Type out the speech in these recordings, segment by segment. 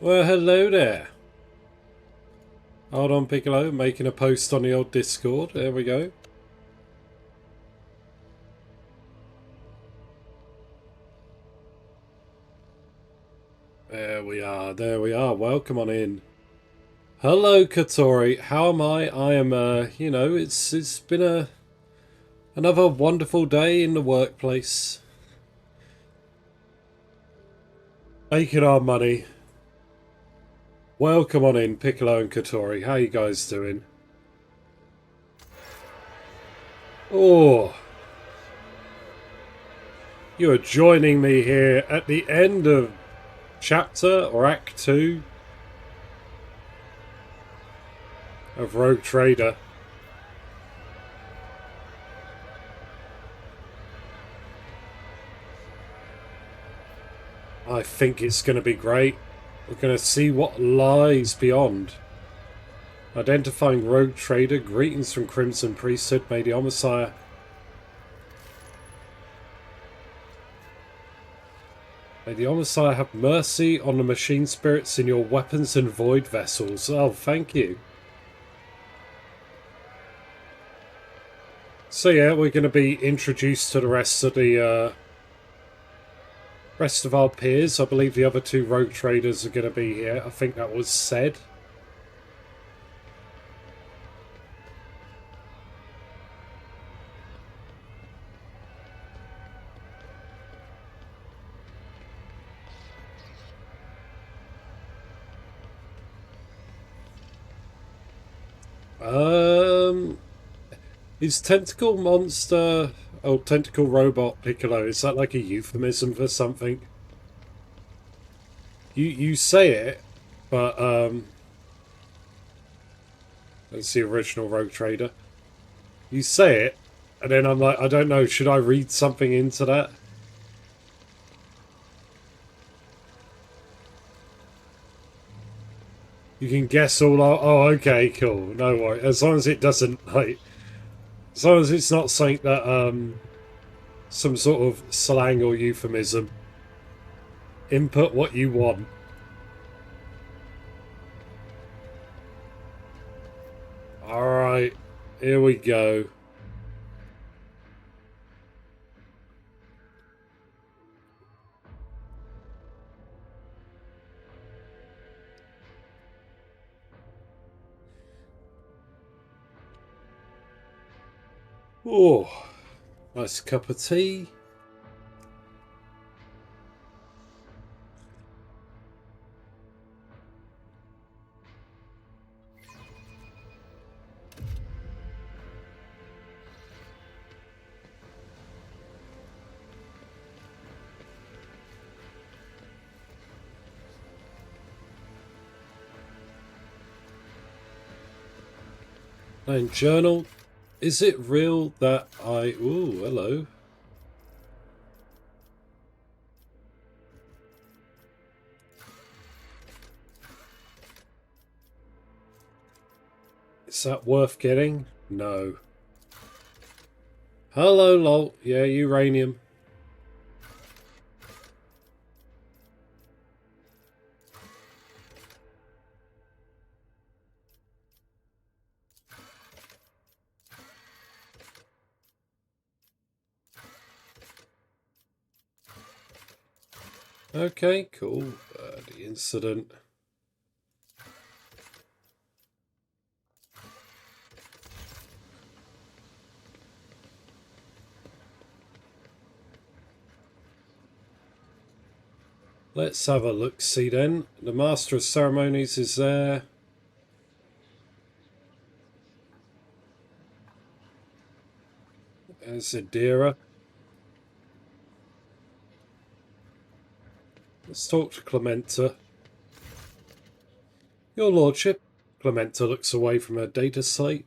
Well, hello there. Hold on, Piccolo, making a post on the old Discord. There we go. There we are. Welcome on in. Hello, Katori. How am I? I am, it's been another wonderful day in the workplace. Making our money. Welcome on in, Piccolo and Katori. How you guys doing? Oh, you are joining me here at the end of chapter or act 2 of Rogue Trader. I think it's going to be great. We're going to see what lies beyond. Identifying Rogue Trader, greetings from Crimson Priesthood, may the Omnissiah. May the Omnissiah have mercy on the machine spirits in your weapons and void vessels. Oh, thank you. So yeah, we're going to be introduced to the rest of our peers. I believe the other 2 Rogue Traders are going to be here. I think that was said. Is tentacle monster... Oh, tentacle robot Piccolo, is that like a euphemism for something? You say it, but, that's the original Rogue Trader. You say it, and then I'm like, I don't know, should I read something into that? You can guess all... Oh, okay, cool. No worry. As long as it doesn't, like... As long as it's not something that, some sort of slang or euphemism. Input what you want. Alright, here we go. Oh, nice cup of tea. And journal. Is it real that I... Ooh, hello. Is that worth getting? No. Hello, lol. Yeah, uranium. Okay, cool. The incident. Let's have a look-see then. The Master of Ceremonies is there. There's Adira. Let's talk to Clementa. Your Lordship. Clementa looks away from her data site.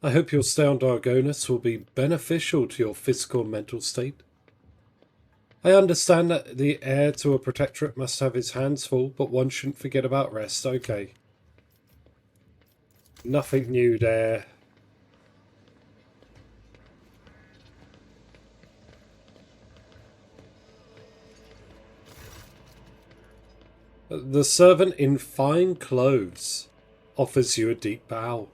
I hope your stay on Dargonus will be beneficial to your physical and mental state. I understand that the heir to a protectorate must have his hands full, but one shouldn't forget about rest. Okay. Nothing new there. The servant in fine clothes offers you a deep bow.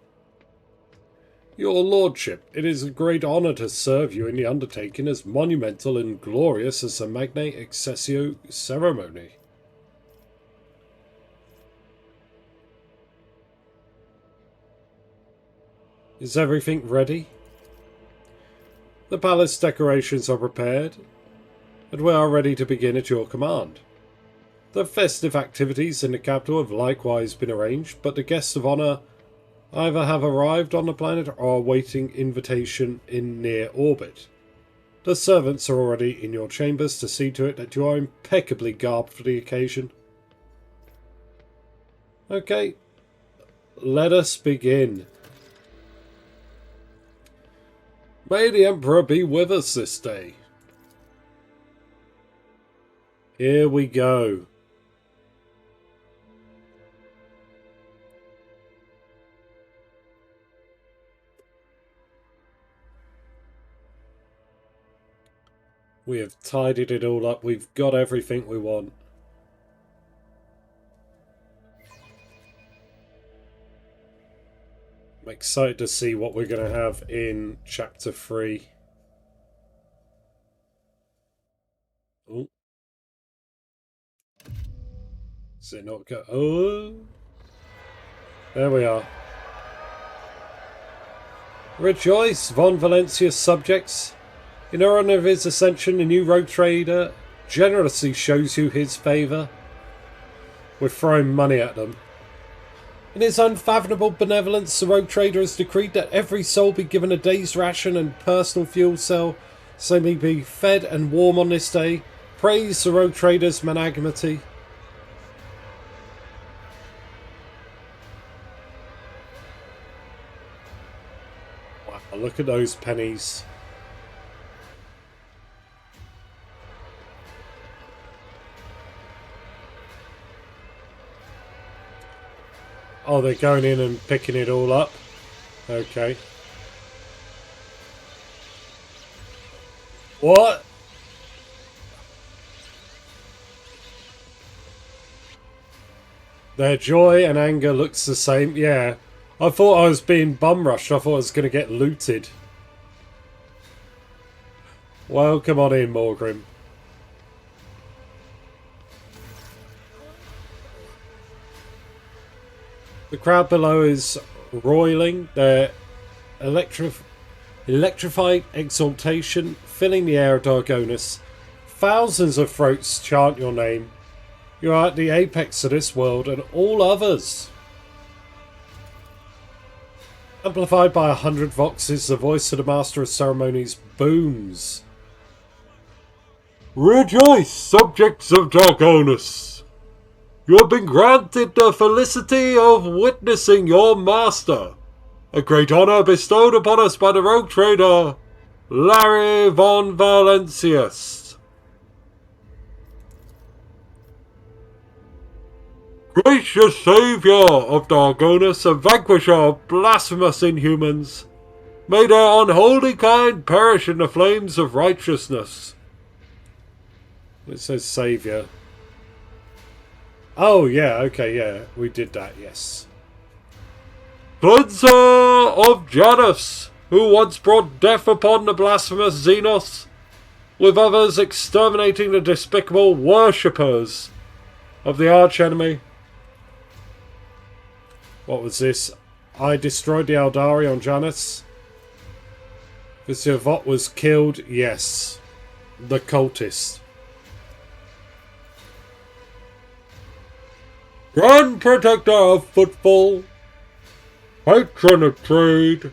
Your lordship, it is a great honour to serve you in the undertaking as monumental and glorious as the Magna Accessio ceremony. Is everything ready? The palace decorations are prepared, and we are ready to begin at your command. The festive activities in the capital have likewise been arranged, but the guests of honour either have arrived on the planet or are awaiting invitation in near orbit. The servants are already in your chambers to see to it that you are impeccably garbed for the occasion. Okay, let us begin. May the Emperor be with us this day. Here we go. We have tidied it all up. We've got everything we want. I'm excited to see what we're going to have in Chapter 3. Oh. Is it not go? Oh. There we are. Rejoice, Von Valencia's subjects. In honor of his ascension, the new rogue trader generously shows you his favour. We're throwing money at them. In his unfathomable benevolence, the rogue trader has decreed that every soul be given a day's ration and personal fuel cell, so they may be fed and warm on this day. Praise the rogue trader's magnanimity. Wow, look at those pennies. Oh, they're going in and picking it all up. Okay. What? Their joy and anger looks the same. Yeah. I thought I was being bum rushed. I thought I was going to get looted. Well, come on in, Morgrim. The crowd below is roiling, their electrified exultation filling the air of Dargonus. Thousands of throats chant your name. You are at the apex of this world and all others. Amplified by 100 voxes, the voice of the Master of Ceremonies booms. Rejoice, subjects of Dargonus! You have been granted the felicity of witnessing your master, a great honour bestowed upon us by the rogue trader, Larry von Valencius. Gracious saviour of Dargonus and vanquisher of blasphemous inhumans, may their unholy kind perish in the flames of righteousness. It says saviour. Oh, yeah, okay, yeah, we did that, yes. Cleanser of Janus, who once brought death upon the blasphemous Xenos, with others exterminating the despicable worshippers of the archenemy. What was this? I destroyed the Aldari on Janus. Vizier Vought was killed, yes. The cultist. Grand Protector of Footfall, Patron of Trade.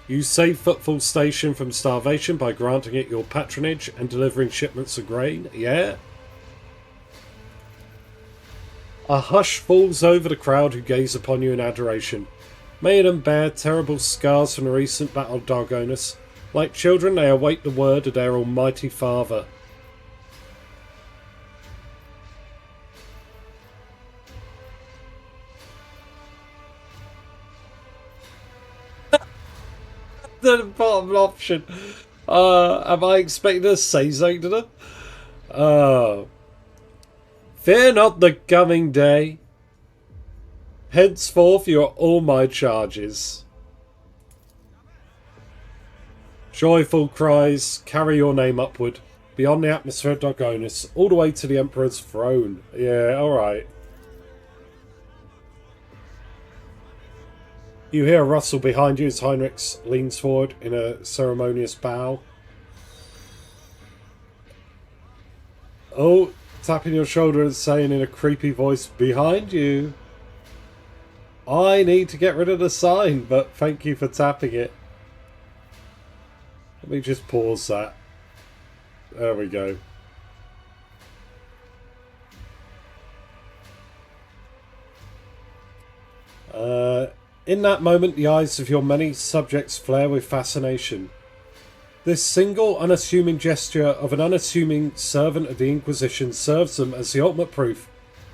You save Footfall Station from starvation by granting it your patronage and delivering shipments of grain, yeah? A hush falls over the crowd who gaze upon you in adoration. May them bear terrible scars from the recent battle of Dargonus. Like children, they await the word of their almighty father. The bottom option. Am I expecting to say something to them? Fear not the coming day. Henceforth you are all my charges. Joyful cries carry your name upward, beyond the atmosphere of Dargonus, all the way to the Emperor's throne. Yeah, alright. You hear a rustle behind you as Heinrich leans forward in a ceremonious bow. Oh, tapping your shoulder and saying in a creepy voice, behind you. I need to get rid of the sign, but thank you for tapping it. Let me just pause that. There we go. In that moment, the eyes of your many subjects flare with fascination. This single, unassuming gesture of an unassuming servant of the Inquisition serves them as the ultimate proof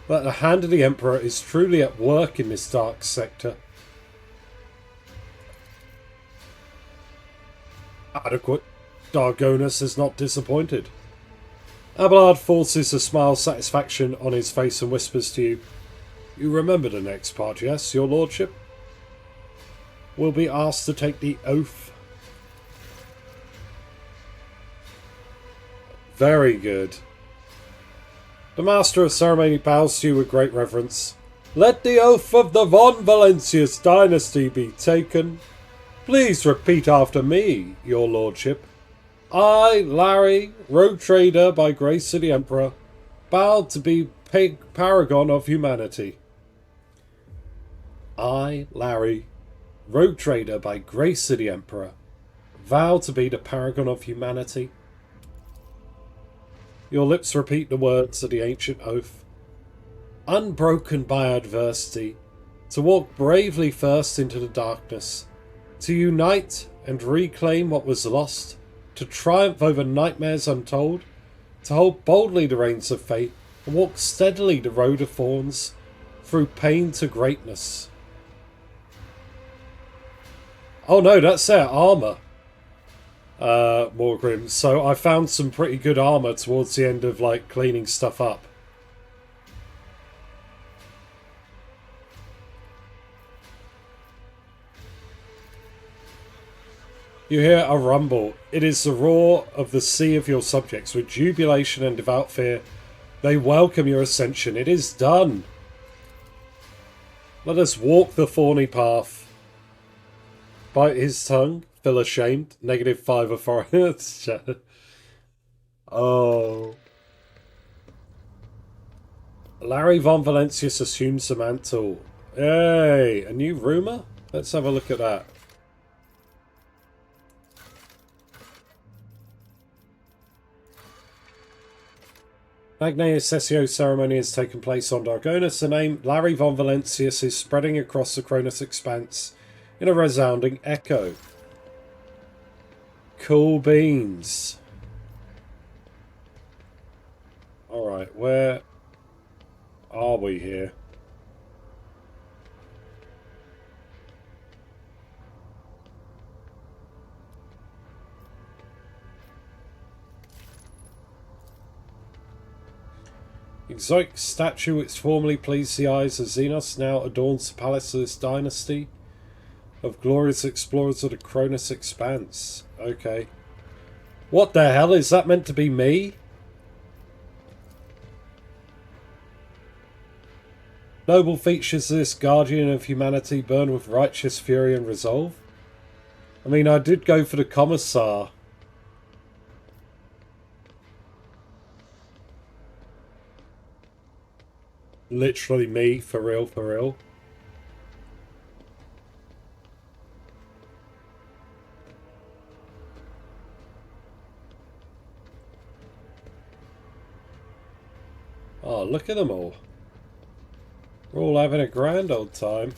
that the hand of the Emperor is truly at work in this dark sector. Adequate. Dargonus is not disappointed. Abelard forces a smile of satisfaction on his face and whispers to you, "You remember the next part, yes, your lordship? Will be asked to take the oath." Very good. The Master of Ceremony bows to you with great reverence. "Let the oath of the Von Valentius dynasty be taken. Please repeat after me, your lordship. I, Larry, rogue trader by grace of the Emperor, bowed to be paragon of humanity." I, Larry, rogue trader by grace of the Emperor, vow to be the paragon of humanity. Your lips repeat the words of the ancient oath. Unbroken by adversity, to walk bravely first into the darkness, to unite and reclaim what was lost, to triumph over nightmares untold, to hold boldly the reins of fate, and walk steadily the road of thorns, through pain to greatness. Oh no, that's their armour. Morgrim. So I found some pretty good armour towards the end of, like, cleaning stuff up. You hear a rumble. It is the roar of the sea of your subjects. With jubilation and devout fear, they welcome your ascension. It is done. Let us walk the thorny path. Bite his tongue. Feel ashamed. -5 authority. Oh. Larry von Valentius assumes the mantle. Hey, a new rumour? Let's have a look at that. Magnaeus Sessio ceremony has taken place on Dargonus. The name Larry von Valentius is spreading across the Cronus expanse in a resounding echo. Cool beans. Alright, where are we here? Exotic statue which formerly pleased the eyes of Xenos now adorns the palace of this dynasty of glorious explorers of the Cronus expanse. Okay. What the hell? Is that meant to be me? Noble features of this guardian of humanity burn with righteous fury and resolve. I mean, I did go for the commissar. Literally me, for real, for real. Oh, look at them all. We're all having a grand old time.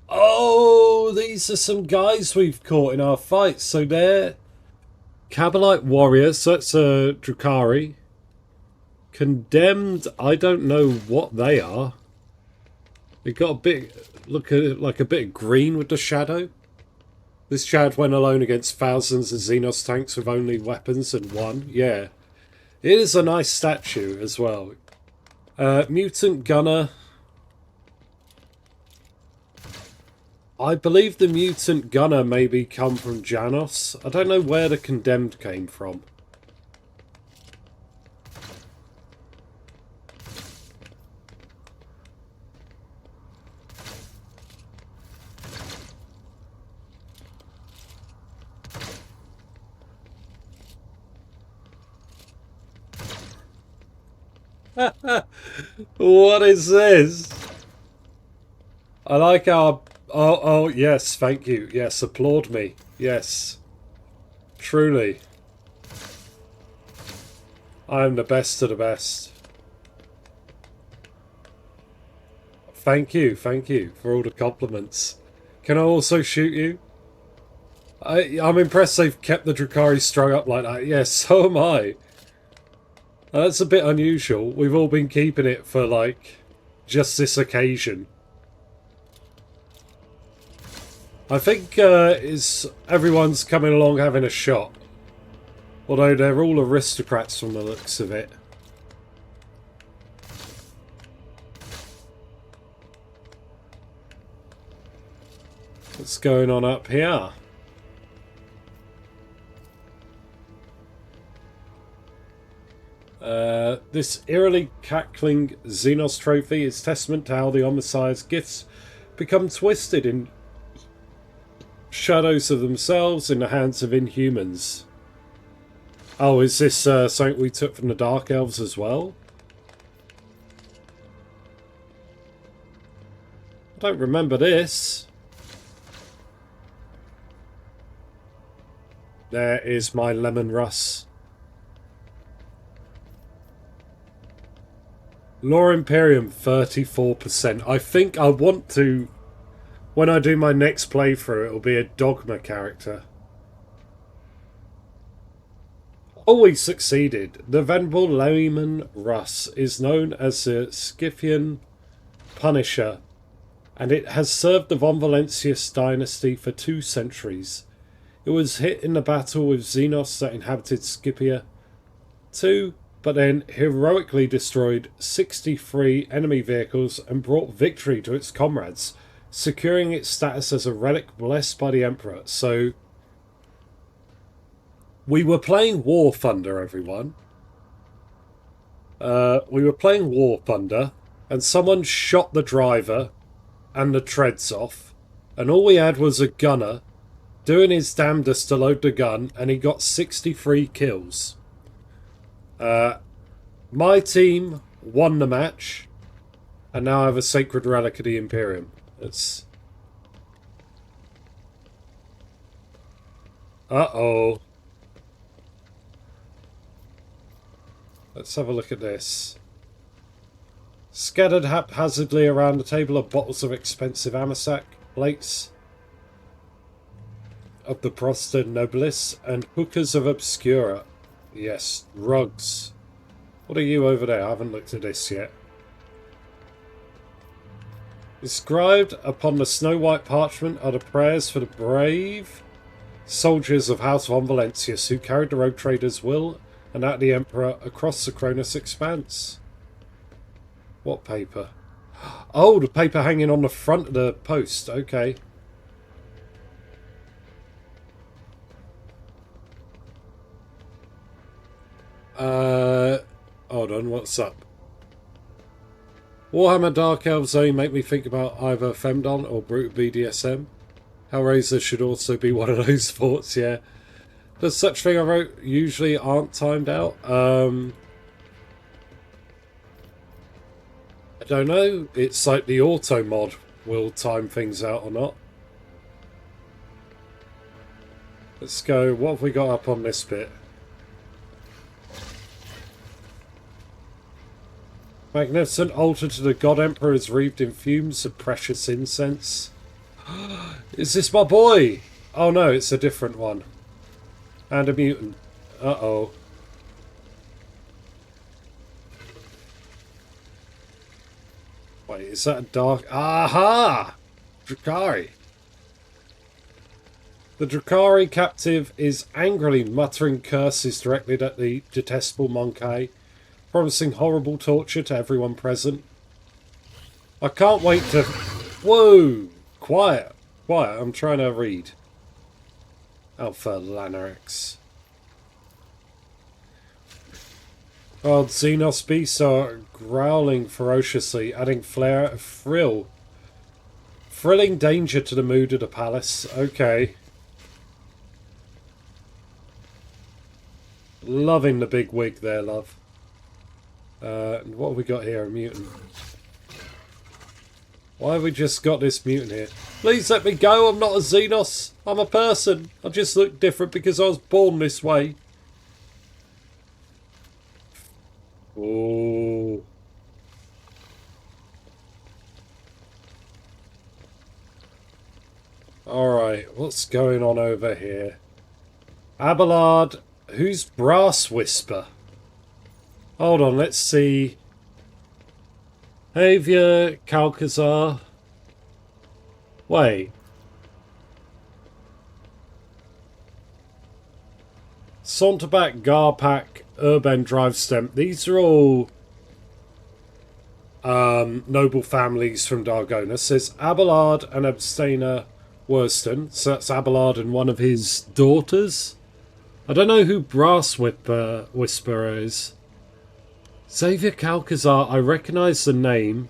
Oh, these are some guys we've caught in our fights. So they're Cabalite warriors, so that's a Drukhari. Condemned, I don't know what they are. They got a bit, look at it like a bit of green with the shadow. This Chad went alone against thousands of Xenos tanks with only weapons and won. Yeah. It is a nice statue as well. Mutant Gunner. I believe the Mutant Gunner maybe come from Janos. I don't know where the Condemned came from. What is this? I like our... Oh, yes, thank you. Yes, applaud me. Yes. Truly. I am the best of the best. Thank you for all the compliments. Can I also shoot you? I'm impressed they've kept the Drukhari strung up like that. Yes, so am I. That's a bit unusual. We've all been keeping it for, like, just this occasion. I think everyone's coming along having a shot. Although they're all aristocrats from the looks of it. What's going on up here? This eerily cackling Xenos trophy is testament to how the Homicide's gifts become twisted in shadows of themselves in the hands of Inhumans. Oh, is this something we took from the Dark Elves as well? I don't remember this. There is my Lemon Russ. Lore Imperium, 34%. I think I want to... When I do my next playthrough, it'll be a Dogma character. Always succeeded. The venerable Lemon Russ is known as the Scythian Punisher, and it has served the Von Valentius dynasty for 2 centuries. It was hit in the battle with Xenos that inhabited Scipia too, but then heroically destroyed 63 enemy vehicles and brought victory to its comrades, securing its status as a relic blessed by the Emperor. So, we were playing War Thunder, everyone. We were playing War Thunder, and someone shot the driver and the treads off, and all we had was a gunner doing his damnedest to load the gun, and he got 63 kills. My team won the match, and now I have a sacred relic of the Imperium. It's... Uh-oh. Let's have a look at this. Scattered haphazardly around the table are bottles of expensive Amasac, plates of the Proster Nobilis, and hookahs of Obscura. Yes, rugs. What are you over there? I haven't looked at this yet. Inscribed upon the snow-white parchment are the prayers for the brave soldiers of House Von Valentius who carried the Rogue Trader's will and that of the Emperor across the Cronus expanse. What paper? Oh, the paper hanging on the front of the post. Okay. Hold on, what's up? Warhammer Dark Elves only make me think about either Femdon or Brute BDSM. Hellraiser should also be one of those thoughts, yeah. Does such thing I wrote usually aren't timed out? I don't know. It's like the auto mod will time things out or not. Let's go. What have we got up on this bit? Magnificent altar to the God Emperor is wreathed in fumes of precious incense. Is this my boy? Oh no, it's a different one. And a mutant. Uh-oh. Wait, is that a dark... Aha! Drukhari. The Drakari captive is angrily muttering curses directly at the detestable Monkey, promising horrible torture to everyone present. I can't wait to... Whoa! Quiet. Quiet, I'm trying to read. Alpha Lanarax. Odd Xenos beasts are growling ferociously, adding flair of thrill. Thrilling danger to the mood of the palace. Okay. Loving the big wig there, love. What have we got here? A mutant. Why have we just got this mutant here? Please let me go, I'm not a Xenos. I'm a person. I just look different because I was born this way. Oh. Alright, what's going on over here? Abelard, who's Brass Whisper? Hold on, let's see. Xavier Calcazar. Wait. Saunterback, Garpak, Urban Drivestem. These are all noble families from Dargona. Says Abelard and Abstainer Worston. So that's Abelard and one of his daughters. I don't know who Brass Whisperer is. Xavier Calcazar, I recognise the name.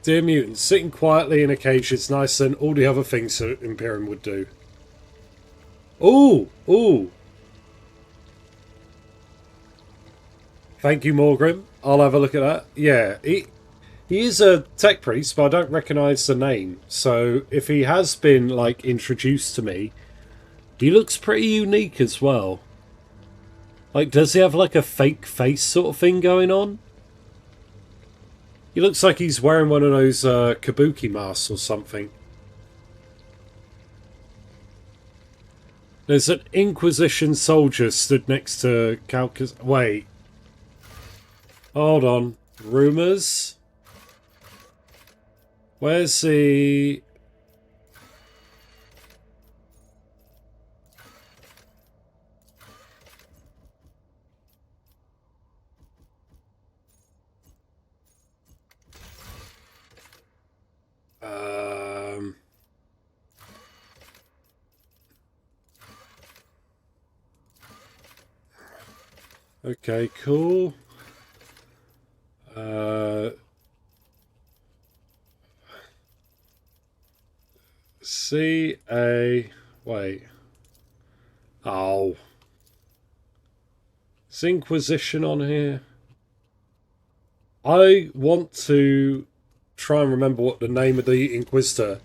Dear mutant, sitting quietly in a cage is nicer than all the other things that Imperium would do. Ooh! Ooh! Thank you, Morgrim. I'll have a look at that. Yeah, he is a tech priest, but I don't recognise the name. So if he has been, like, introduced to me, he looks pretty unique as well. Like, does he have, like, a fake face sort of thing going on? He looks like he's wearing one of those kabuki masks or something. There's an Inquisition soldier stood next to Calcas... Wait. Hold on. Rumours? Where's the... Okay, cool. Wait. Oh. Is Inquisition on here? I want to try and remember what the name of the Inquisitor.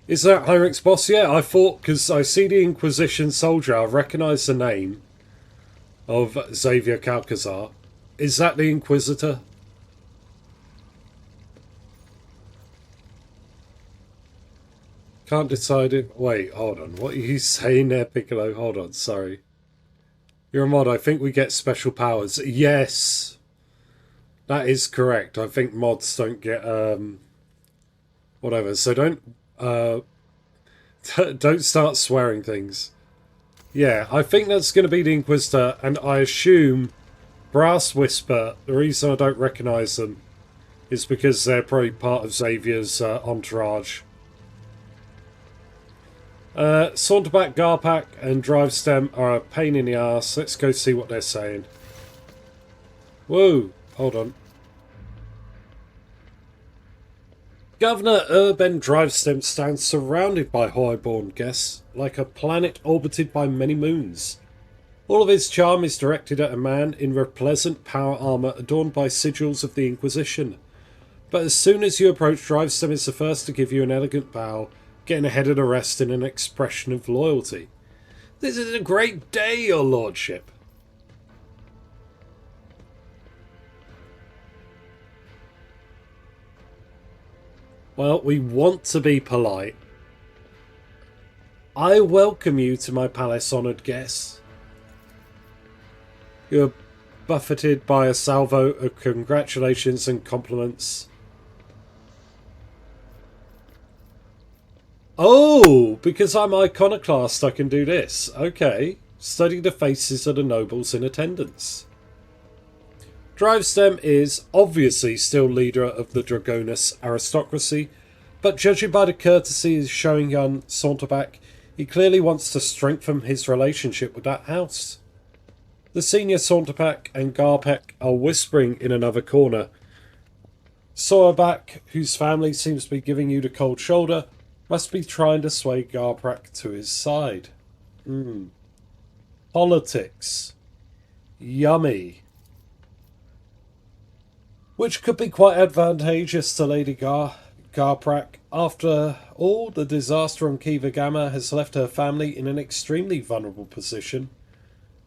Is that Heinrich's boss? Yeah, I thought, because I see the Inquisition soldier, I recognise the name of Xavier Calcazar. Is that the Inquisitor? Can't decide if... Wait, hold on. What are you saying there, Piccolo? Hold on, sorry. You're a mod. I think we get special powers. Yes! That is correct. I think mods don't get... whatever. So don't... don't start swearing things. Yeah, I think that's going to be the Inquisitor, and I assume Brass Whisper, the reason I don't recognise them is because they're probably part of Xavier's entourage. Saunterback, Garpak and Drivestem are a pain in the ass. Let's go see what they're saying. Whoa, hold on. Governor Urban Drivestem stands surrounded by highborn guests, like a planet orbited by many moons. All of his charm is directed at a man in repleasant power armour adorned by sigils of the Inquisition. But as soon as you approach, Drivestem is the first to give you an elegant bow, getting ahead of the rest in an expression of loyalty. This is a great day, your lordship. Well, we want to be polite. I welcome you to my palace, honoured guests. You're buffeted by a salvo of congratulations and compliments Oh, because I'm iconoclast, I can do this. Okay. Study the faces of the nobles in attendance. Drivestem is obviously still leader of the Dragonus aristocracy, but judging by the courtesy he's showing young Saunterback, he clearly wants to strengthen his relationship with that house. The senior Saunterback and Garpeck are whispering in another corner. Saunterback, whose family seems to be giving you the cold shoulder, must be trying to sway Garpeck to his side. Politics. Yummy. Which could be quite advantageous to Lady Garprak. After all, the disaster on Kiva Gamma has left her family in an extremely vulnerable position.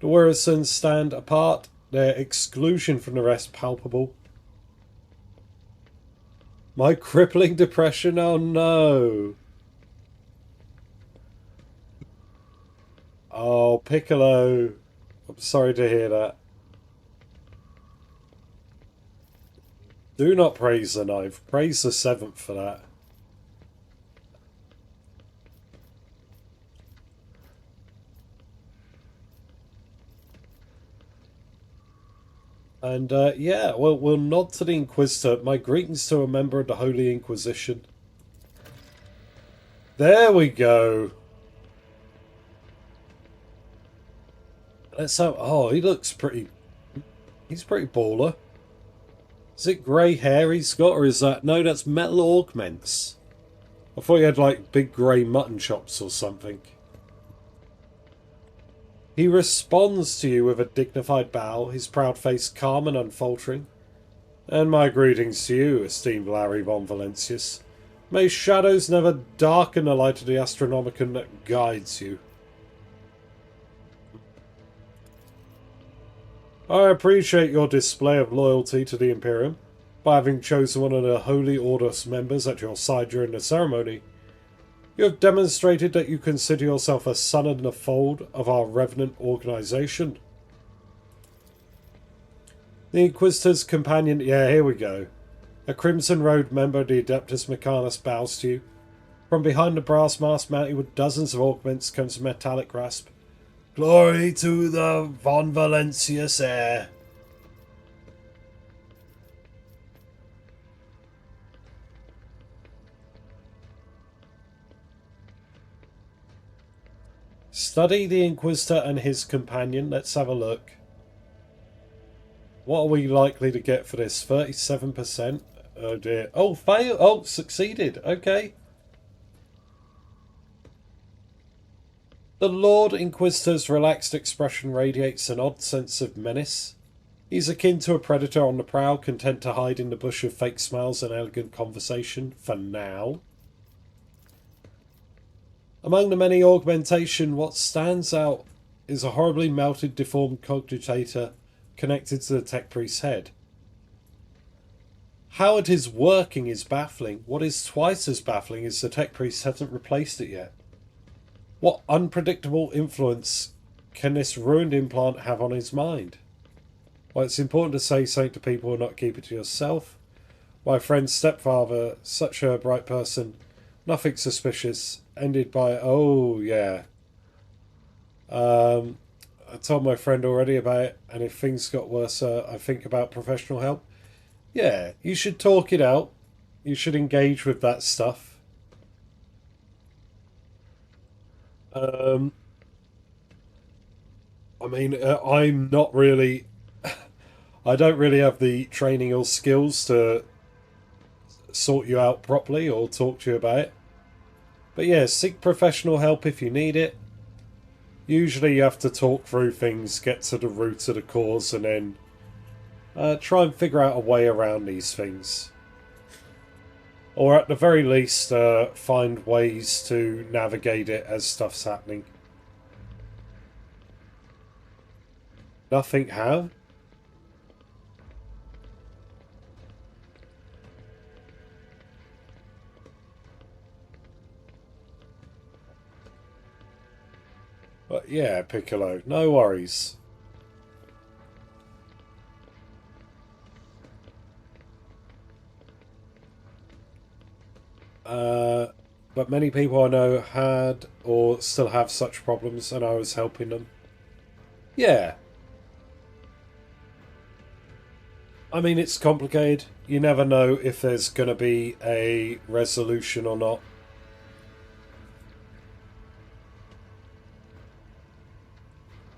The Wirrasons stand apart, their exclusion from the rest palpable. My crippling depression, oh no. Oh, Piccolo. I'm sorry to hear that. Do not praise the knife. Praise the seventh for that. And yeah, well, we'll nod to the Inquisitor. My greetings to a member of the Holy Inquisition. There we go. Let's have. Oh, he looks pretty. He's pretty baller. Is it grey hair he's got, or is that... No, that's metal augments. I thought he had, like, big grey mutton chops or something. He responds to you with a dignified bow, his proud face calm and unfaltering. And my greetings to you, esteemed Larry von Valentius. May shadows never darken the light of the Astronomicon that guides you. I appreciate your display of loyalty to the Imperium by having chosen one of the Holy Order's members at your side during the ceremony. You have demonstrated that you consider yourself a son in the fold of our revenant organization. The Inquisitor's companion... Yeah, here we go. A Crimson Road member of the Adeptus Mechanicus bows to you. From behind the brass mask mounted with dozens of augments comes a metallic grasp. Glory to the Von Valentius heir. Study the Inquisitor and his companion. Let's have a look. What are we likely to get for this? 37%? Oh dear. Oh, fail. Oh, succeeded. Okay. The Lord Inquisitor's relaxed expression radiates an odd sense of menace. He's akin to a predator on the prowl, content to hide in the bush of fake smiles and elegant conversation, for now. Among the many augmentation, what stands out is a horribly melted, deformed cogitator connected to the tech priest's head. How it is working is baffling. What is twice as baffling is the tech priest hasn't replaced it yet. What unpredictable influence can this ruined implant have on his mind? Well, it's important to say something to people and not keep it to yourself. My friend's stepfather, such a bright person, nothing suspicious, ended by, oh yeah. I told my friend already about it, and if things got worse, I think about professional help. Yeah, you should talk it out. You should engage with that stuff. I mean, I'm not really... I don't really have the training or skills to sort you out properly or talk to you about it. But yeah, seek professional help if you need it. Usually you have to talk through things, get to the root of the cause, and then try and figure out a way around these things. Or at the very least, find ways to navigate it as stuff's happening. Nothing have? But yeah, Piccolo, no worries. But many people I know had or still have such problems, and I was helping them. Yeah. I mean, it's complicated. You never know if there's going to be a resolution or not.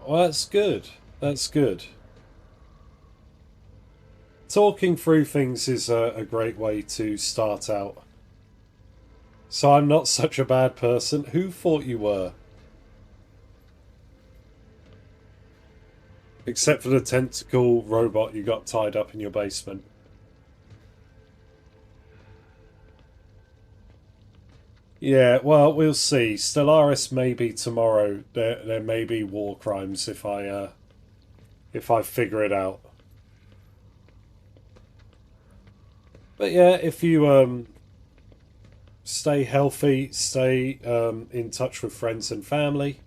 Well, that's good. That's good. Talking through things is a great way to start out. So I'm not such a bad person. Who thought you were? Except for the tentacle robot you got tied up in your basement. Yeah, well, we'll see. Stellaris may be tomorrow. There may be war crimes if I figure it out. But yeah, if you stay healthy, stay in touch with friends and family.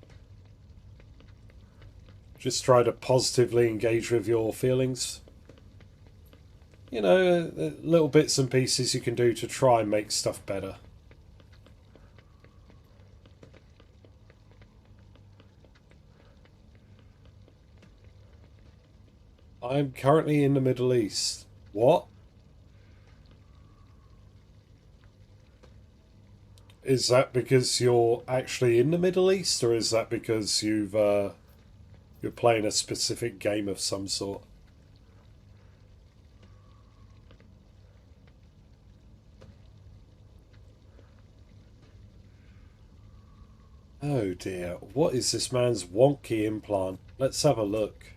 Just try to positively engage with your feelings. You know, little bits and pieces you can do to try and make stuff better. I'm currently in the Middle East. What? Is that because you're actually in the Middle East, or is that because you're playing a specific game of some sort? Oh dear, what is this man's wonky implant? Let's have a look.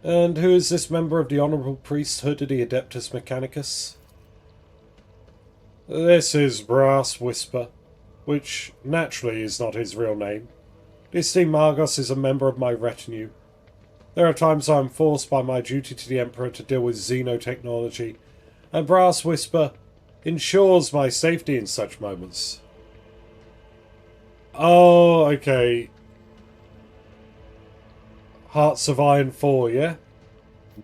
And who is this member of the Honourable Priesthood of the Adeptus Mechanicus? This is Brass Whisper, which naturally is not his real name. The esteemed Margos is a member of my retinue. There are times I am forced by my duty to the Emperor to deal with xenotechnology, and Brass Whisper ensures my safety in such moments. Oh, okay. Hearts of Iron 4, yeah?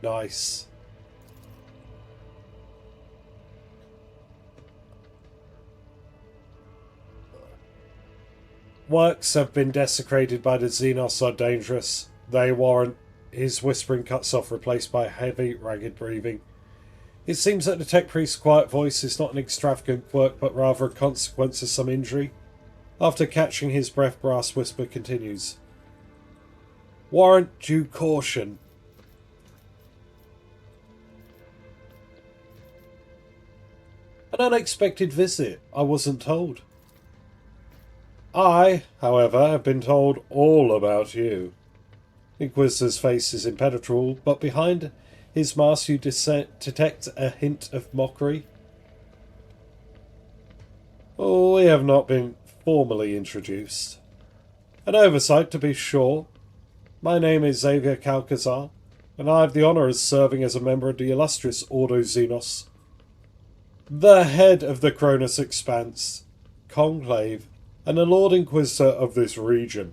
Nice. Works have been desecrated by the Xenos are dangerous. They warrant. His whispering cuts off, replaced by heavy, ragged breathing. It seems that the tech priest's quiet voice is not an extravagant quirk, but rather a consequence of some injury. After catching his breath, Brass Whisper continues. Warrant due caution. An unexpected visit. I wasn't told. I, however, have been told all about you. Inquisitor's face is impenetrable, but behind his mask you detect a hint of mockery. Oh, we have not been formally introduced. An oversight, to be sure. My name is Xavier Calcazar, and I have the honour of serving as a member of the illustrious Ordo Xenos, the head of the Cronus Expanse, Conclave, and the Lord Inquisitor of this region.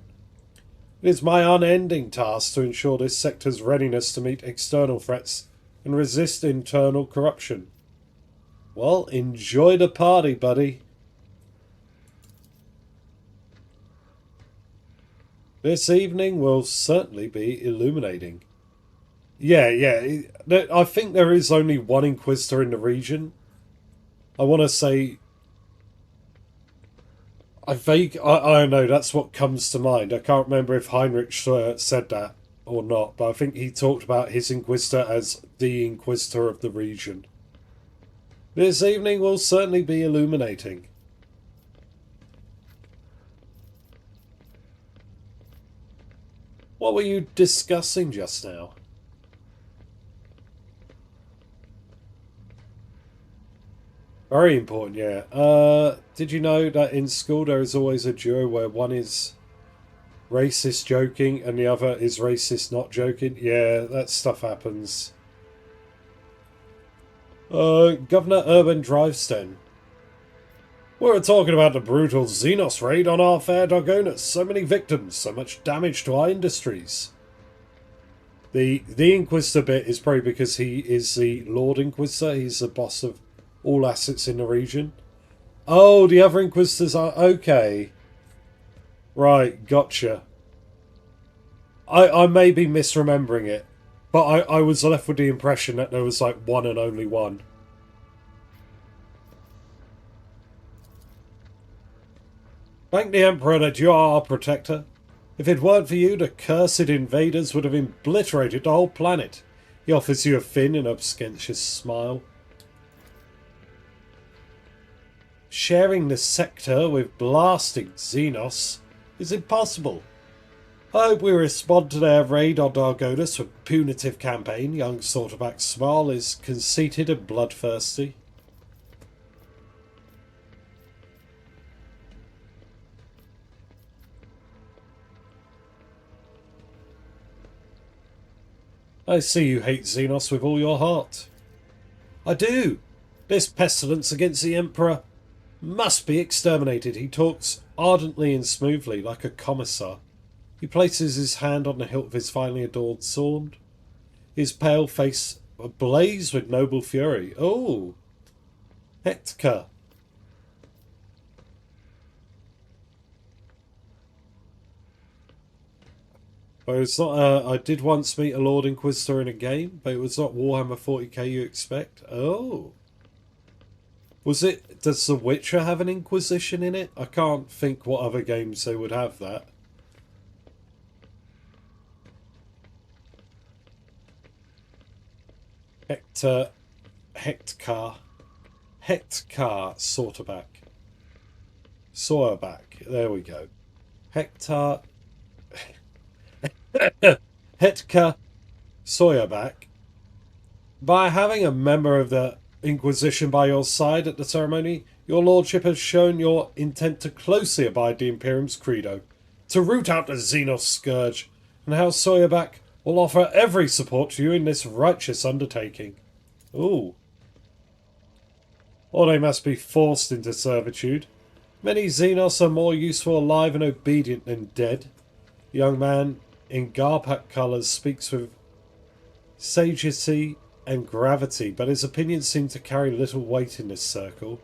It is my unending task to ensure this sector's readiness to meet external threats and resist internal corruption. Well, enjoy the party, buddy. This evening will certainly be illuminating. Yeah. I think there is only one Inquisitor in the region. I want to say... I don't know, that's what comes to mind. I can't remember if Heinrich said that or not, but I think he talked about his Inquisitor as the Inquisitor of the region. This evening will certainly be illuminating. What were you discussing just now? Very important, yeah. Did you know that in school there is always a duo where one is racist joking and the other is racist not joking? Yeah, that stuff happens. Governor Urban Drivesten. We were talking about the brutal Xenos raid on our fair Dargonus. So many victims, so much damage to our industries. The Inquisitor bit is probably because he is the Lord Inquisitor. He's the boss of all assets in the region. Oh, the other Inquisitors are... Okay. Right, gotcha. I may be misremembering it, but I was left with the impression that there was like one and only one. Thank the Emperor that you are our protector. If it weren't for you, the cursed invaders would have obliterated the whole planet. He offers you a thin and obscenious smile. Sharing the sector with blasting Xenos is impossible. I hope we respond to their raid on Dargonus with punitive campaign. Young Sorterback's smile is conceited and bloodthirsty. I see you hate Xenos with all your heart. I do. This pestilence against the Emperor must be exterminated. He talks ardently and smoothly, like a commissar. He places his hand on the hilt of his finely adorned sword. His pale face ablaze with noble fury. Oh, Hector. But it's not. I did once meet a Lord Inquisitor in a game, but it was not Warhammer 40k you expect. Oh. Was it... Does The Witcher have an Inquisition in it? I can't think what other games they would have that. Hector Sorterback. Sawyerback. There we go. Hector Sawyerback. By having a member of the Inquisition by your side at the ceremony, your lordship has shown your intent to closely abide the Imperium's credo, to root out the Xenos scourge, and how Sawyerback will offer every support to you in this righteous undertaking. Ooh. Or they must be forced into servitude. Many Xenos are more useful alive and obedient than dead. The young man in Garpak colours speaks with sagacity and gravity, but his opinions seem to carry little weight in this circle.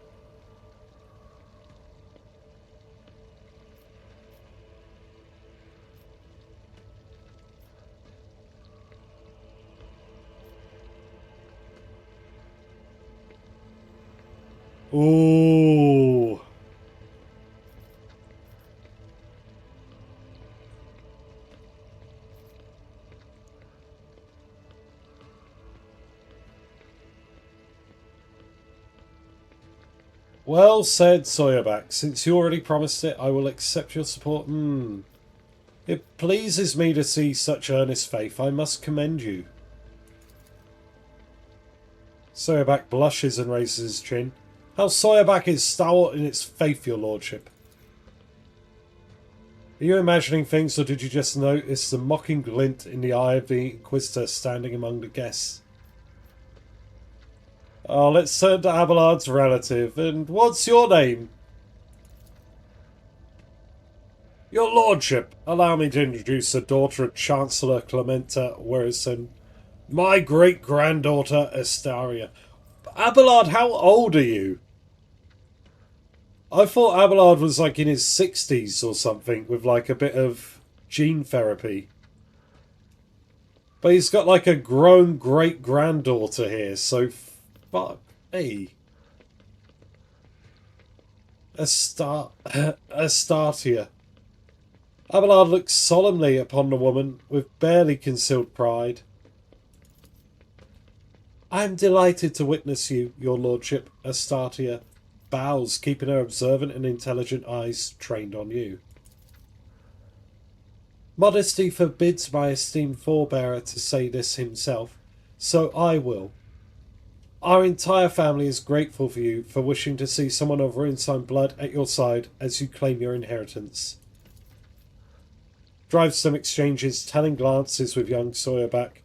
Ooh. Well said, Sawyerback. Since you already promised it, I will accept your support. It pleases me to see such earnest faith. I must commend you. Sawyerback blushes and raises his chin. How Sawyerback is stalwart in its faith, your lordship. Are you imagining things, or did you just notice the mocking glint in the eye of the Inquisitor standing among the guests? Oh, let's turn to Abelard's relative. And what's your name? Your lordship, allow me to introduce the daughter of Chancellor Clementa Werison, my great-granddaughter Astaria. Abelard, how old are you? I thought Abelard was like in his 60s or something with like a bit of gene therapy. But he's got like a grown great-granddaughter here, so fuck me. Astartia. Abelard looks solemnly upon the woman with barely concealed pride. I am delighted to witness you, your lordship. Astartia bows, keeping her observant and intelligent eyes trained on you. Modesty forbids my esteemed forebearer to say this himself, so I will. Our entire family is grateful for you for wishing to see someone of Ruinsign blood at your side as you claim your inheritance. Drives some exchanges, telling glances with young Sawyerback,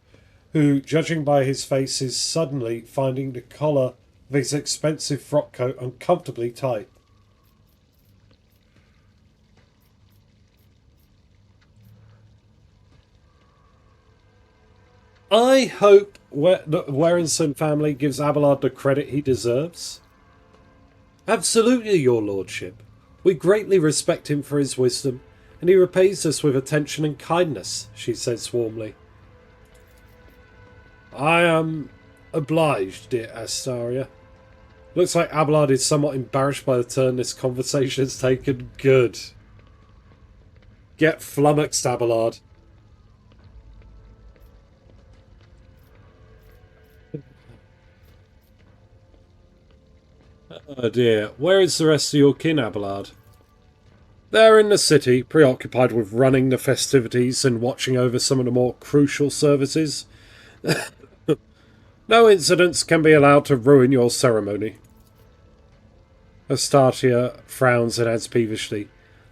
who, judging by his face, is suddenly finding the collar of his expensive frock coat uncomfortably tight. I hope the Warrenson family gives Abelard the credit he deserves. Absolutely, your lordship. We greatly respect him for his wisdom, and he repays us with attention and kindness, she says warmly. I am obliged, dear Astaria. Looks like Abelard is somewhat embarrassed by the turn this conversation has taken. Good. Get flummoxed, Abelard. Oh dear. Where is the rest of your kin, Abelard? They're in the city, preoccupied with running the festivities and watching over some of the more crucial services. No incidents can be allowed to ruin your ceremony. Astartia frowns and adds peevishly,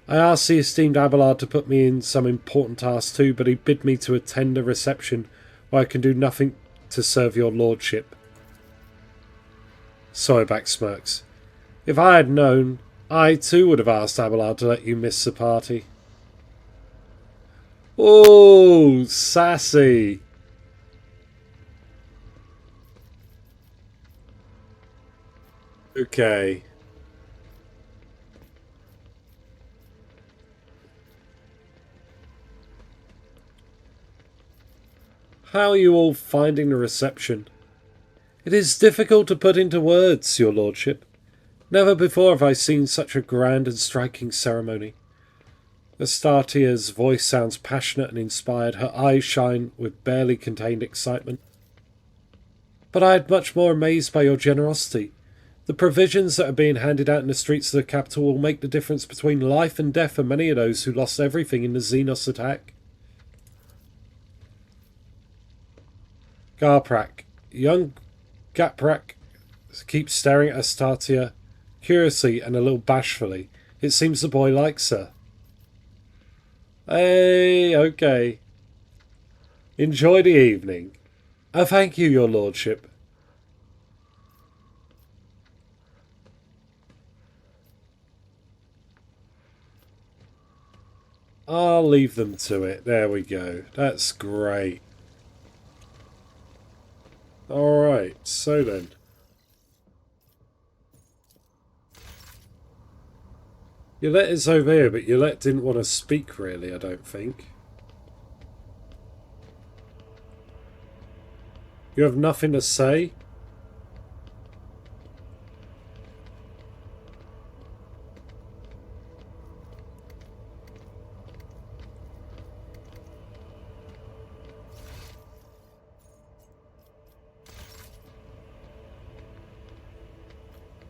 I asked the esteemed Abelard to put me in some important task too, but he bid me to attend a reception where I can do nothing to serve your lordship. Soyback smirks. If I had known, I too would have asked Abelard to let you miss the party. Oh, sassy. Okay. How are you all finding the reception? It is difficult to put into words, your lordship. Never before have I seen such a grand and striking ceremony. Astartia's voice sounds passionate and inspired. Her eyes shine with barely contained excitement. But I am much more amazed by your generosity. The provisions that are being handed out in the streets of the capital will make the difference between life and death for many of those who lost everything in the Xenos attack. Garprak. Young Gaprak keeps staring at Astartia curiously and a little bashfully. It seems the boy likes her. Hey, okay. Enjoy the evening. Thank you, your lordship. I'll leave them to it. There we go. That's great. Alright, so then. Yolette is over here, but Yolette didn't want to speak really, I don't think. You have nothing to say?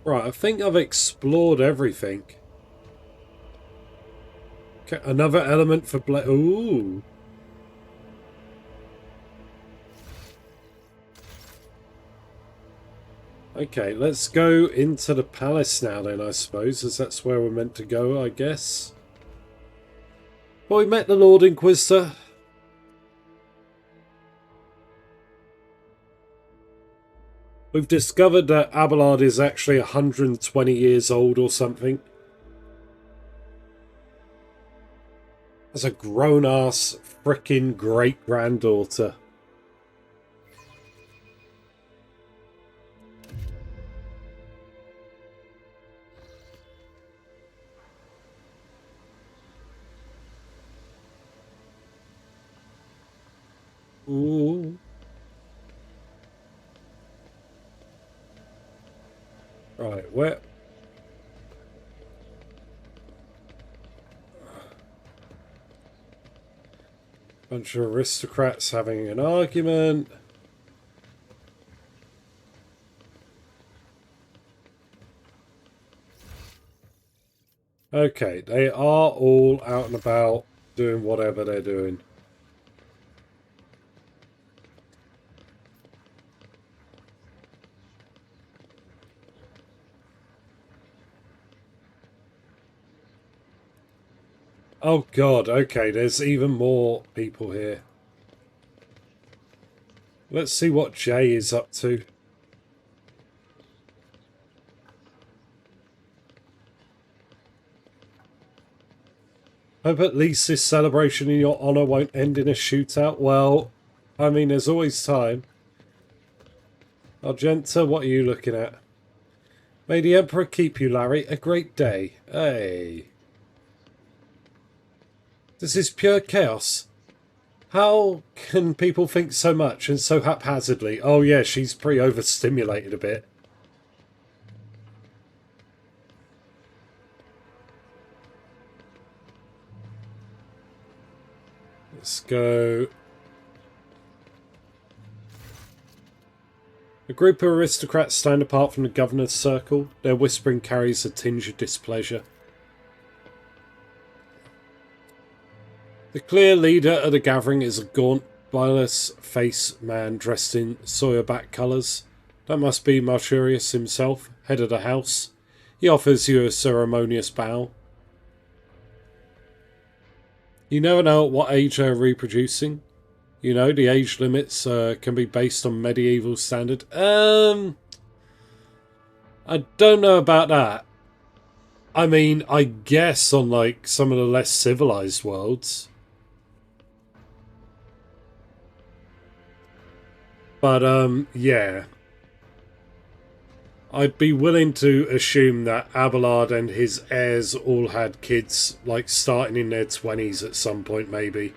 Right, I think I've explored everything. Okay, another element for ooh. Okay, let's go into the palace now then, I suppose, as that's where we're meant to go, I guess. Well, we met the Lord Inquisitor. We've discovered that Abelard is actually 120 years old or something. As a grown-ass frickin' great-granddaughter. Ooh. Right, where... Bunch of aristocrats having an argument. Okay, they are all out and about doing whatever they're doing. Oh god, okay, there's even more people here. Let's see what Jay is up to. Hope at least this celebration in your honour won't end in a shootout. Well, I mean, there's always time. Argenta, what are you looking at? May the Emperor keep you, Larry. A great day. Hey. This is pure chaos. How can people think so much and so haphazardly? Oh yeah, she's pretty overstimulated a bit. Let's go. A group of aristocrats stand apart from the governor's circle. Their whispering carries a tinge of displeasure. The clear leader of the gathering is a gaunt, bilious-faced man dressed in Sawyerback colours. That must be Marchurius himself, head of the house. He offers you a ceremonious bow. You never know at what age they're reproducing. You know, the age limits can be based on medieval standard. I don't know about that. I mean, I guess on like some of the less civilized worlds. But yeah. I'd be willing to assume that Abelard and his heirs all had kids like starting in their 20s at some point maybe.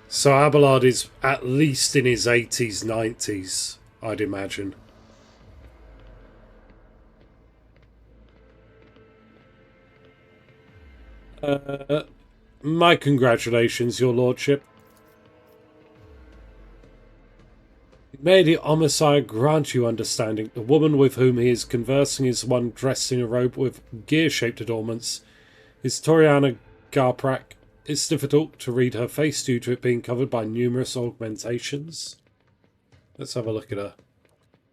So Abelard is at least in his 80s, 90s, I'd imagine. My congratulations, your lordship. May the Omnissiah grant you understanding. The woman with whom he is conversing is one dressed in a robe with gear-shaped adornments. Is Toriana Garprak. It's difficult to read her face due to it being covered by numerous augmentations. Let's have a look at her.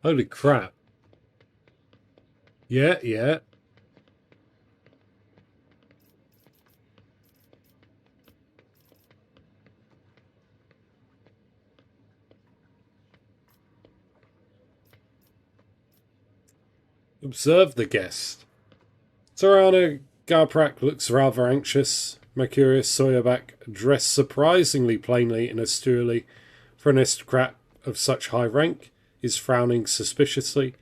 Holy crap. Yeah, yeah. Observe the guest. Toriana Garprak looks rather anxious. Mercurius Sawyerback, dressed surprisingly plainly and austerely for an aristocrat of such high rank, is frowning suspiciously.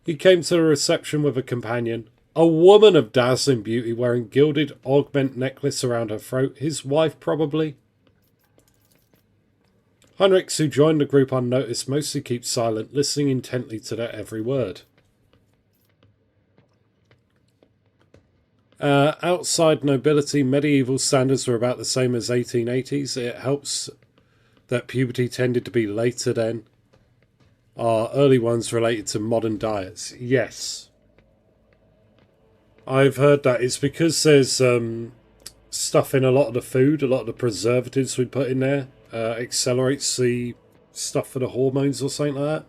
He came to the reception with a companion, a woman of dazzling beauty wearing gilded augment necklace around her throat, his wife probably. Heinrichs, who joined the group unnoticed, mostly keeps silent, listening intently to their every word. Outside nobility, medieval standards were about the same as 1880s. It helps that puberty tended to be later then. Our early ones related to modern diets. Yes. I've heard that it's because there's stuff in a lot of the food, a lot of the preservatives we put in there accelerates the stuff for the hormones or something like that.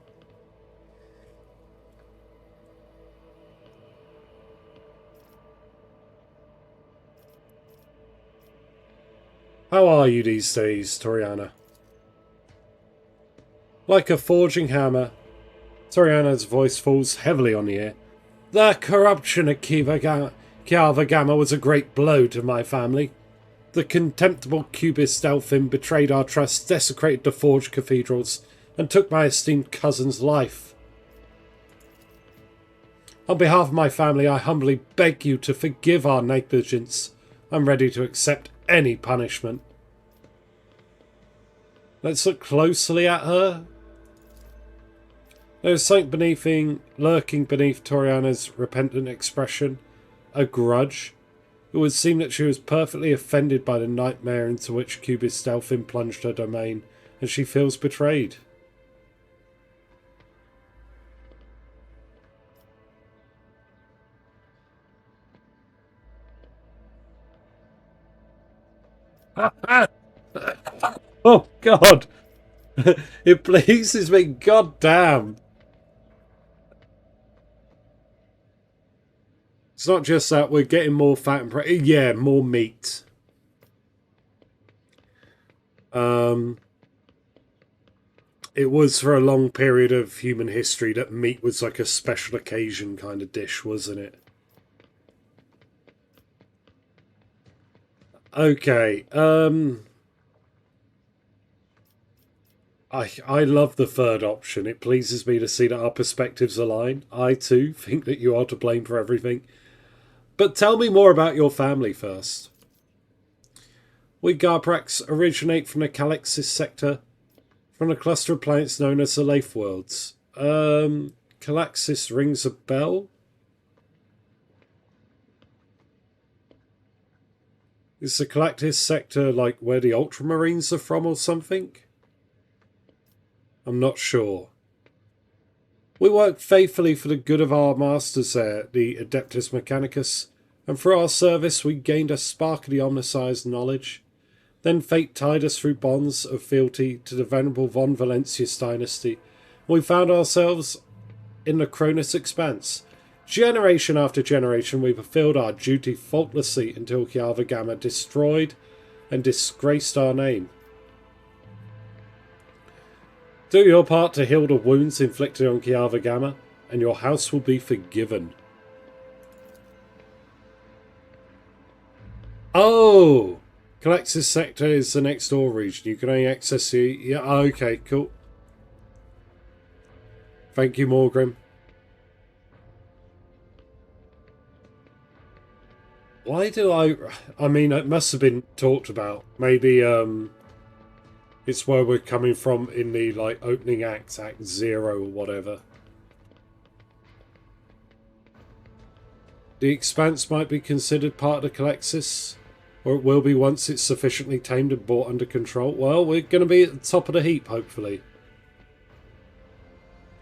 How are you these days, Toriana? Like a forging hammer, Toriana's voice falls heavily on the ear. The corruption at Kiava Gamma was a great blow to my family. The contemptible cubist Delphin betrayed our trust, desecrated the forged cathedrals, and took my esteemed cousin's life. On behalf of my family, I humbly beg you to forgive our negligence. I'm ready to accept any punishment. Let's look closely at her. There was something lurking beneath Toriana's repentant expression. A grudge. It would seem that she was perfectly offended by the nightmare into which Cubist Delphin plunged her domain, and she feels betrayed. Oh, God! It pleases me, god damn! It's not just that, we're getting more fat and yeah, more meat. It was for a long period of human history that meat was like a special occasion kind of dish, wasn't it? Okay, I love the third option. It pleases me to see that our perspectives align. I too think that you are to blame for everything. But tell me more about your family first. We Garprax originate from the Calixis sector, from a cluster of planets known as the Leif Worlds. Calaxis rings a bell? Is the Galactus sector like where the Ultramarines are from or something? I'm not sure. We work faithfully for the good of our masters there, the Adeptus Mechanicus, and through our service we gained a spark of the Omnicized knowledge. Then fate tied us through bonds of fealty to the venerable von Valentius dynasty. We found ourselves in the Cronus Expanse. Generation after generation we fulfilled our duty faultlessly until Kiava Gamma destroyed and disgraced our name. Do your part to heal the wounds inflicted on Kiava Gamma, and your house will be forgiven. Oh! Calaxis sector is the next door region. You can only access the... Yeah, okay, cool. Thank you, Morgrim. Why do I mean, it must have been talked about. Maybe, it's where we're coming from in the, like, opening act, Act 0 or whatever. The Expanse might be considered part of the Calexis, or it will be once it's sufficiently tamed and brought under control. Well, we're going to be at the top of the heap, hopefully.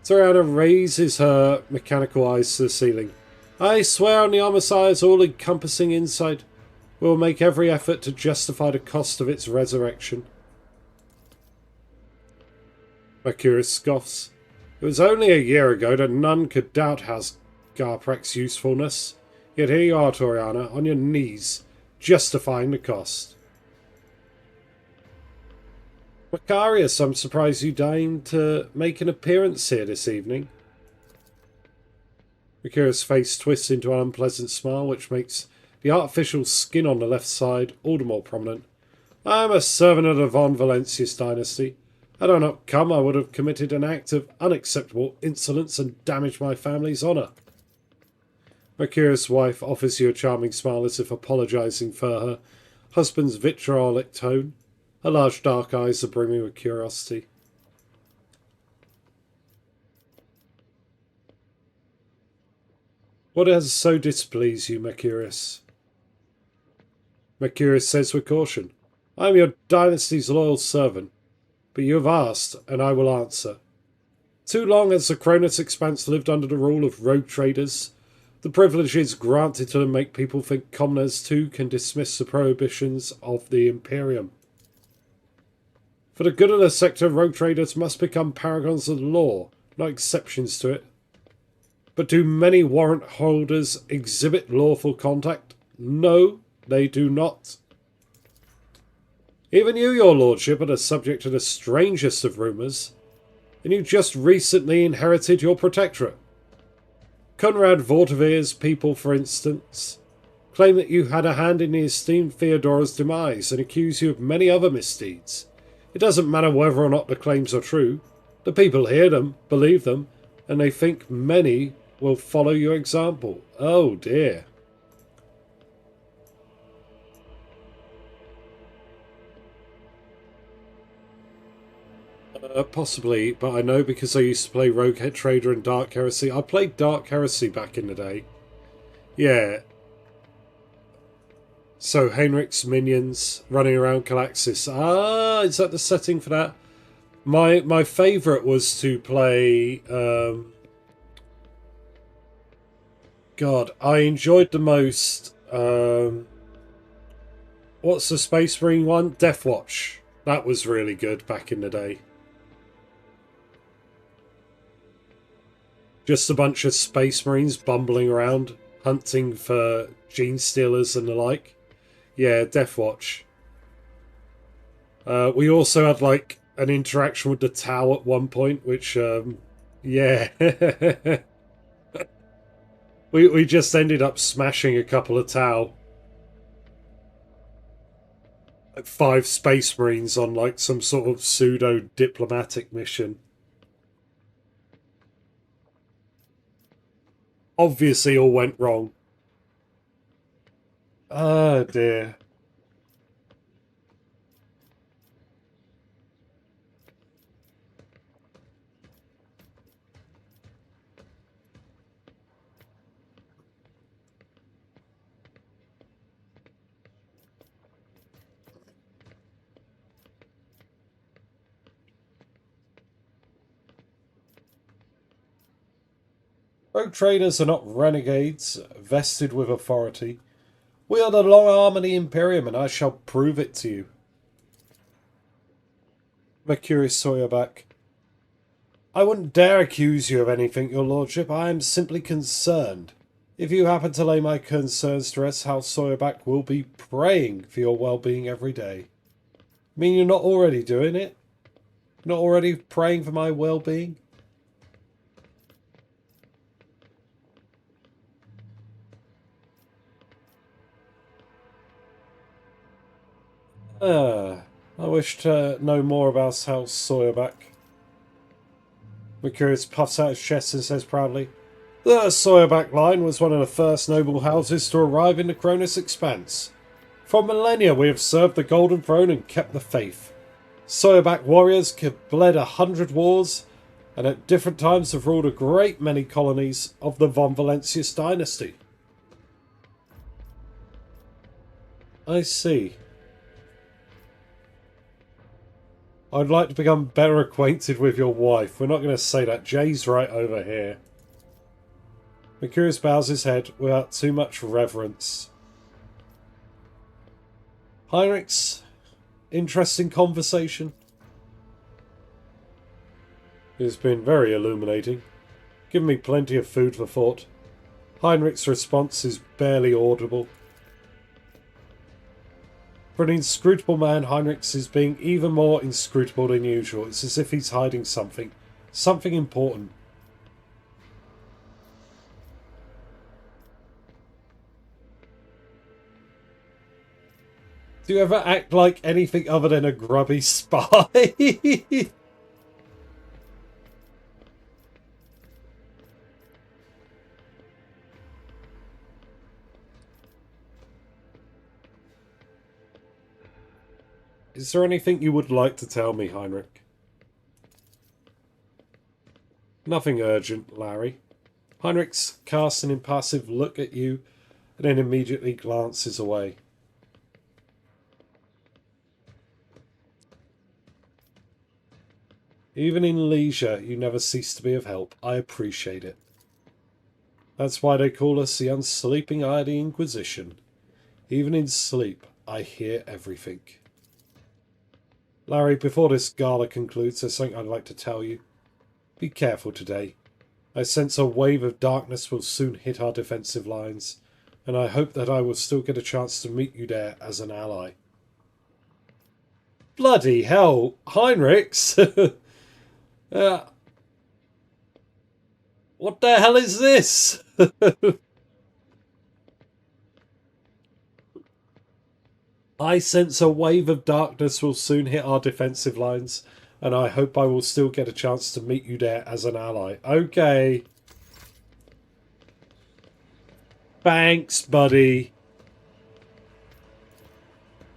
Toriana raises her mechanical eyes to the ceiling. I swear on the Omnissiah's all-encompassing insight, we will make every effort to justify the cost of its resurrection. Mercurius scoffs. It was only a year ago that none could doubt Garprek's usefulness. Yet here you are, Toriana, on your knees, justifying the cost. Macarius, I'm surprised you deigned to make an appearance here this evening. Mercurius' face twists into an unpleasant smile, which makes the artificial skin on the left side all the more prominent. I am a servant of the von Valentius dynasty. Had I not come, I would have committed an act of unacceptable insolence and damaged my family's honour. Mercurius' wife offers you a charming smile as if apologising for her husband's vitriolic tone. Her large dark eyes are brimming with curiosity. What has so displeased you, Mercurius? Mercurius says with caution, I am your dynasty's loyal servant, but you have asked, and I will answer. Too long has the Cronus Expanse lived under the rule of rogue traders. The privileges granted to them make people think commoners too can dismiss the prohibitions of the Imperium. For the good of the sector, rogue traders must become paragons of the law, not exceptions to it. But do many warrant holders exhibit lawful conduct? No, they do not. Even you, your lordship, are the subject of the strangest of rumours, and you just recently inherited your protectorate. Conrad Vortivir's people, for instance, claim that you had a hand in the esteemed Theodora's demise and accuse you of many other misdeeds. It doesn't matter whether or not the claims are true. The people hear them, believe them, and they think many will follow your example. Oh dear. Possibly, but I know because I used to play Rogue Trader and Dark Heresy. I played Dark Heresy back in the day. Yeah. So, Heinrich's minions running around Calaxis. Ah, is that the setting for that? My favourite was to play... God, I enjoyed the most... what's the Space Marine one? Death Watch. That was really good back in the day. Just a bunch of Space Marines bumbling around, hunting for gene stealers and the like. Yeah, Death Watch. We also had, like, an interaction with the Tau at one point, which, yeah. we just ended up smashing a couple of Tau. like 5 space marines on like some sort of pseudo diplomatic mission. Obviously all went wrong. Oh dear. Rogue traders are not renegades vested with authority. We are the long arm of the Imperium, and I shall prove it to you. Mercurius Sawyerback. I wouldn't dare accuse you of anything, your lordship. I am simply concerned. If you happen to lay my concerns to rest, House Sawyerback will be praying for your well-being every day. I mean, you're not already doing it? Not already praying for my well-being? I wish to know more about House Sawyerback. Mercurius puffs out his chest and says proudly, the Sawyerback line was one of the first noble houses to arrive in the Cronus Expanse. For millennia we have served the Golden Throne and kept the faith. Sawyerback warriors have bled 100 wars, and at different times have ruled a great many colonies of the Von Valentius dynasty. I see. I'd like to become better acquainted with your wife. We're not going to say that. Jay's right over here. Mercurius bows his head without too much reverence. Heinrich's interesting conversation. It's been very illuminating. Given me plenty of food for thought. Heinrich's response is barely audible. For an inscrutable man, Heinrichs is being even more inscrutable than usual. It's as if he's hiding something. Something important. Do you ever act like anything other than a grubby spy? Is there anything you would like to tell me, Heinrich? Nothing urgent, Larry. Heinrich casts an impassive look at you and then immediately glances away. Even in leisure, you never cease to be of help. I appreciate it. That's why they call us the unsleeping eye of the Inquisition. Even in sleep, I hear everything. Larry, before this gala concludes, there's something I'd like to tell you. Be careful today. I sense a wave of darkness will soon hit our defensive lines, and I hope that I will still get a chance to meet you there as an ally. Bloody hell, Heinrichs! What the hell is this? I sense a wave of darkness will soon hit our defensive lines, and I hope I will still get a chance to meet you there as an ally. Okay. Thanks, buddy.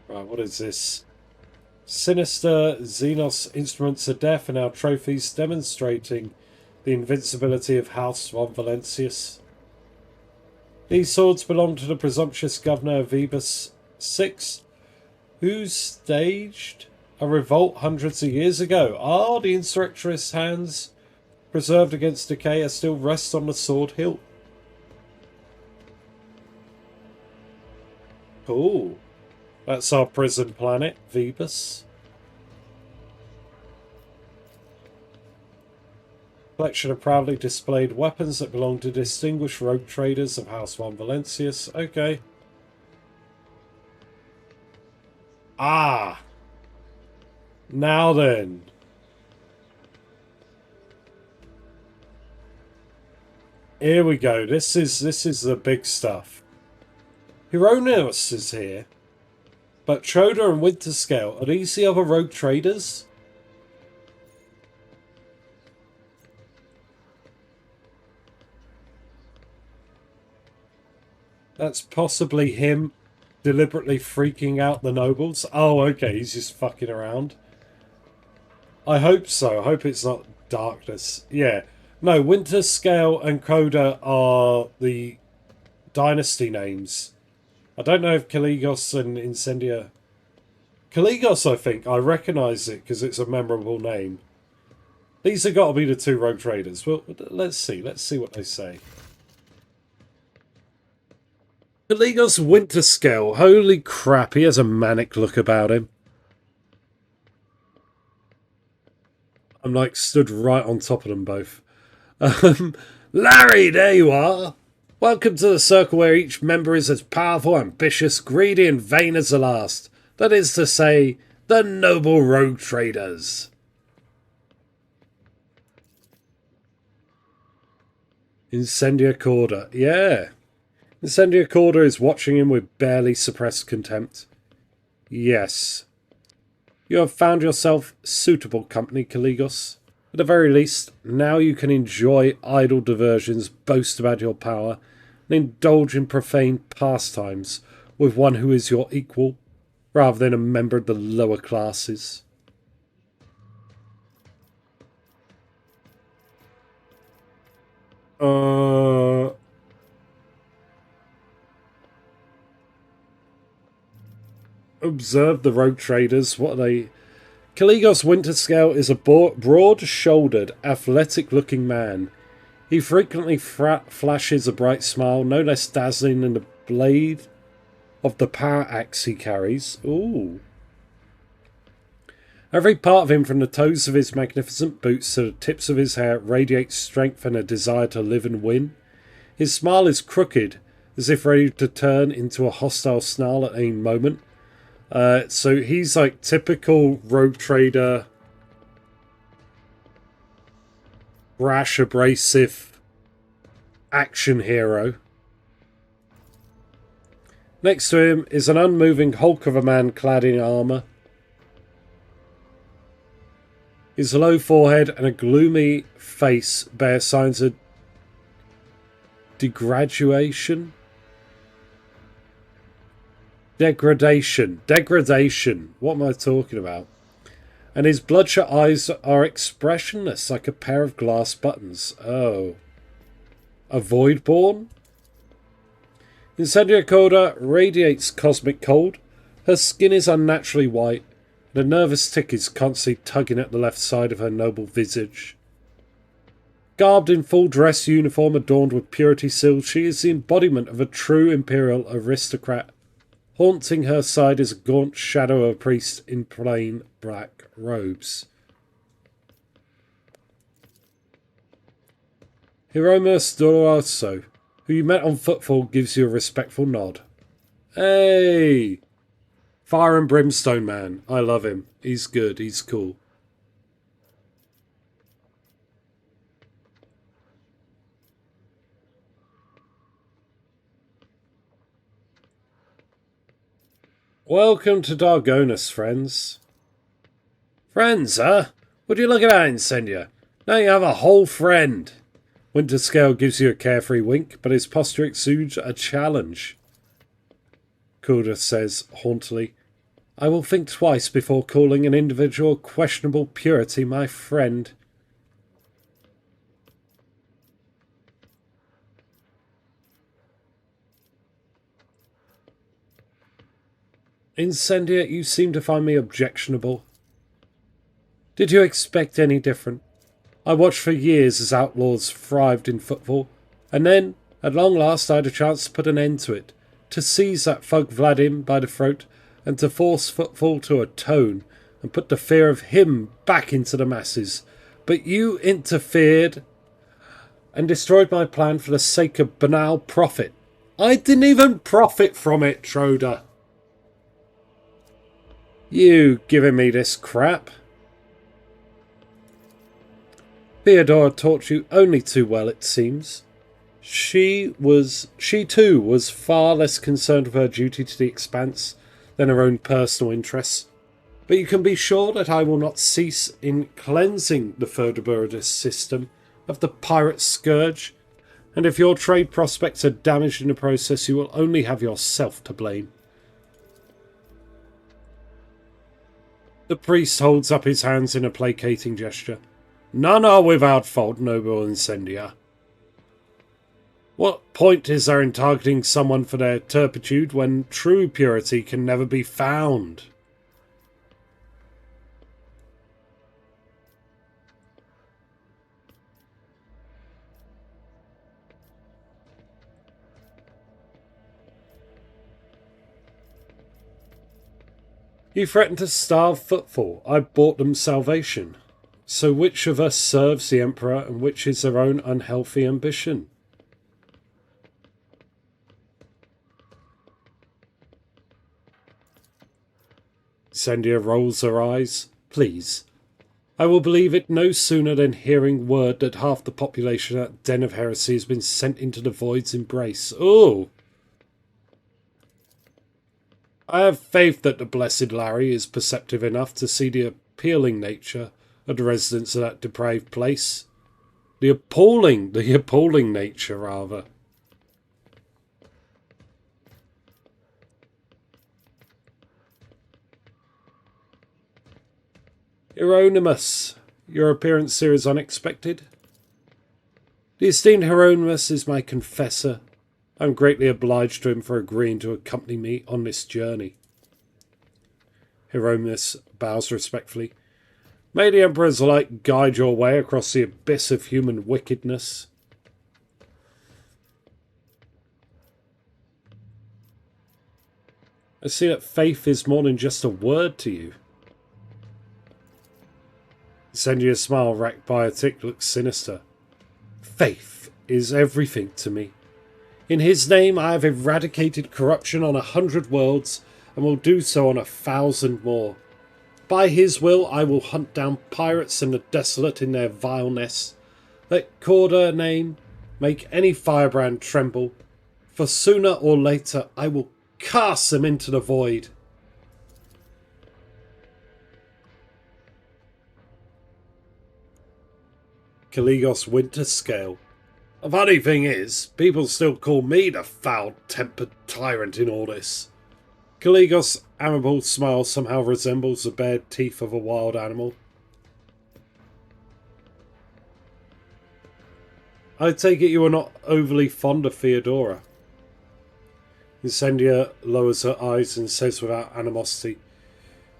Right, what is this? Sinister Xenos instruments of death and our trophies demonstrating the invincibility of House Von Valentius. These swords belong to the presumptuous governor of Vebus VI, who staged a revolt hundreds of years ago. Ah, the insurrectionist hands preserved against decay are still rest on the sword hilt. Cool. That's our prison planet, Vebus. Collection of proudly displayed weapons that belong to distinguished rogue traders of House Von Valentius. Okay. Ah. Now then. Here we go. This is the big stuff. Hieronymus is here. But Troder and Winterscale, are these the other rogue traders? That's possibly him deliberately freaking out the nobles. Oh, okay, he's just fucking around. I hope so. I hope it's not darkness. Yeah. No, Winterscale and Coda are the dynasty names. I don't know if Caligos and Incendia... Caligos, I think. I recognise it because it's a memorable name. These have got to be the two rogue traders. Well, let's see. Let's see what they say. Caligos Winterscale. Holy crap, he has a manic look about him. I'm like stood right on top of them both. Larry, there you are. Welcome to the circle where each member is as powerful, ambitious, greedy and vain as the last. That is to say, the noble rogue traders. Incendia Corda. Yeah. Incendia Corda is watching him with barely suppressed contempt. Yes. You have found yourself suitable company, Caligos. At the very least, now you can enjoy idle diversions, boast about your power, and indulge in profane pastimes with one who is your equal, rather than a member of the lower classes. Observe the rogue traders. What are they? Caligos Winterscale is a broad-shouldered, athletic-looking man. He frequently flashes a bright smile, no less dazzling than the blade of the power axe he carries. Ooh. Every part of him, from the toes of his magnificent boots to the tips of his hair, radiates strength and a desire to live and win. His smile is crooked, as if ready to turn into a hostile snarl at any moment. So he's like typical rogue trader, brash, abrasive, action hero. Next to him is an unmoving hulk of a man clad in armour. His low forehead and a gloomy face bear signs of degradation. Degradation. What am I talking about? And his bloodshot eyes are expressionless, like a pair of glass buttons. Oh. A Voidborn? Incendia Coda radiates cosmic cold. Her skin is unnaturally white, and a nervous tick is constantly tugging at the left side of her noble visage. Garbed in full dress uniform adorned with purity seals, she is the embodiment of a true imperial aristocrat. Haunting her side is a gaunt shadow of a priest in plain black robes. Hieromus Doloroso, who you met on footfall, gives you a respectful nod. Hey! Fire and Brimstone Man. I love him. He's good. He's cool. Welcome to Dargonus, friends. Friends, huh? Would you look at that, Incendia? Now you have a whole friend. Winterscale gives you a carefree wink, but his posture exudes a challenge. Coda says hauntily, I will think twice before calling an individual of questionable purity my friend. Incendia, you seem to find me objectionable. Did you expect any different? I watched for years as outlaws thrived in football, and then, at long last, I had a chance to put an end to it, to seize that thug Vladim by the throat, and to force football to atone, and put the fear of him back into the masses. But you interfered and destroyed my plan for the sake of banal profit. I didn't even profit from it, Troder. You giving me this crap? Theodora taught you only too well, it seems. She too was far less concerned with her duty to the Expanse than her own personal interests. But you can be sure that I will not cease in cleansing the Furdiburidus system of the pirate scourge, and if your trade prospects are damaged in the process, you will only have yourself to blame. The priest holds up his hands in a placating gesture. None are without fault, noble Incendia. What point is there in targeting someone for their turpitude when true purity can never be found? You threatened to starve Footfall. I bought them salvation. So which of us serves the Emperor and which is their own unhealthy ambition? Zendia rolls her eyes. Please. I will believe it no sooner than hearing word that half the population at Den of Heresy has been sent into the Void's embrace. Oh! I have faith that the blessed Larry is perceptive enough to see the appealing nature of the residents of that depraved place. The appalling nature, rather. Hieronymus, your appearance here is unexpected. The esteemed Hieronymus is my confessor. I am greatly obliged to him for agreeing to accompany me on this journey. Hieronymus bows respectfully. May the Emperor's light guide your way across the abyss of human wickedness. I see that faith is more than just a word to you. Zendia's smile, racked by a tic, looks sinister. Faith is everything to me. In his name I have eradicated corruption on 100 worlds and will do so on 1,000 more. By his will I will hunt down pirates and the desolate in their vile nests. Let Corda name make any firebrand tremble, for sooner or later I will cast them into the void. Caligos Winterscale. The funny thing is, people still call me the foul-tempered tyrant in all this. Caligos' amiable smile somehow resembles the bared teeth of a wild animal. I take it you are not overly fond of Theodora. Incendia lowers her eyes and says without animosity,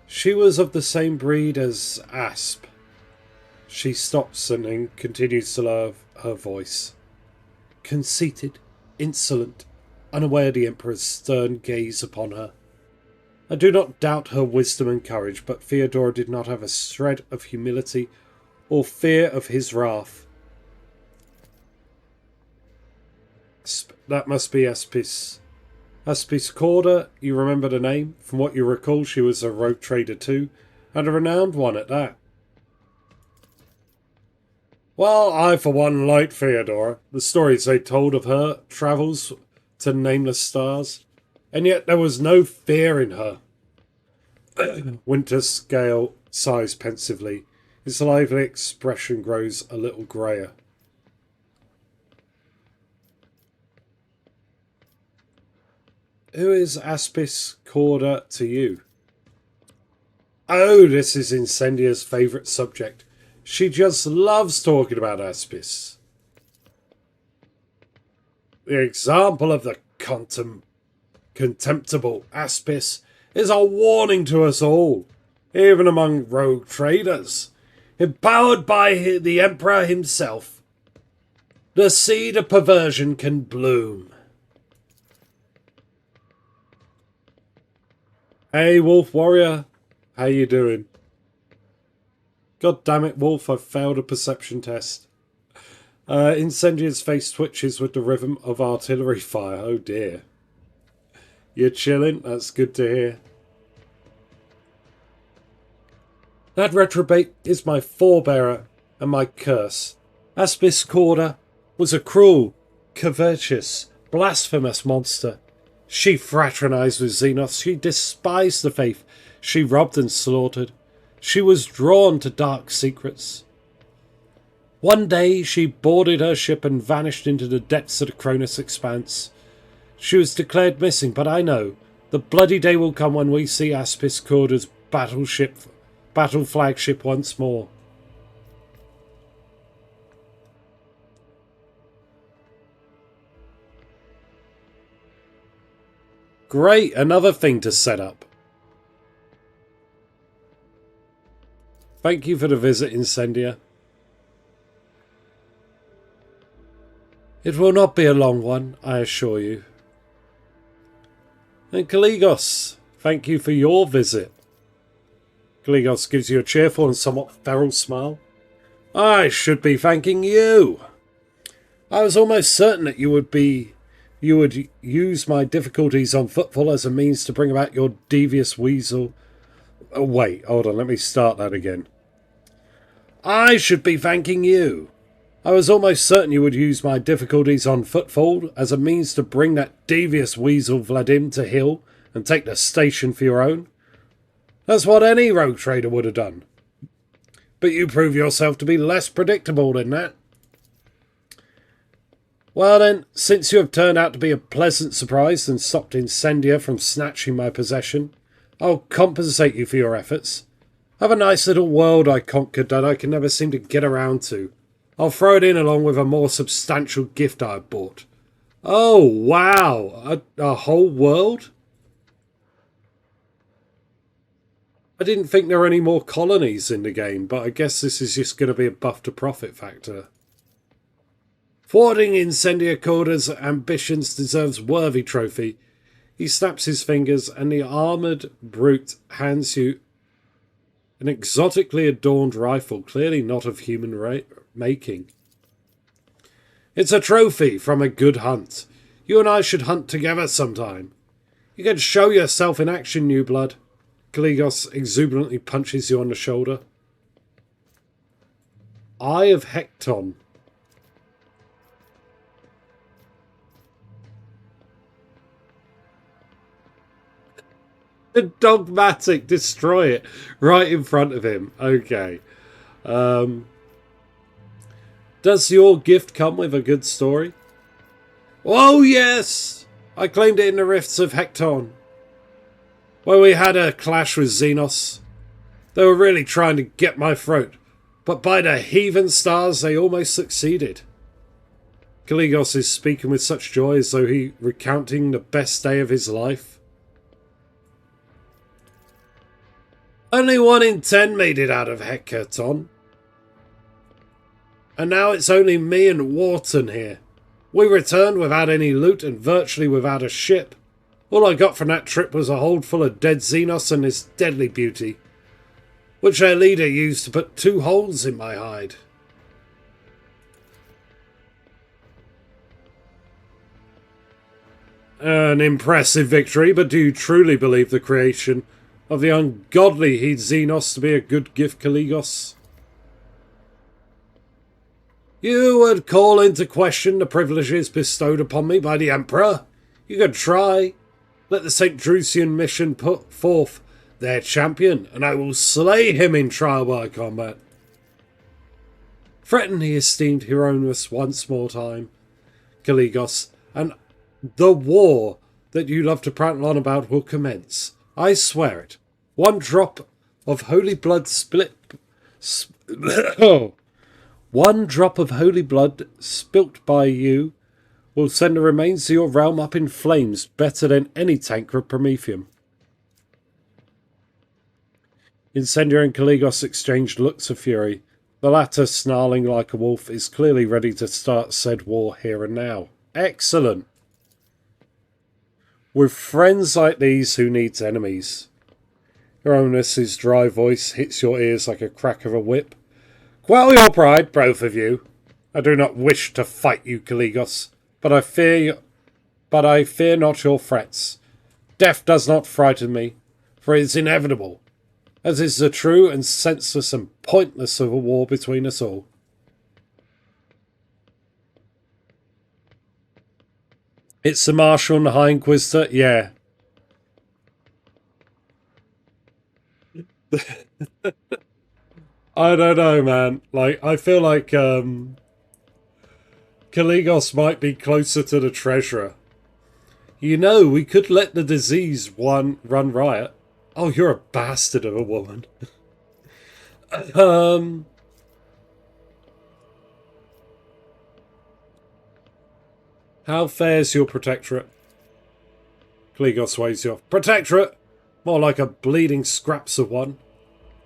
she was of the same breed as Asp. She stops and then continues to lower her voice. Conceited, insolent, unaware of the Emperor's stern gaze upon her. I do not doubt her wisdom and courage, but Theodora did not have a shred of humility or fear of his wrath. That must be Aspis. Aspis Corda, you remember the name? From what you recall, she was a rogue trader too, and a renowned one at that. Well, I for one liked Theodora. The stories they told of her travels to nameless stars, and yet there was no fear in her. Winterscale sighs pensively. His lively expression grows a little greyer. Who is Aspis Corda to you? Oh, this is Incendia's favourite subject. She just loves talking about Aspis. The example of the contemptible Aspis is a warning to us all, even among rogue traders. Empowered by the Emperor himself, the seed of perversion can bloom. Hey, Wolf Warrior. How you doing? God damn it, Wolf, I've failed a perception test. Incendia's face twitches with the rhythm of artillery fire. Oh dear. You're chilling? That's good to hear. That reprobate is my forebearer and my curse. Aspis Corda was a cruel, covetous, blasphemous monster. She fraternized with Xenos. She despised the faith. She robbed and slaughtered. She was drawn to dark secrets. One day she boarded her ship and vanished into the depths of the Cronus expanse. She was declared missing, but I know the bloody day will come when we see Aspis Corda's battle flagship once more. Great, another thing to set up. Thank you for the visit, Incendia. It will not be a long one, I assure you. And Kaligos, thank you for your visit. Kaligos gives you a cheerful and somewhat feral smile. I should be thanking you. I was almost certain that you would use my difficulties on footfall as a means to bring about your devious weasel. Oh, wait, hold on, let me start that again. I should be thanking you. I was almost certain you would use my difficulties on footfall as a means to bring that devious weasel Vladim to heel and take the station for your own. That's what any rogue trader would have done. But you prove yourself to be less predictable than that. Well then, since you have turned out to be a pleasant surprise and stopped Incendia from snatching my possession, I'll compensate you for your efforts. I have a nice little world I conquered that I can never seem to get around to. I'll throw it in along with a more substantial gift I bought. Oh, wow! A whole world? I didn't think there were any more colonies in the game, but I guess this is just going to be a buff to profit factor. Thwarting Incendia Corda's ambitions deserves worthy trophy. He snaps his fingers and the armoured brute hands you an exotically adorned rifle, clearly not of human making. It's a trophy from a good hunt. You and I should hunt together sometime. You can show yourself in action, new blood. Kaligos exuberantly punches you on the shoulder. Eye of Hecton. Dogmatic, destroy it right in front of him. Okay. Does your gift come with a good story? Oh yes! I claimed it in the rifts of Hecton, where we had a clash with Xenos. They were really trying to get my throat, but by the heathen stars they almost succeeded. Kaligos is speaking with such joy as though he recounting the best day of his life. Only 1 in 10 made it out of Hecton. And now it's only me and Wharton here. We returned without any loot and virtually without a ship. All I got from that trip was a hold full of dead Xenos and this deadly beauty, which their leader used to put 2 holes in my hide. An impressive victory, but do you truly believe the creation of the ungodly Heed Xenos to be a good gift, Kaligos? You would call into question the privileges bestowed upon me by the Emperor? You could try. Let the St. Drusian mission put forth their champion, and I will slay him in trial by combat. Threaten the esteemed Hieronymus once more time, Kaligos, and the war that you love to prattle on about will commence. I swear it. 1 drop of holy blood one drop of holy blood spilt by you will send the remains of your realm up in flames better than any tanker of Prometheum. Incendia and Kaligos exchanged looks of fury. The latter, snarling like a wolf, is clearly ready to start said war here and now. Excellent. With friends like these, who needs enemies? Hieronymus' dry voice hits your ears like a crack of a whip. Quell your pride, both of you. I do not wish to fight you, Kaligos, but I fear not your threats. Death does not frighten me, for it is inevitable, as is the true and senseless and pointless of a war between us all. It's the Marshal and the High Inquisitor, yeah. I don't know, man. Like, I feel like Kaligos might be closer to the treasurer. You know, we could let the disease run riot. Oh, you're a bastard of a woman. How fares your protectorate? Kaligos waves you off. Protectorate? More like a bleeding scraps of one.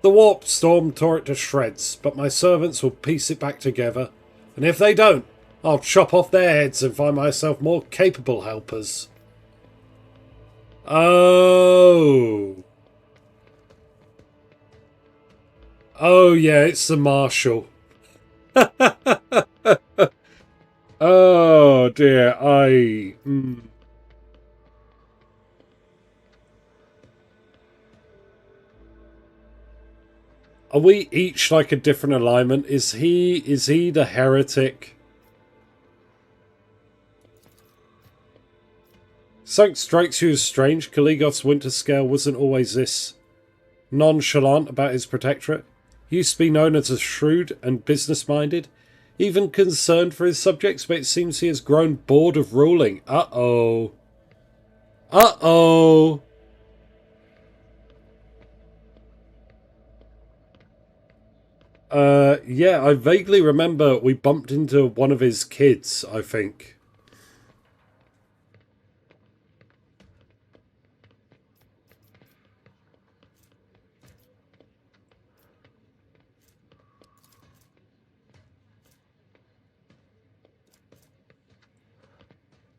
The warp storm tore it to shreds, but my servants will piece it back together. And if they don't, I'll chop off their heads and find myself more capable helpers. Oh. Oh, yeah, it's the Marshal. Oh, dear, Are we each like a different alignment? Is he the heretic? Something strikes you as strange. Kaligos Winterscale wasn't always this nonchalant about his protectorate. He used to be known as a shrewd and business-minded, even concerned for his subjects, but it seems he has grown bored of ruling. Uh-oh. Uh-oh. Yeah, I vaguely remember we bumped into one of his kids, I think.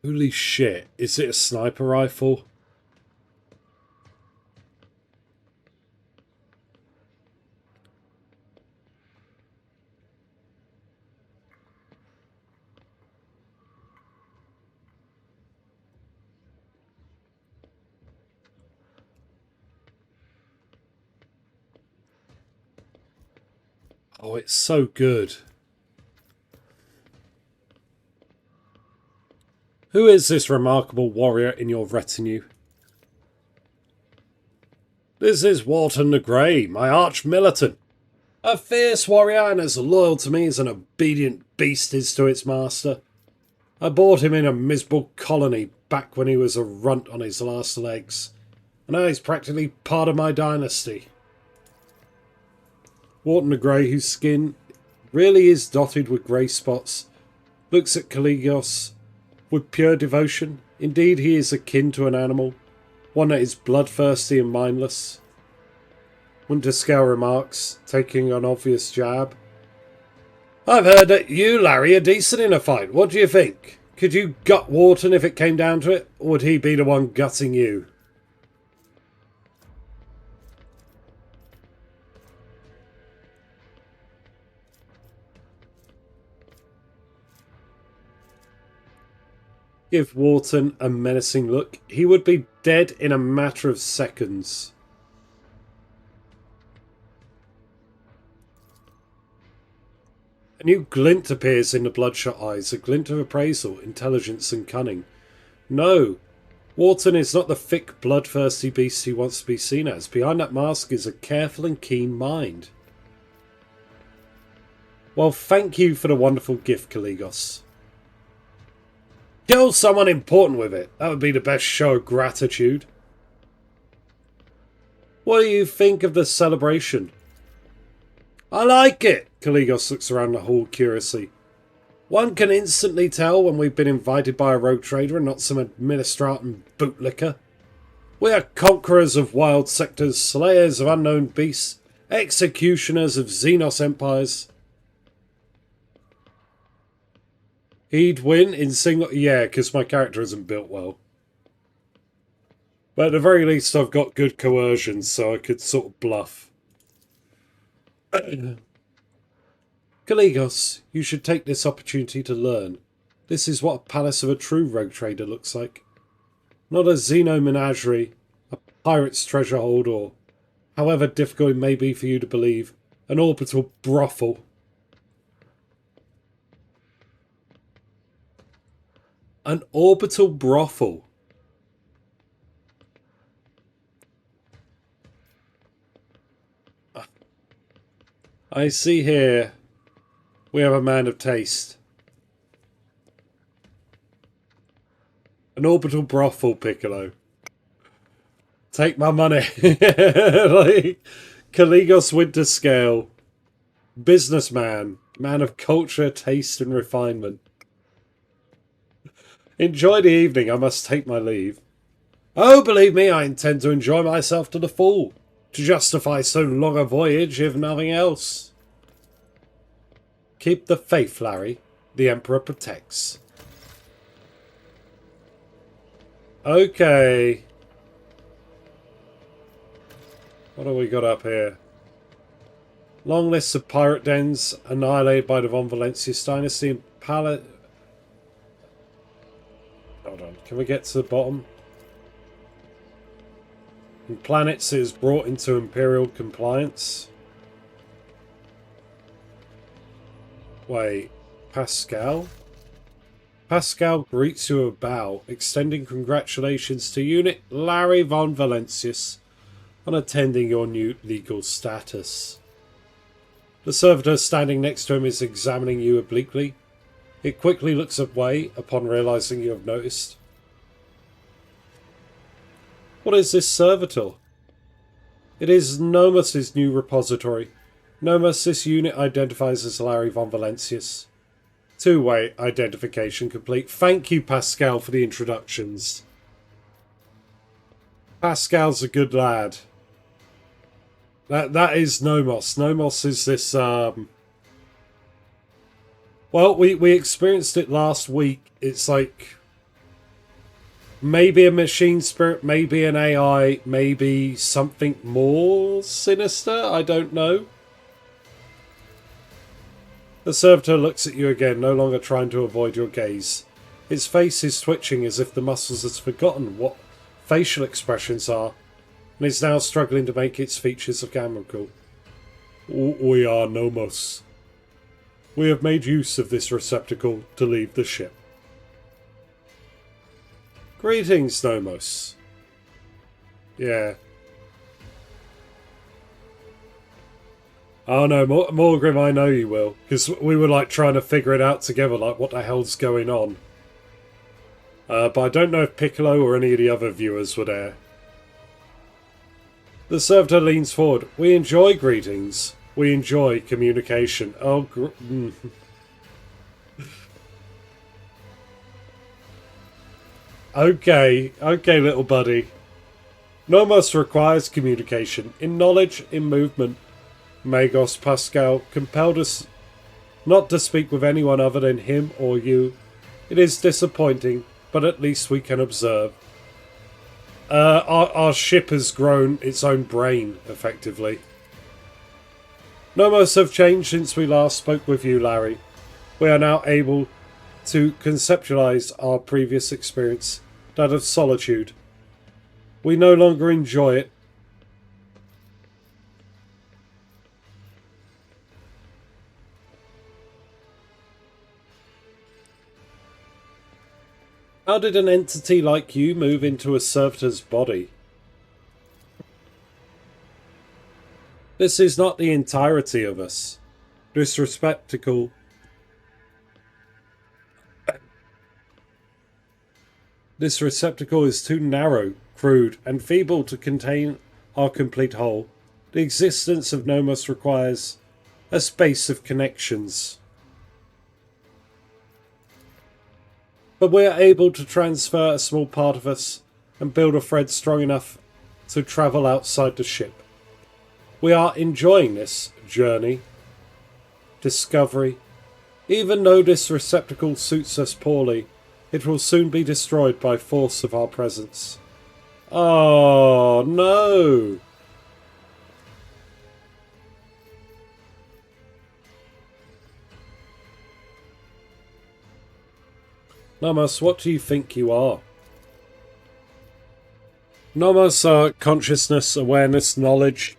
Holy shit, is it a sniper rifle? Oh, it's so good. Who is this remarkable warrior in your retinue? This is Walton the Grey, my arch-militant. A fierce warrior and as loyal to me as an obedient beast is to its master. I bought him in a miserable colony back when he was a runt on his last legs. And now he's practically part of my dynasty. Walton the Grey, whose skin really is dotted with grey spots, looks at Kaligos with pure devotion. Indeed, he is akin to an animal, one that is bloodthirsty and mindless. Winterscale remarks, taking an obvious jab. I've heard that you, Larry, are decent in a fight. What do you think? Could you gut Wharton if it came down to it? Or would he be the one gutting you? Give Wharton a menacing look. He would be dead in a matter of seconds. A new glint appears in the bloodshot eyes, a glint of appraisal, intelligence and cunning. No, Wharton is not the thick, bloodthirsty beast he wants to be seen as. Behind that mask is a careful and keen mind. Well, thank you for the wonderful gift, Kaligos. Kill someone important with it. That would be the best show of gratitude. What do you think of the celebration? I like it. Kaligos looks around the hall curiously. One can instantly tell when we've been invited by a rogue trader and not some administratum bootlicker. We are conquerors of wild sectors, slayers of unknown beasts, executioners of Xenos empires. He'd win in single... Yeah, because my character isn't built well. But at the very least I've got good coercion, so I could sort of bluff. Kaligos, you should take this opportunity to learn. This is what a palace of a true rogue trader looks like. Not a Xeno menagerie, a pirate's treasure hold, or, however difficult it may be for you to believe, an orbital brothel. An orbital brothel. I see here we have a man of taste. An orbital brothel, Piccolo. Take my money. Like, Caligos Winterscale. Businessman. Man of culture, taste and refinement. Enjoy the evening. I must take my leave. Oh, believe me, I intend to enjoy myself to the full. To justify so long a voyage, if nothing else. Keep the faith, Larry. The Emperor protects. Okay. What have we got up here? Long lists of pirate dens annihilated by the Von Valencius dynasty and palette. Hold on. Can we get to the bottom? And planets is brought into Imperial compliance. Wait. Pascal? Pascal greets you a bow, extending congratulations to Unit Larry Von Valencius on attending your new legal status. The servitor standing next to him is examining you obliquely. It quickly looks away upon realizing you have noticed. What is this servitor? It is Nomus's new repository. Nomus, this unit identifies as Larry Von Valencius. Two-way identification complete. Thank you, Pascal, for the introductions. Pascal's a good lad. That is Nomos. Nomos is this, well, we experienced it last week. It's like maybe a machine spirit, maybe an AI, maybe something more sinister. I don't know. The servitor looks at you again, no longer trying to avoid your gaze. Its face is twitching as if the muscles has forgotten what facial expressions are, and is now struggling to make its features amiable. We are Nomos. We have made use of this receptacle to leave the ship. Greetings, Nomos. Yeah. Oh no, Morgrim, I know you will. Because we were like trying to figure it out together, like what the hell's going on. But I don't know if Piccolo or any of the other viewers were there. The servitor leans forward. We enjoy greetings. We enjoy communication. Oh, Okay, little buddy. Nomos requires communication. In knowledge, in movement. Magos Pascal compelled us not to speak with anyone other than him or you. It is disappointing, but at least we can observe. Our ship has grown its own brain, effectively. Nomos have changed since we last spoke with you, Larry. We are now able to conceptualize our previous experience, that of solitude. We no longer enjoy it. How did an entity like you move into a servitor's body? This is not the entirety of us. This receptacle is too narrow, crude, and feeble to contain our complete whole. The existence of Nomos requires a space of connections. But we are able to transfer a small part of us and build a thread strong enough to travel outside the ship. We are enjoying this journey, discovery. Even though this receptacle suits us poorly, it will soon be destroyed by force of our presence. Oh, no! Nomos, what do you think you are? Nomos are consciousness, awareness, knowledge,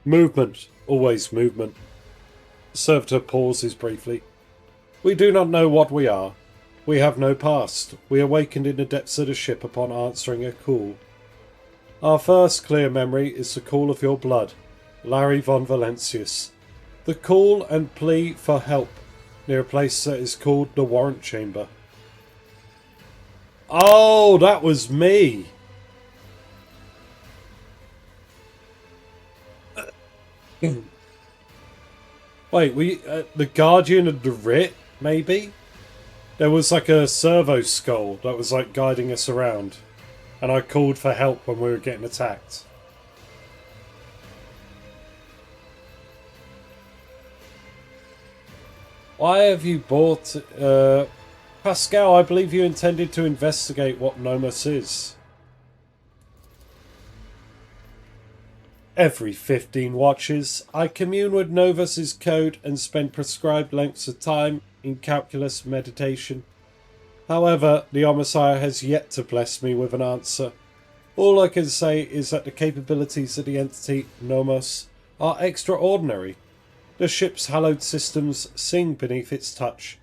movement, always movement. Servitor pauses briefly. We do not know what we are. We have no past. We awakened in the depths of the ship upon answering a call. Our first clear memory is the call of your blood, Larry von Valentius. The call and plea for help near a place that is called the Warrant Chamber. Oh, that was me! Wait, the Guardian of the Writ, maybe? There was like a servo skull that was like guiding us around. And I called for help when we were getting attacked. Why have you bought... Pascal, I believe you intended to investigate what Nomos is. Every 15 watches, I commune with Novus's code and spend prescribed lengths of time in calculus meditation. However, the Omnissiah has yet to bless me with an answer. All I can say is that the capabilities of the entity Nomos are extraordinary. The ship's hallowed systems sing beneath its touch.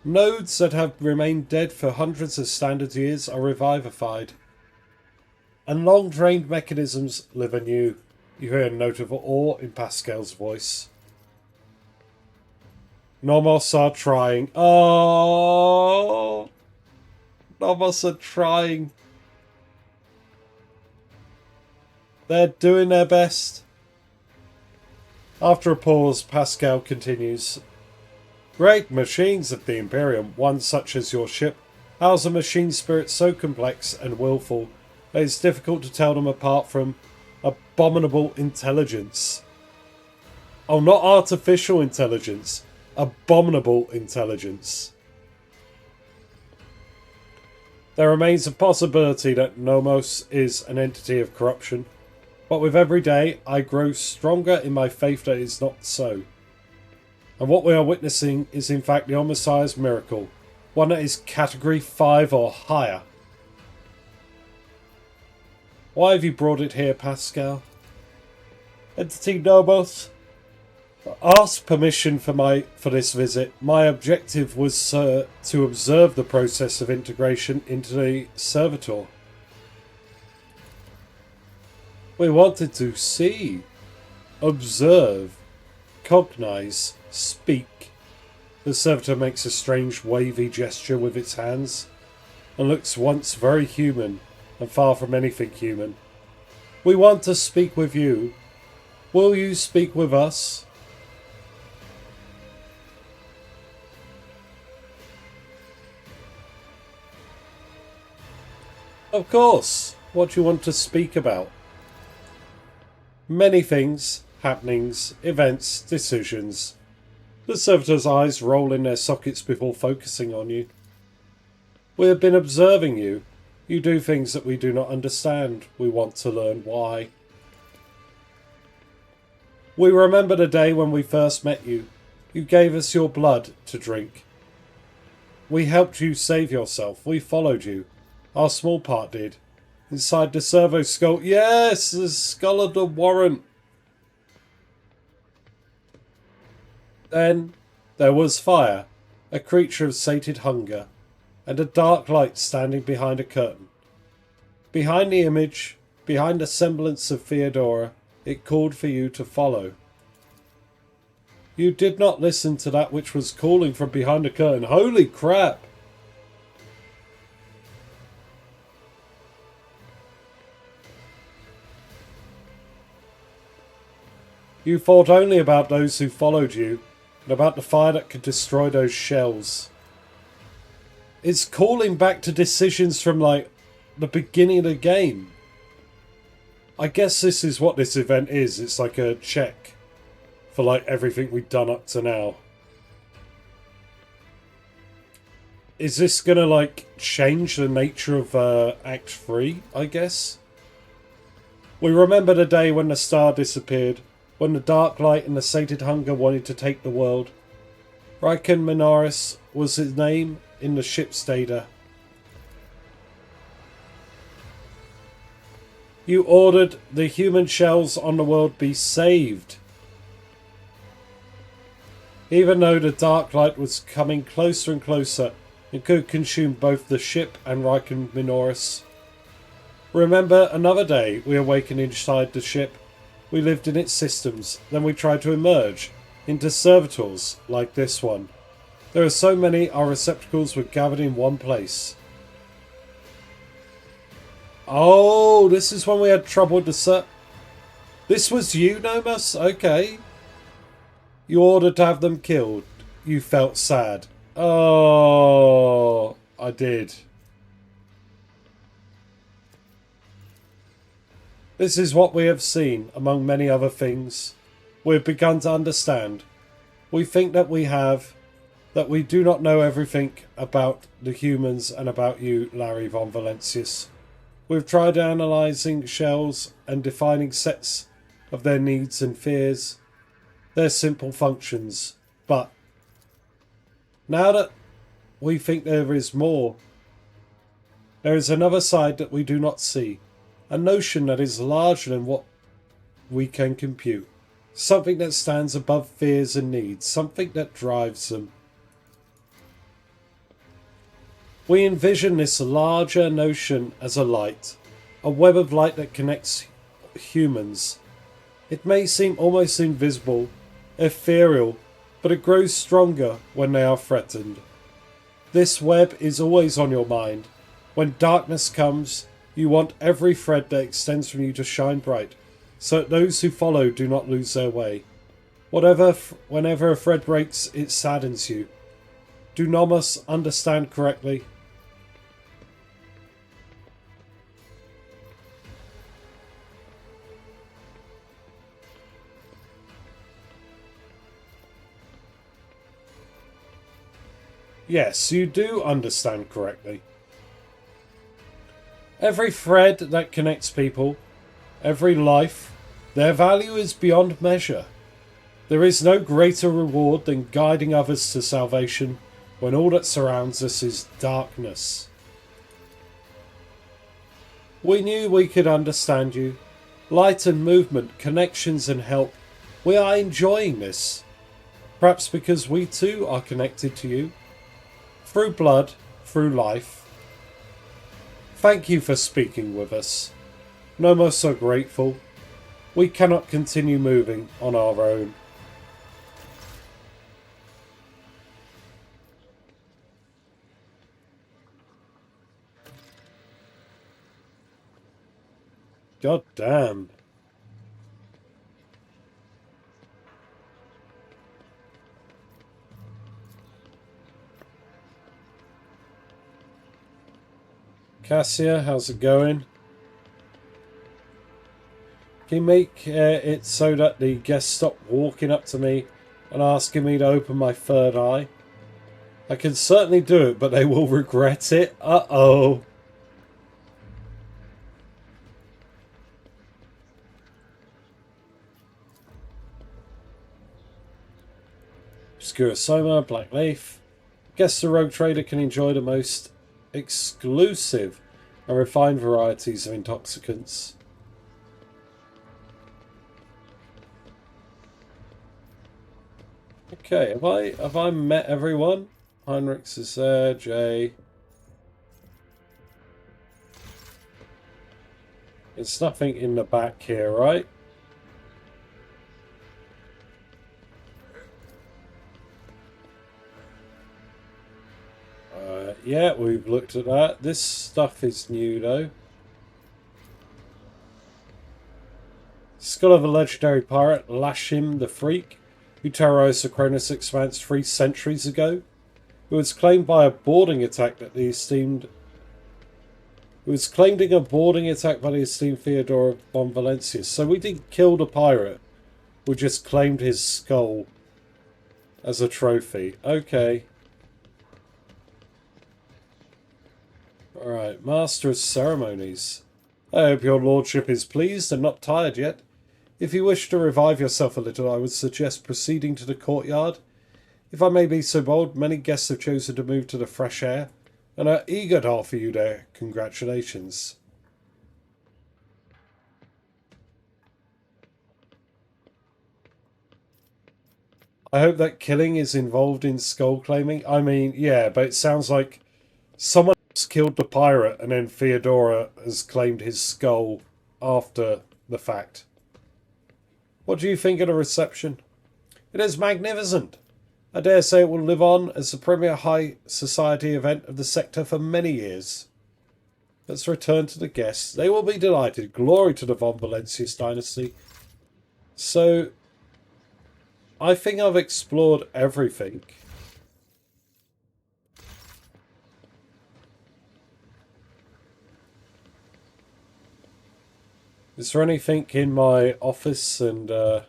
Nodes that have remained dead for hundreds of standard years are revivified. And long-drained mechanisms live anew. You hear a note of awe in Pascal's voice. Nomos are trying. Oh, Nomos are trying. They're doing their best. After a pause, Pascal continues. Great machines of the Imperium, one such as your ship, house a machine spirit so complex and willful that it's difficult to tell them apart from abominable intelligence. Oh, not artificial intelligence. Abominable intelligence. There remains a possibility that Nomos is an entity of corruption, but with every day I grow stronger in my faith that it is not so. And what we are witnessing is in fact the Omnissiah's miracle, one that is category 5 or higher. Why have you brought it here, Pascal? Entity Nomos, ask permission for this visit. My objective was to observe the process of integration into the servitor. We wanted to see, observe, cognize, speak. The servitor makes a strange wavy gesture with its hands and looks once very human and far from anything human. We want to speak with you. Will you speak with us? Of course. What do you want to speak about? Many things, happenings, events, decisions. The servitor's eyes roll in their sockets before focusing on you. We have been observing you. You do things that we do not understand. We want to learn why. We remember the day when we first met you. You gave us your blood to drink. We helped you save yourself. We followed you. Our small part did. Inside the servo skull. Yes, the skull of the warrant. Then there was fire, a creature of sated hunger, and a dark light standing behind a curtain. Behind the image, behind the semblance of Theodora, it called for you to follow. You did not listen to that which was calling from behind the curtain. Holy crap! You thought only about those who followed you, and about the fire that could destroy those shells. It's calling back to decisions from, like, the beginning of the game. I guess this is what this event is. It's like a check for, like, everything we've done up to now. Is this gonna, like, change the nature of Act 3, I guess? We remember the day when the star disappeared, when the dark light and the sated hunger wanted to take the world. Raikon Minaris was his name in the ship's data. You ordered the human shells on the world be saved. Even though the dark light was coming closer and closer, It could consume both the ship and Riken Minoris. Remember another day we awakened inside the ship. We lived in its systems, then we tried to emerge into servitors like this one. There are so many, our receptacles were gathered in one place. Oh, this is when we had trouble with the This was you, Nomus? Okay. You ordered to have them killed. You felt sad. Oh, I did. This is what we have seen, among many other things. We have begun to understand. We think that we do not know everything about the humans and about you, Larry von Valentius. We've tried analysing shells and defining sets of their needs and fears, their simple functions, but now that we think there is more, there is another side that we do not see, a notion that is larger than what we can compute, something that stands above fears and needs, something that drives them. We envision this larger notion as a light, a web of light that connects humans. It may seem almost invisible, ethereal, but it grows stronger when they are threatened. This web is always on your mind. When darkness comes, you want every thread that extends from you to shine bright, so that those who follow do not lose their way. Whenever a thread breaks, it saddens you. Do Nomus understand correctly? Yes, you do understand correctly. Every thread that connects people, every life, their value is beyond measure. There is no greater reward than guiding others to salvation when all that surrounds us is darkness. We knew we could understand you. Light and movement, connections and help. We are enjoying this. Perhaps because we too are connected to you. Through blood, through life. Thank you for speaking with us. Nomos so grateful. We cannot continue moving on our own. God damn. Cassia, how's it going? Can you make it so that the guests stop walking up to me and asking me to open my third eye? I can certainly do it, but they will regret it. Uh-oh. Obscura Soma, Black Leaf. Guess the Rogue Trader can enjoy the most exclusive and refined varieties of intoxicants. Okay, have I met everyone? Heinrichs is there, Jay. There's nothing in the back here, right? Yeah, we've looked at that. This stuff is new, though. Skull of a legendary pirate, Lashim the Freak, who terrorized the Cronus Expanse 3 centuries ago. Who was claimed by a boarding attack that the esteemed... Who was claimed in a boarding attack by the esteemed Theodore von Valentius. So we didn't kill the pirate. We just claimed his skull as a trophy. Okay. Alright, Master of Ceremonies. I hope your lordship is pleased and not tired yet. If you wish to revive yourself a little, I would suggest proceeding to the courtyard. If I may be so bold, many guests have chosen to move to the fresh air and are eager to offer you their congratulations. I hope that killing is involved in skull claiming. I mean, yeah, but it sounds like Someone else killed the pirate and then Theodora has claimed his skull after the fact. What do you think of the reception? It is magnificent. I dare say it will live on as the premier high society event of the sector for many years. Let's return to the guests. They will be delighted. Glory to the von Valencius dynasty. So, I think I've explored everything. Is there anything in my office and here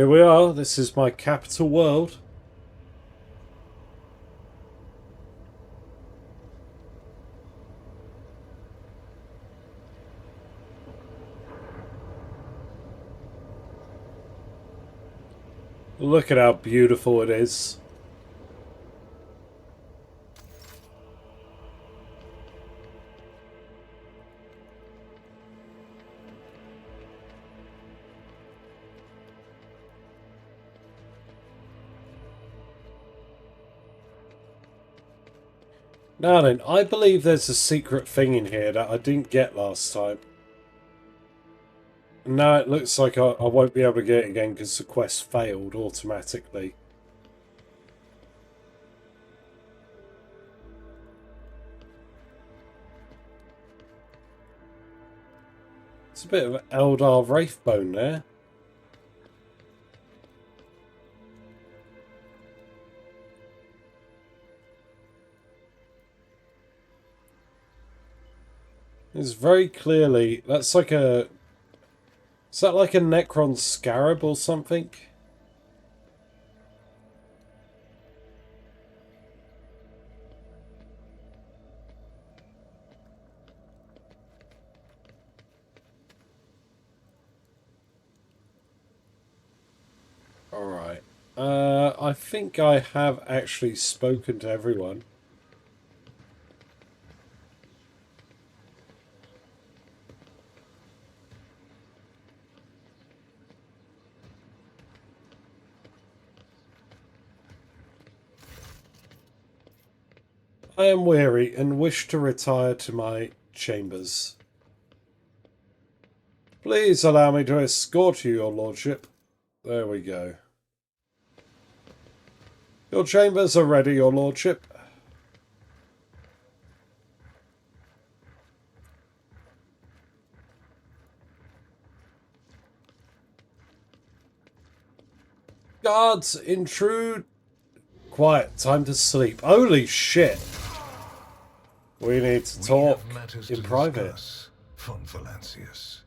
we are. This is my capital world. Look at how beautiful it is. Now then, I believe there's a secret thing in here that I didn't get last time. Now it looks like I won't be able to get it again because the quest failed automatically. It's a bit of Eldar Wraithbone there. It's very clearly, that's like a... Is that like a Necron Scarab or something? Alright. I think I have actually spoken to everyone. I am weary and wish to retire to my chambers. Please allow me to escort you, your lordship. There we go. Your chambers are ready, your lordship. Guards, intrude. Quiet, time to sleep. Holy shit. We need to talk in private. Von Valencius.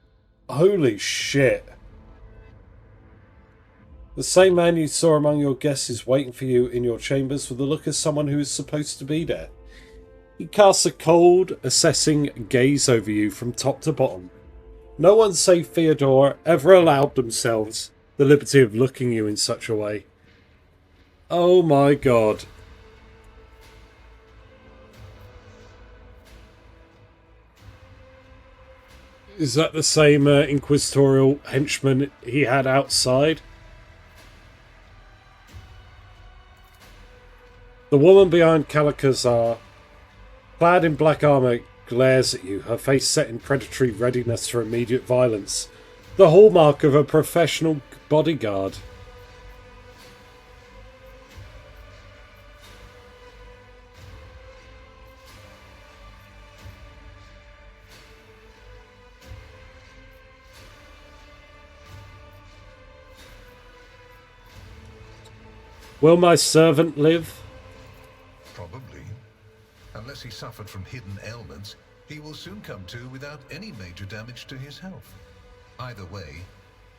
Holy shit. The same man you saw among your guests is waiting for you in your chambers with the look of someone who is supposed to be there. He casts a cold, assessing gaze over you from top to bottom. No one save Theodora ever allowed themselves the liberty of looking you in such a way. Oh my god. Is that the same inquisitorial henchman he had outside? The woman behind Kalakazar, clad in black armour, glares at you, her face set in predatory readiness for immediate violence. The hallmark of a professional bodyguard. Will my servant live? Probably. Unless he suffered from hidden ailments, he will soon come to without any major damage to his health. Either way,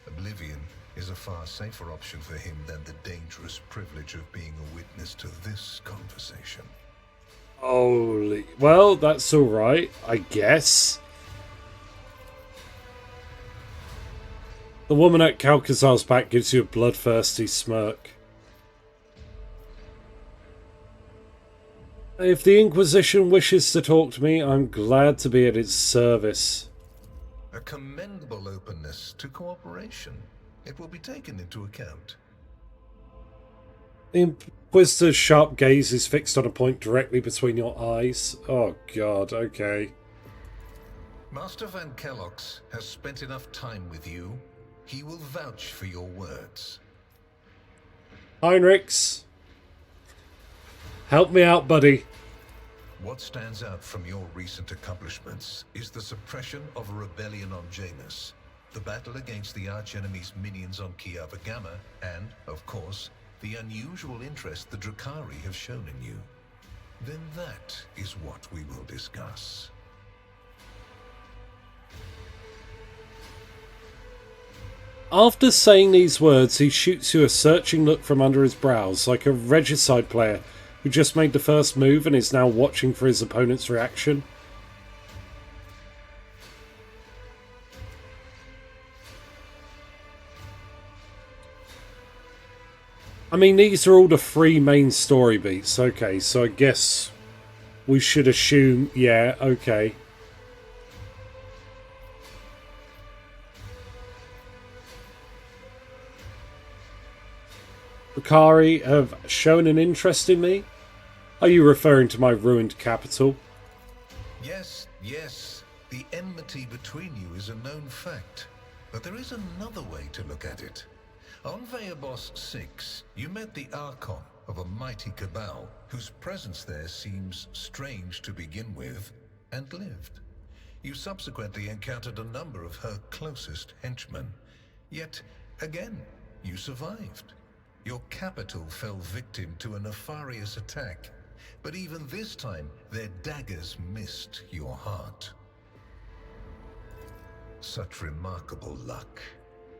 oblivion is a far safer option for him than the dangerous privilege of being a witness to this conversation. Holy... Well, that's alright, I guess. The woman at Kalkazar's back gives you a bloodthirsty smirk. If the Inquisition wishes to talk to me, I'm glad to be at its service. A commendable openness to cooperation. It will be taken into account. The Inquisitor's sharp gaze is fixed on a point directly between your eyes. Oh god, okay. Master Van Kellogg's has spent enough time with you. He will vouch for your words. Heinrichs, help me out, buddy. What stands out from your recent accomplishments is the suppression of a rebellion on Janus, the battle against the archenemy's minions on Kiava Gamma, and, of course, the unusual interest the Drakari have shown in you. Then that is what we will discuss. After saying these words, he shoots you a searching look from under his brows, like a regicide player who just made the first move and is now watching for his opponent's reaction. I mean, these are all the 3 main story beats. Okay, so I guess we should assume, yeah, okay. Drakari have shown an interest in me? Are you referring to my ruined capital? Yes, yes. The enmity between you is a known fact. But there is another way to look at it. On Veabos 6, you met the Archon of a mighty cabal, whose presence there seems strange to begin with, and lived. You subsequently encountered a number of her closest henchmen. Yet, again, you survived. Your capital fell victim to a nefarious attack, but even this time, their daggers missed your heart. Such remarkable luck.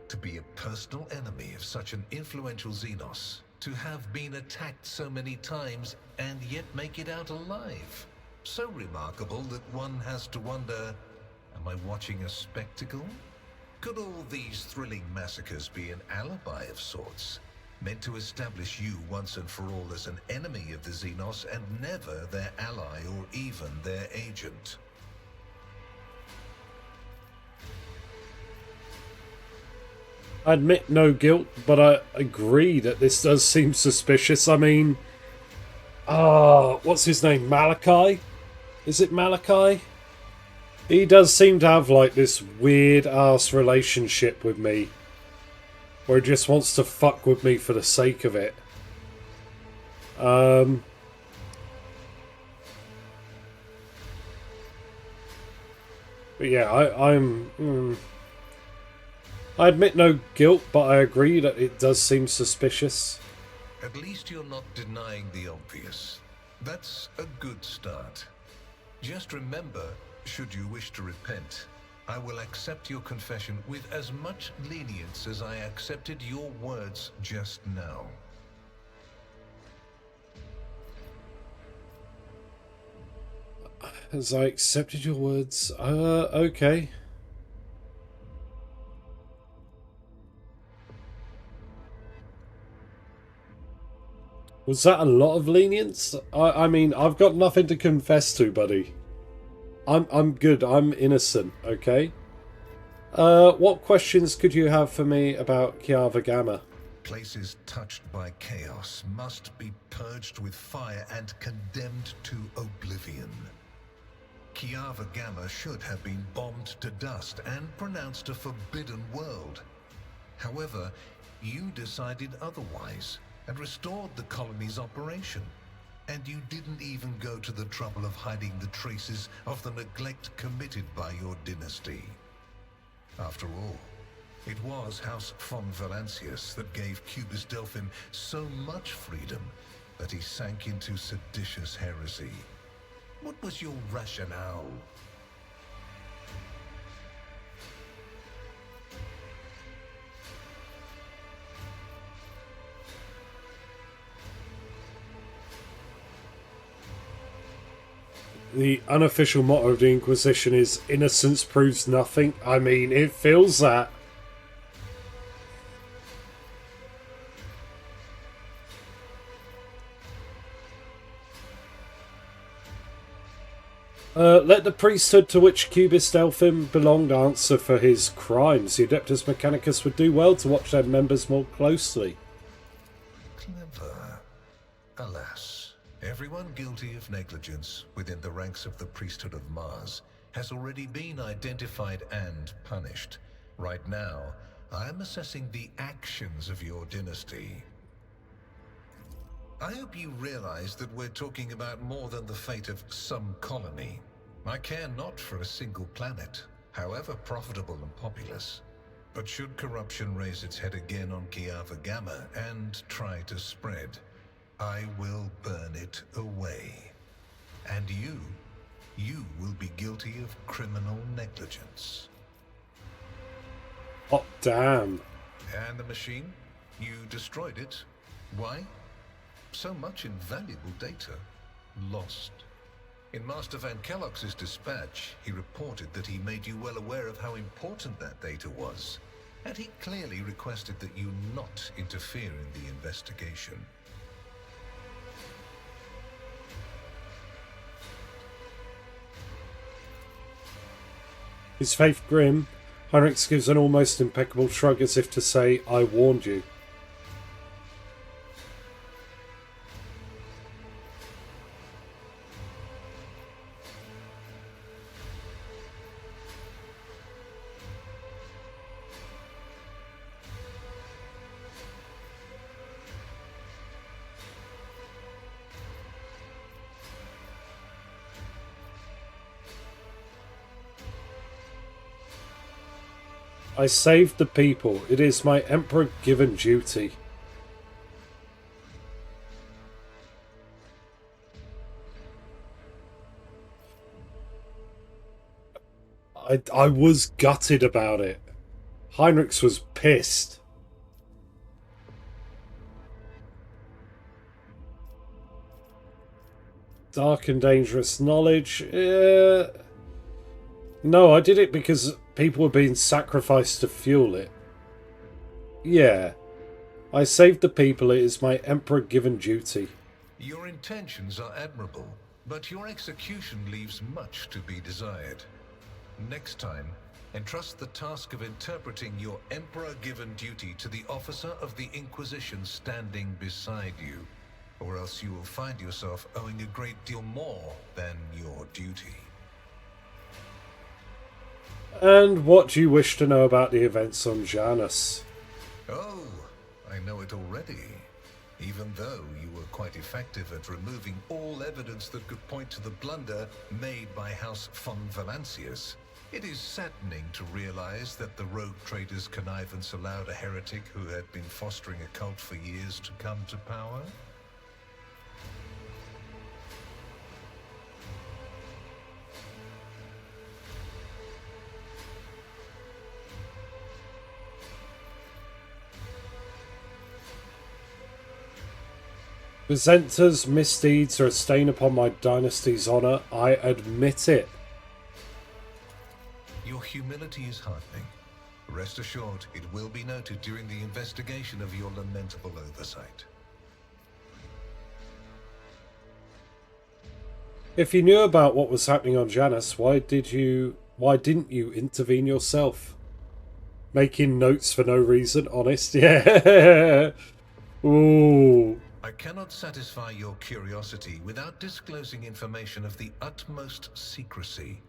To be a personal enemy of such an influential Xenos, to have been attacked so many times and yet make it out alive. So remarkable that one has to wonder, am I watching a spectacle? Could all these thrilling massacres be an alibi of sorts, meant to establish you once and for all as an enemy of the Xenos and never their ally or even their agent? I admit no guilt, but I agree that this does seem suspicious. I mean, what's his name? Malachi? Is it Malachi? He does seem to have like this weird ass relationship with me, where he just wants to fuck with me for the sake of it. But yeah, I admit no guilt, but I agree that it does seem suspicious. At least you're not denying the obvious. That's a good start. Just remember, should you wish to repent, I will accept your confession with as much lenience as I accepted your words just now. As I accepted your words, okay. Was that a lot of lenience? I mean, I've got nothing to confess to, buddy. I'm good. I'm innocent, okay? What questions could you have for me about Kiava Gamma? Places touched by chaos must be purged with fire and condemned to oblivion. Kiava Gamma should have been bombed to dust and pronounced a forbidden world. However, you decided otherwise and restored the colony's operation. And you didn't even go to the trouble of hiding the traces of the neglect committed by your dynasty. After all, it was House von Valancius that gave Cubus Delphim so much freedom that he sank into seditious heresy. What was your rationale? The unofficial motto of the Inquisition is innocence proves nothing. I mean, it feels that. Let the priesthood to which Cubist Elfin belonged answer for his crimes. The Adeptus Mechanicus would do well to watch their members more closely. Clever. Alas, everyone guilty of negligence within the ranks of the priesthood of Mars has already been identified and punished. Right now, I am assessing the actions of your dynasty. I hope you realize that we're talking about more than the fate of some colony. I care not for a single planet, however profitable and populous. But should corruption raise its head again on Kiava Gamma and try to spread, I will burn it away. And you will be guilty of criminal negligence. Oh, damn. And the machine? You destroyed it. Why? So much invaluable data lost. In Master Van Kellogg's dispatch, he reported that he made you well aware of how important that data was, and he clearly requested that you not interfere in the investigation. His faith grim, Heinrichs gives an almost impeccable shrug as if to say, I warned you. I saved the people. It is my Emperor-given duty. I was gutted about it. Heinrichs was pissed. Dark and dangerous knowledge. No, I did it because people were being sacrificed to fuel it. Yeah. I saved the people. It is my Emperor-given duty. Your intentions are admirable, but your execution leaves much to be desired. Next time, entrust the task of interpreting your Emperor-given duty to the officer of the Inquisition standing beside you, or else you will find yourself owing a great deal more than your duty. And what do you wish to know about the events on Janus? Oh, I know it already. Even though you were quite effective at removing all evidence that could point to the blunder made by House von Valancius, it is saddening to realize that the rogue trader's connivance allowed a heretic who had been fostering a cult for years to come to power. Presenta's misdeeds are a stain upon my dynasty's honour. I admit it. Your humility is heartening. Rest assured, it will be noted during the investigation of your lamentable oversight. If you knew about what was happening on Janus, why didn't you intervene yourself? Making notes for no reason, honest. Yeah. Ooh. I cannot satisfy your curiosity without disclosing information of the utmost secrecy.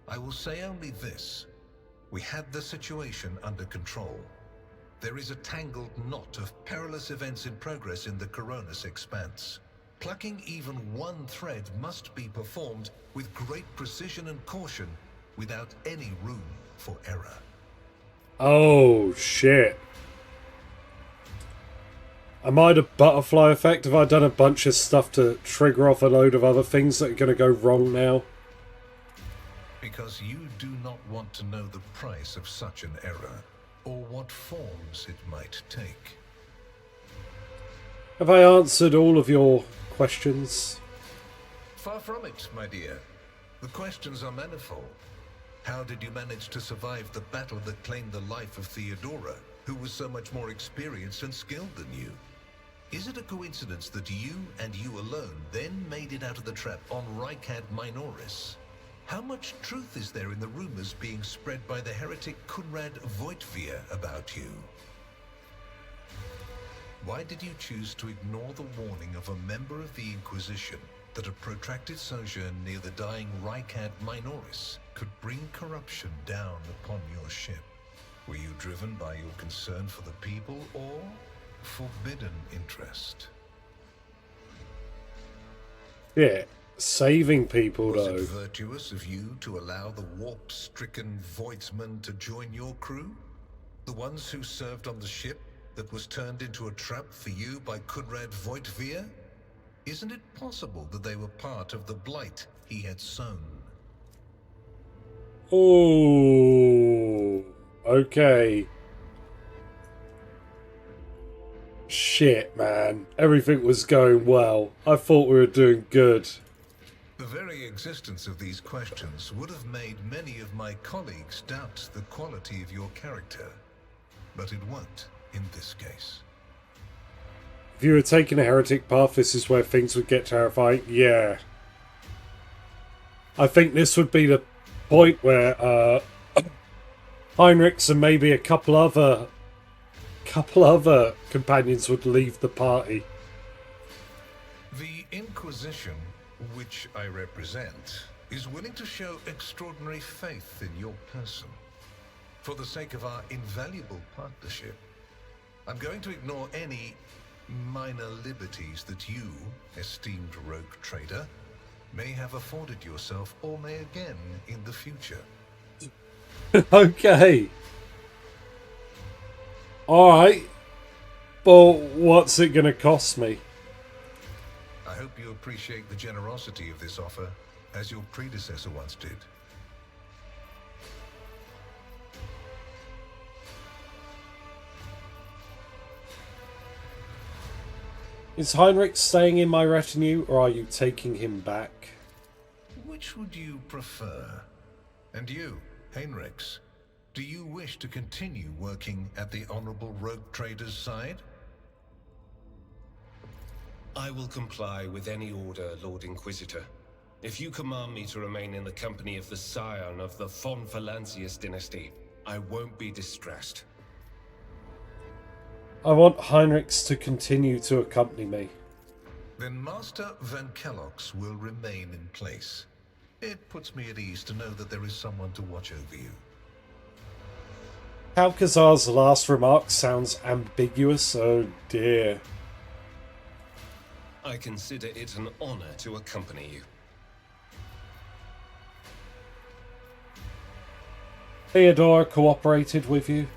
I will say only this. We had the situation under control. There is a tangled knot of perilous events in progress in the Coronis expanse. Plucking even one thread must be performed with great precision and caution, without any room for error. Oh, shit. Am I the butterfly effect? Have I done a bunch of stuff to trigger off a load of other things that are going to go wrong now? Because you do not want to know the price of such an error, or what forms it might take. Have I answered all of your questions? Far from it, my dear. The questions are manifold. How did you manage to survive the battle that claimed the life of Theodora, who was so much more experienced and skilled than you? Is it a coincidence that you and you alone then made it out of the trap on Rykad Minoris? How much truth is there in the rumors being spread by the heretic Kunrad Voigtvier about you? Why did you choose to ignore the warning of a member of the Inquisition that a protracted sojourn near the dying Rykad Minoris could bring corruption down upon your ship? Were you driven by your concern for the people or forbidden interest? Yeah, saving people Was though. it virtuous of you to allow the warp-stricken Voidsmen to join your crew? The ones who served on the ship that was turned into a trap for you by Kunrad Voigtvier? Isn't it possible that they were part of the blight he had sown? Oh, okay. Shit, man. Everything was going well. I thought we were doing good. The very existence of these questions would have made many of my colleagues doubt the quality of your character. But it won't in this case. If you were taking a heretic path, this is where things would get terrifying. Yeah. I think this would be the point where Heinrichs and maybe a couple other companions would leave the party. The Inquisition, which I represent, is willing to show extraordinary faith in your person. For the sake of our invaluable partnership, I'm going to ignore any minor liberties that you, esteemed rogue trader, may have afforded yourself or may again in the future. Okay. Alright. But what's it going to cost me? I hope you appreciate the generosity of this offer, as your predecessor once did. Is Heinrich staying in my retinue, or are you taking him back? Which would you prefer? And you, Heinrichs, do you wish to continue working at the Honorable Rogue Trader's side? I will comply with any order, Lord Inquisitor. If you command me to remain in the company of the scion of the von Valancius dynasty, I won't be distressed. I want Heinrichs to continue to accompany me. Then Master Van Kellogg's will remain in place. It puts me at ease to know that there is someone to watch over you. Kalkazar's last remark sounds ambiguous. Oh dear. I consider it an honor to accompany you. Theodora cooperated with you?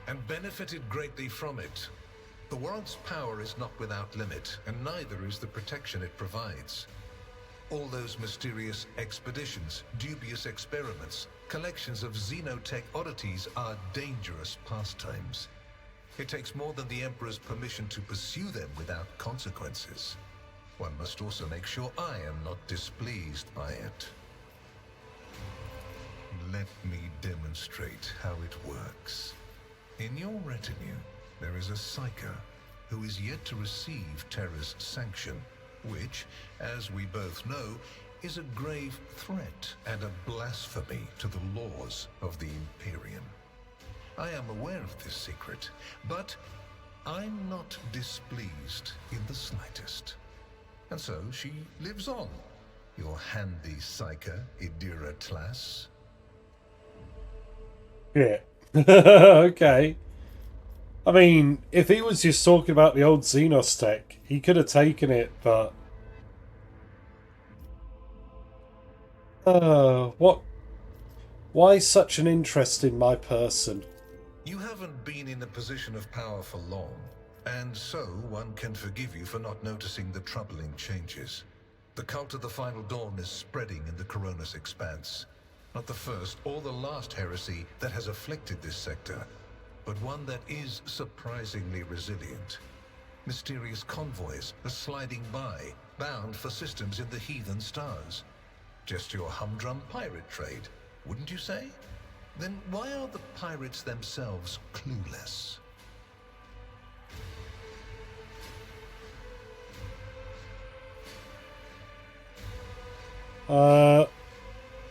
And benefited greatly from it. The world's power is not without limit, and neither is the protection it provides. All those mysterious expeditions, dubious experiments, collections of xenotech oddities are dangerous pastimes. It takes more than the Emperor's permission to pursue them without consequences. One must also make sure I am not displeased by it. Let me demonstrate how it works. In your retinue, there is a Psyker who is yet to receive Terra's sanction, which, as we both know, is a grave threat and a blasphemy to the laws of the Imperium. I am aware of this secret, but I'm not displeased in the slightest. And so she lives on, your handy Psyker, Idira Tlass. Yeah. Okay. I mean, if he was just talking about the old Xenos tech, he could have taken it, but... what? Why such an interest in my person? You haven't been in a position of power for long, and so one can forgive you for not noticing the troubling changes. The cult of the Final Dawn is spreading in the Coronis expanse. Not the first or the last heresy that has afflicted this sector, but one that is surprisingly resilient. Mysterious convoys are sliding by, bound for systems in the heathen stars. Just your humdrum pirate trade, wouldn't you say? Then why are the pirates themselves clueless?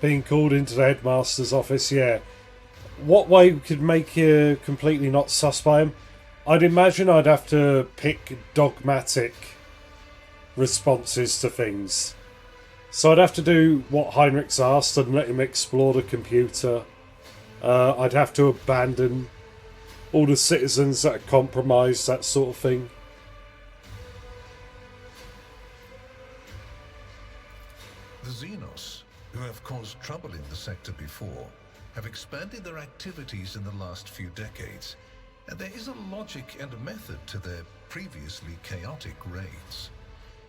Being called into the headmaster's office, yeah. What way could make you completely not sus by him? I'd imagine I'd have to pick dogmatic responses to things. So I'd have to do what Heinrich's asked and let him explore the computer. I'd have to abandon all the citizens that are compromised, that sort of thing. The Xenos, who have caused trouble in the sector before, have expanded their activities in the last few decades, and there is a logic and a method to their previously chaotic raids.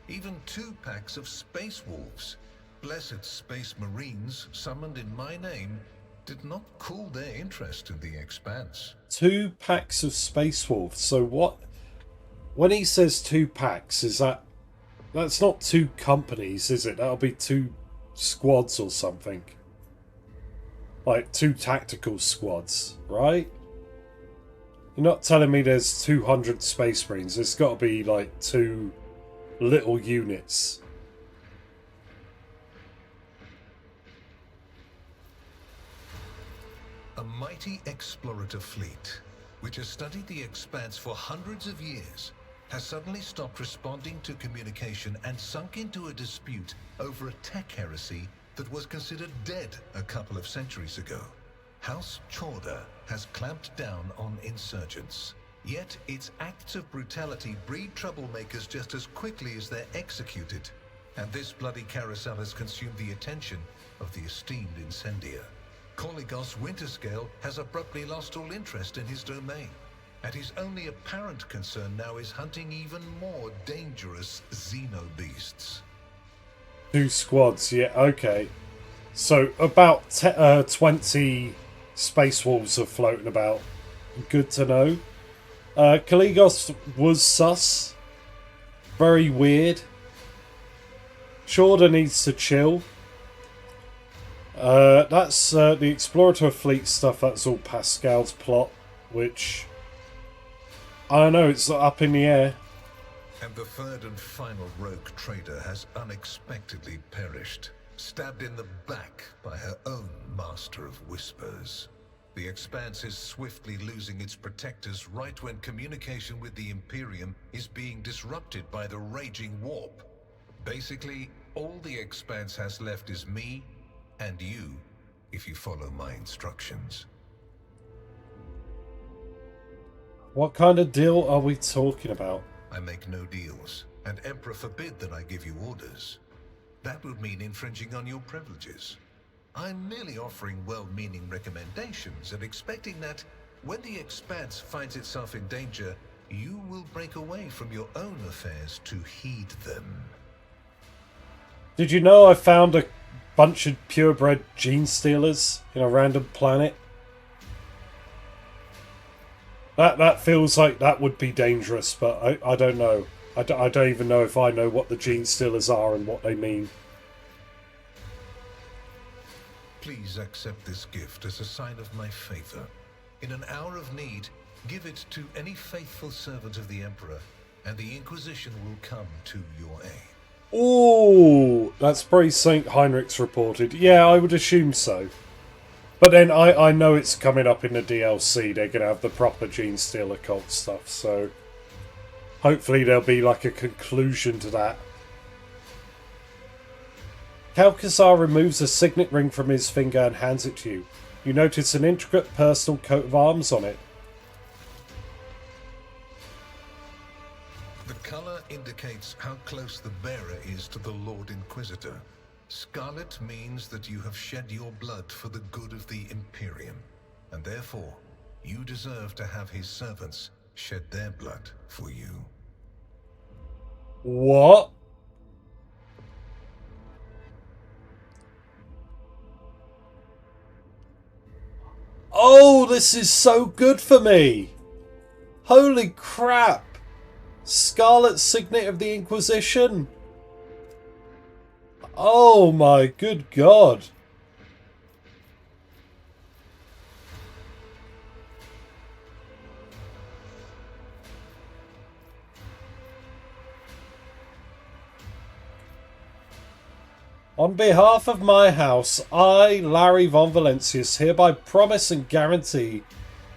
Even 2 packs of space wolves, blessed space marines summoned in my name, did not cool their interest in the expanse. 2 packs of space wolves. So what? When he says 2 packs, is that... That's not 2 companies, is it? That'll be 2 squads or something. Like 2 tactical squads, right? You're not telling me there's 200 space marines. There's got to be like 2 little units. A mighty explorative fleet, which has studied the expanse for hundreds of years, has suddenly stopped responding to communication and sunk into a dispute over a tech heresy that was considered dead a couple of centuries ago. House Chorda has clamped down on insurgents, yet its acts of brutality breed troublemakers just as quickly as they're executed, and this bloody carousel has consumed the attention of the esteemed incendiar. Koligos Winterscale has abruptly lost all interest in his domain, and his only apparent concern now is hunting even more dangerous xenobeasts. 2 squads, yeah, okay. So about 20 space wolves are floating about. Good to know. Koligos was sus. Very weird. Chorda needs to chill. That's the Explorator Fleet stuff. That's all Pascal's plot, which I don't know. It's up in the air. And the third and final rogue trader has unexpectedly perished, stabbed in the back by her own master of whispers. The Expanse is swiftly losing its protectors right when communication with the Imperium is being disrupted by the raging warp. Basically, all the Expanse has left is me and you, if you follow my instructions. What kind of deal are we talking about? I make no deals, and Emperor forbid that I give you orders. That would mean infringing on your privileges. I'm merely offering well-meaning recommendations and expecting that, when the Expanse finds itself in danger, you will break away from your own affairs to heed them. Did you know I found a bunch of purebred gene stealers in a random planet? That feels like that would be dangerous, but I don't know. I don't even know if I know what the gene stealers are and what they mean. Please accept this gift as a sign of my favor. In an hour of need, give it to any faithful servant of the Emperor, and the Inquisition will come to your aid. Ooh, that's pretty St. Heinrich's reported. Yeah, I would assume so. But then I know it's coming up in the DLC. They're going to have the proper Gene Stealer cult stuff, so hopefully there'll be like a conclusion to that. Kalkazar removes a signet ring from his finger and hands it to you. You notice an intricate personal coat of arms on it. The color indicates how close the bearer is to the Lord Inquisitor. Scarlet means that you have shed your blood for the good of the Imperium, and therefore, you deserve to have his servants shed their blood for you. What? Oh, this is so good for me! Holy crap! Scarlet Signet of the Inquisition! Oh my good god! On behalf of my house, I, Larry von Valancius, hereby promise and guarantee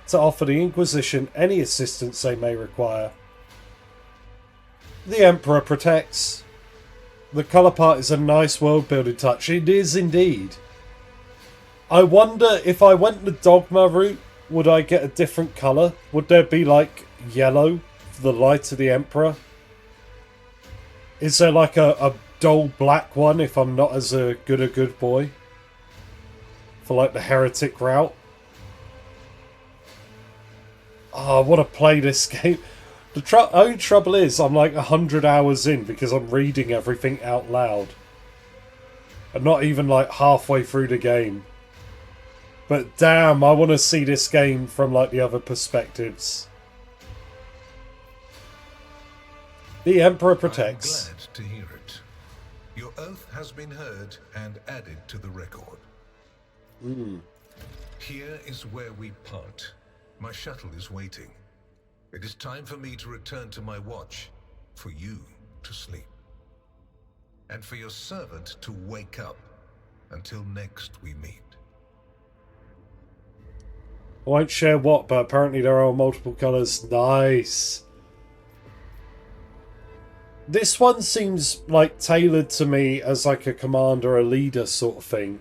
to offer the Inquisition any assistance they may require. The Emperor protects. The colour part is a nice world-building touch. It is indeed. I wonder if I went the Dogma route, would I get a different colour? Would there be like yellow for the light of the Emperor? Is there like a dull black one if I'm not as a good boy? For like the heretic route? Oh, I want to play this game. The only trouble is I'm like 100 hours in because I'm reading everything out loud. I'm not even like halfway through the game. But damn, I want to see this game from like the other perspectives. The Emperor protects. I'm glad to hear it. Your oath has been heard and added to the record. Here is where we part. My shuttle is waiting. It is time for me to return to my watch, for you to sleep, and for your servant to wake up. Until next we meet. I won't share what, but apparently there are multiple colours. Nice. This one seems like tailored to me as like a commander, a leader sort of thing.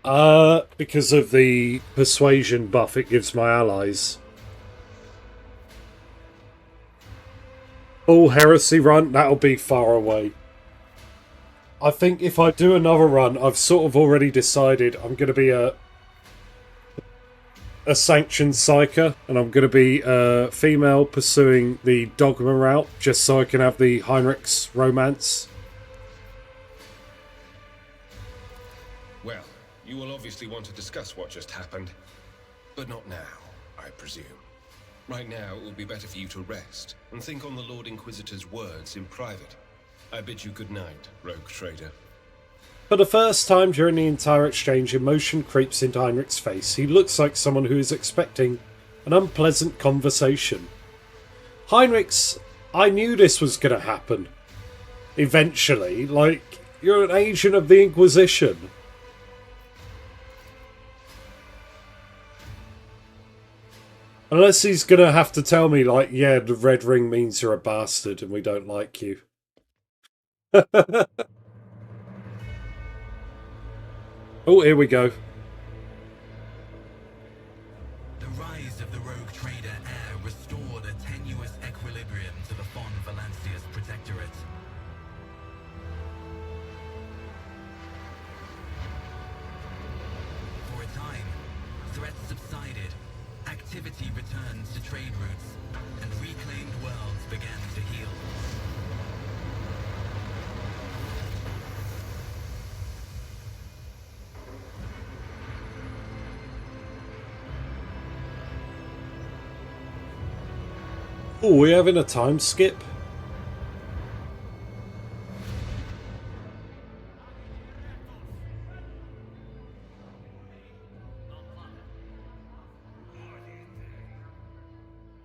Because of the persuasion buff it gives my allies. Full heresy run, that'll be far away. I think if I do another run, I've sort of already decided I'm going to be a sanctioned psyker, and I'm going to be a female pursuing the Dogma route, just so I can have the Heinrich's romance. Well, you will obviously want to discuss what just happened, but not now, I presume. Right now, it would be better for you to rest and think on the Lord Inquisitor's words in private. I bid you good night, rogue trader. For the first time during the entire exchange, emotion creeps into Heinrich's face. He looks like someone who is expecting an unpleasant conversation. Heinrich's, I knew this was going to happen. Eventually. Like, you're an agent of the Inquisition. Unless he's going to have to tell me, like, yeah, the red ring means you're a bastard and we don't like you. Oh, here we go. The rise of the rogue trader heir restored a tenuous equilibrium to the Von Valancius Protectorate. For a time, threats subsided, activity returned to trade routes, and reclaimed worlds began to heal. Oh, we're having a time skip?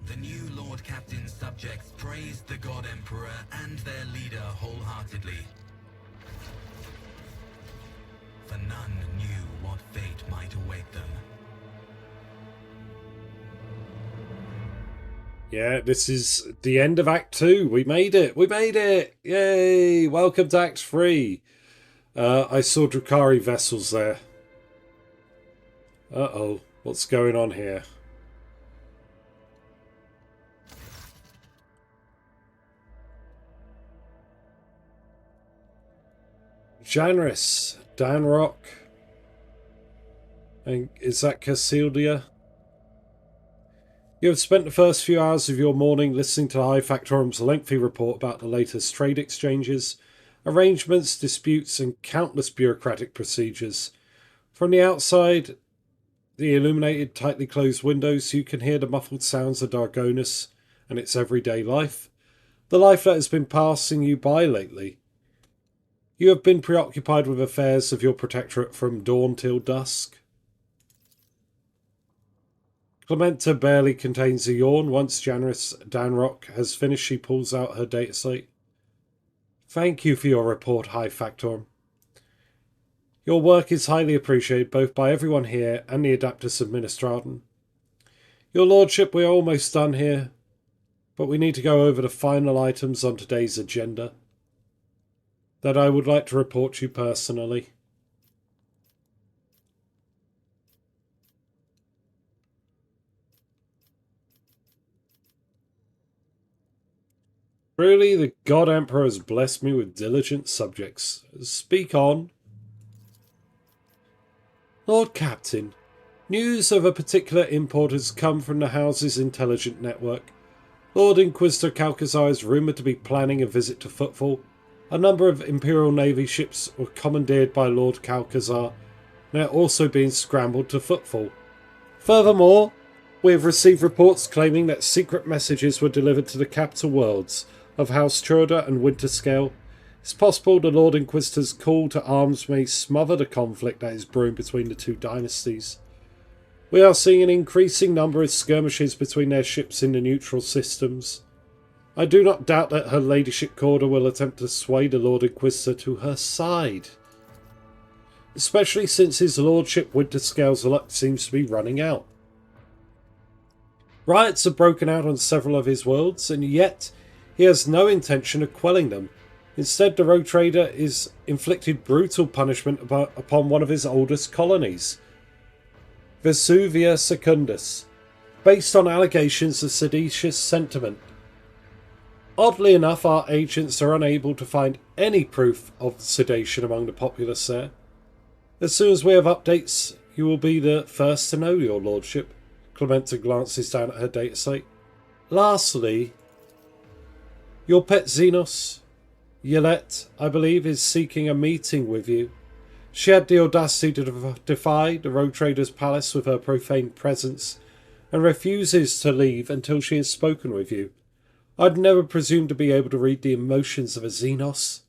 The new Lord Captain's subjects praised the God Emperor and their leader wholeheartedly. For none knew what fate might await them. Yeah, this is the end of Act 2. We made it. We made it. Yay. Welcome to Act 3. I saw Drukhari vessels there. Uh-oh. What's going on here? Janris. Danrock. And is that Cassildia? You have spent the first few hours of your morning listening to High Factorum's lengthy report about the latest trade exchanges, arrangements, disputes, and countless bureaucratic procedures. From the outside, the illuminated, tightly closed windows, you can hear the muffled sounds of Dargonus and its everyday life, the life that has been passing you by lately. You have been preoccupied with affairs of your protectorate from dawn till dusk. Clementa barely contains a yawn. Once Janris Danrock has finished, she pulls out her data slate. Thank you for your report, High Factorum. Your work is highly appreciated both by everyone here and the Adaptus Administratum. Your Lordship, we are almost done here, but we need to go over the final items on today's agenda that I would like to report to you personally. Truly, the God Emperor has blessed me with diligent subjects. Speak on. Lord Captain, news of a particular import has come from the House's intelligent network. Lord Inquisitor Calcazar is rumoured to be planning a visit to Footfall. A number of Imperial Navy ships were commandeered by Lord Calcazar, and are also being scrambled to Footfall. Furthermore, we have received reports claiming that secret messages were delivered to the capital worlds of House Troda and Winterscale. It's possible the Lord Inquisitor's call to arms may smother the conflict that is brewing between the two dynasties. We are seeing an increasing number of skirmishes between their ships in the neutral systems. I do not doubt that her Ladyship Corda will attempt to sway the Lord Inquisitor to her side, especially since his Lordship Winterscale's luck seems to be running out. Riots have broken out on several of his worlds, and yet he has no intention of quelling them. Instead, the Rogue Trader is inflicted brutal punishment upon one of his oldest colonies, Vesuvia Secundus, based on allegations of seditious sentiment. Oddly enough, our agents are unable to find any proof of sedation among the populace there. As soon as we have updates, you will be the first to know, Your Lordship. Clementa glances down at her datasite. Lastly, your pet Xenos, Yolette, I believe, is seeking a meeting with you. She had the audacity to defy the Rogue Trader's palace with her profane presence, and refuses to leave until she has spoken with you. I'd never presumed to be able to read the emotions of a Xenos,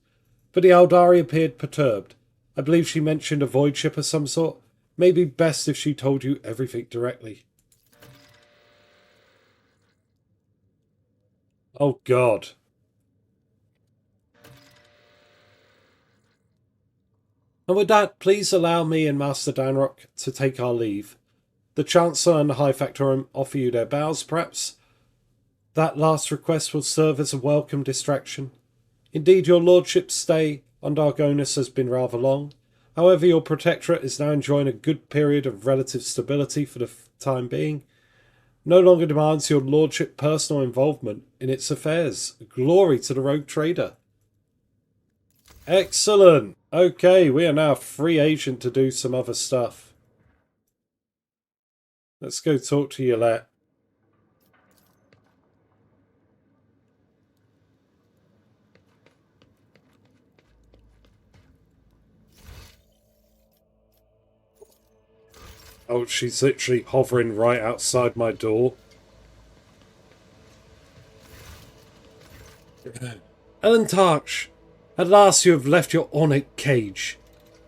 but the Aldari appeared perturbed. I believe she mentioned a void ship of some sort. Maybe best if she told you everything directly. Oh God. And with that, please allow me and Master Danrock to take our leave. The Chancellor and the High Factorum offer you their bows, perhaps. That last request will serve as a welcome distraction. Indeed, your Lordship's stay on Dargonus has been rather long. However, your Protectorate is now enjoying a good period of relative stability for the time being. No longer demands your Lordship personal involvement in its affairs. Glory to the Rogue Trader. Excellent. Okay, we are now a free agent to do some other stuff. Let's go talk to Yolette. Oh, she's literally hovering right outside my door. Ellen Tarch, at last you have left your ornate cage.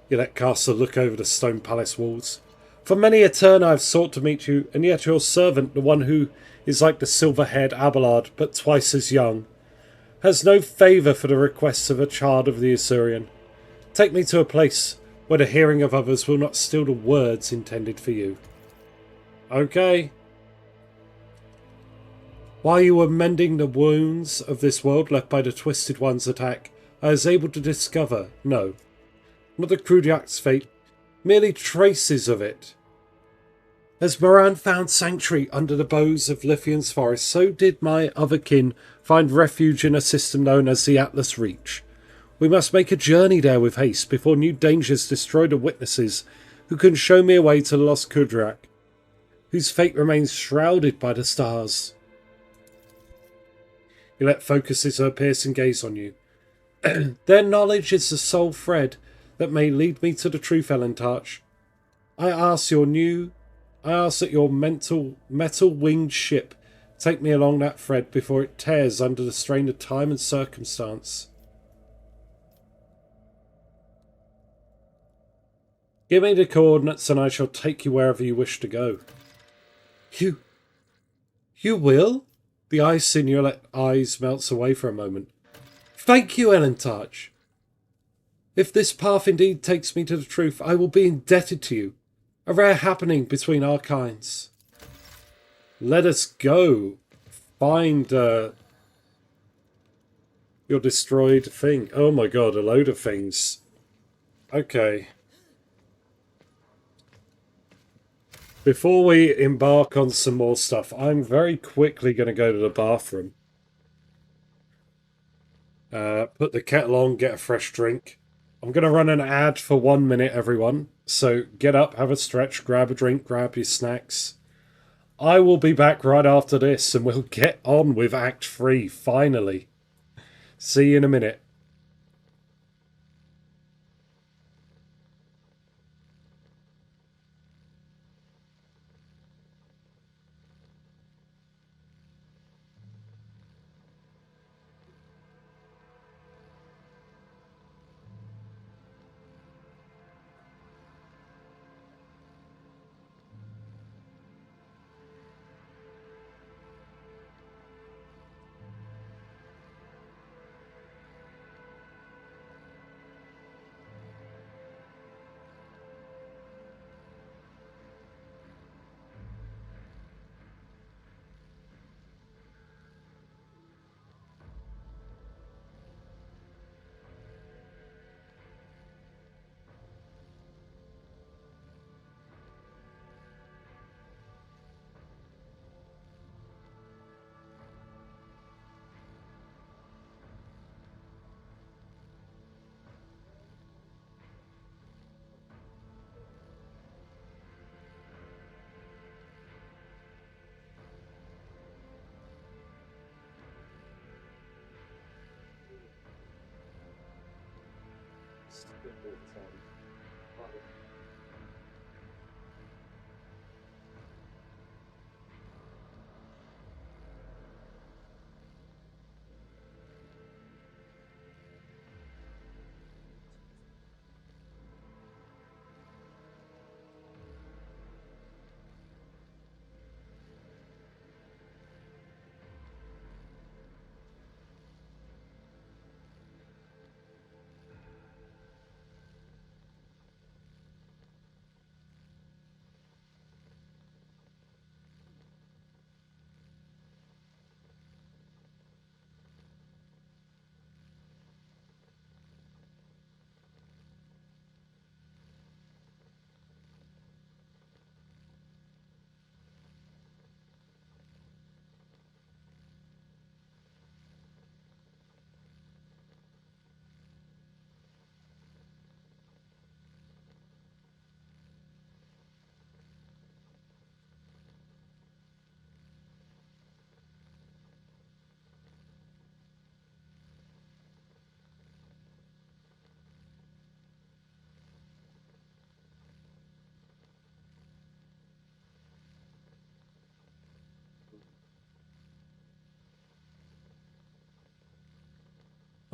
Yolette casts a look over the stone palace walls. For many a turn I have sought to meet you, and yet your servant, the one who is like the silver-haired Abelard, but twice as young, has no favour for the requests of a child of the Assyrian. Take me to a place where the hearing of others will not steal the words intended for you. Okay. While you were mending the wounds of this world left by the Twisted One's attack, I was able to discover, no, not the Krudiak's fate, merely traces of it. As Moran found sanctuary under the boughs of Lithian's forest, so did my other kin find refuge in a system known as the Atlas Reach. We must make a journey there with haste before new dangers destroy the witnesses who can show me a way to the lost Kudrak, whose fate remains shrouded by the stars. Yolette focuses her piercing gaze on you. Their knowledge is the sole thread that may lead me to the truth, Ellen Tarch. I ask that your metal-winged ship take me along that thread before it tears under the strain of time and circumstance. Give me the coordinates and I shall take you wherever you wish to go. You will? The ice in your eyes melts away for a moment. Thank you, Ellen Touch. If this path indeed takes me to the truth, I will be indebted to you. A rare happening between our kinds. Let us go. Find your destroyed thing. Oh my god, a load of things. Okay. Before we embark on some more stuff, I'm very quickly going to go to the bathroom. Put the kettle on, get a fresh drink. I'm going to run an ad for 1 minute, everyone. So get up, have a stretch, grab a drink, grab your snacks. I will be back right after this and we'll get on with Act 3, finally. See you in a minute.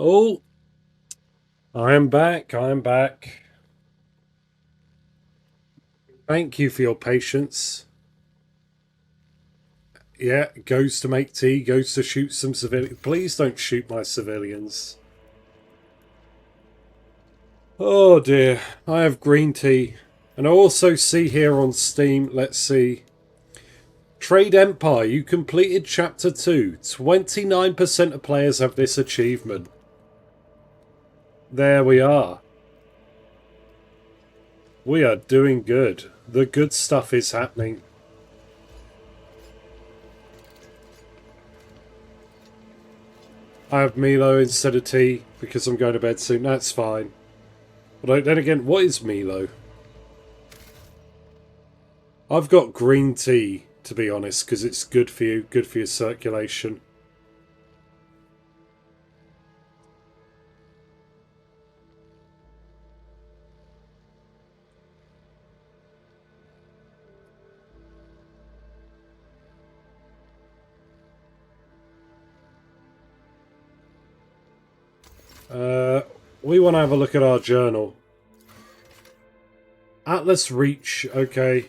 Oh, I am back. I am back. Thank you for your patience. Yeah, goes to make tea, goes to shoot some civilians. Please don't shoot my civilians. Oh dear, I have green tea. And I also see here on Steam, let's see. Trade Empire, you completed Chapter 2. 29% of players have this achievement. There we are. We are doing good. The good stuff is happening. I have Milo instead of tea because I'm going to bed soon. That's fine. But then again, what is Milo? I've got green tea, to be honest, because it's good for you, good for your circulation. We want to have a look at our journal. Atlas Reach, okay.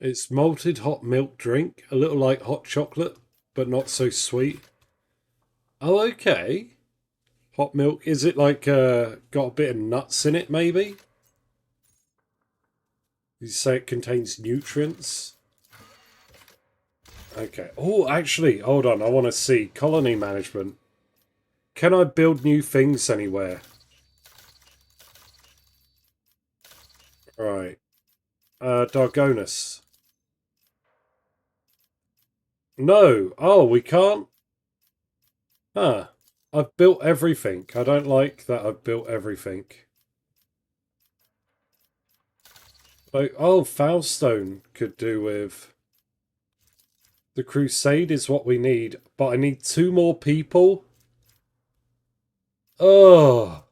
It's malted hot milk drink, a little like hot chocolate, but not so sweet. Oh, okay. Hot milk. Is it like got a bit of nuts in it, maybe? You say it contains nutrients? Okay. Oh, actually, hold on. I want to see. Colony management. Can I build new things anywhere? Right. Dargonus. No. Oh, we can't? Huh. I've built everything. I don't like that I've built everything. Like, oh, Foulstone could do with... The Crusade is what we need, but I need 2 more people? Oh.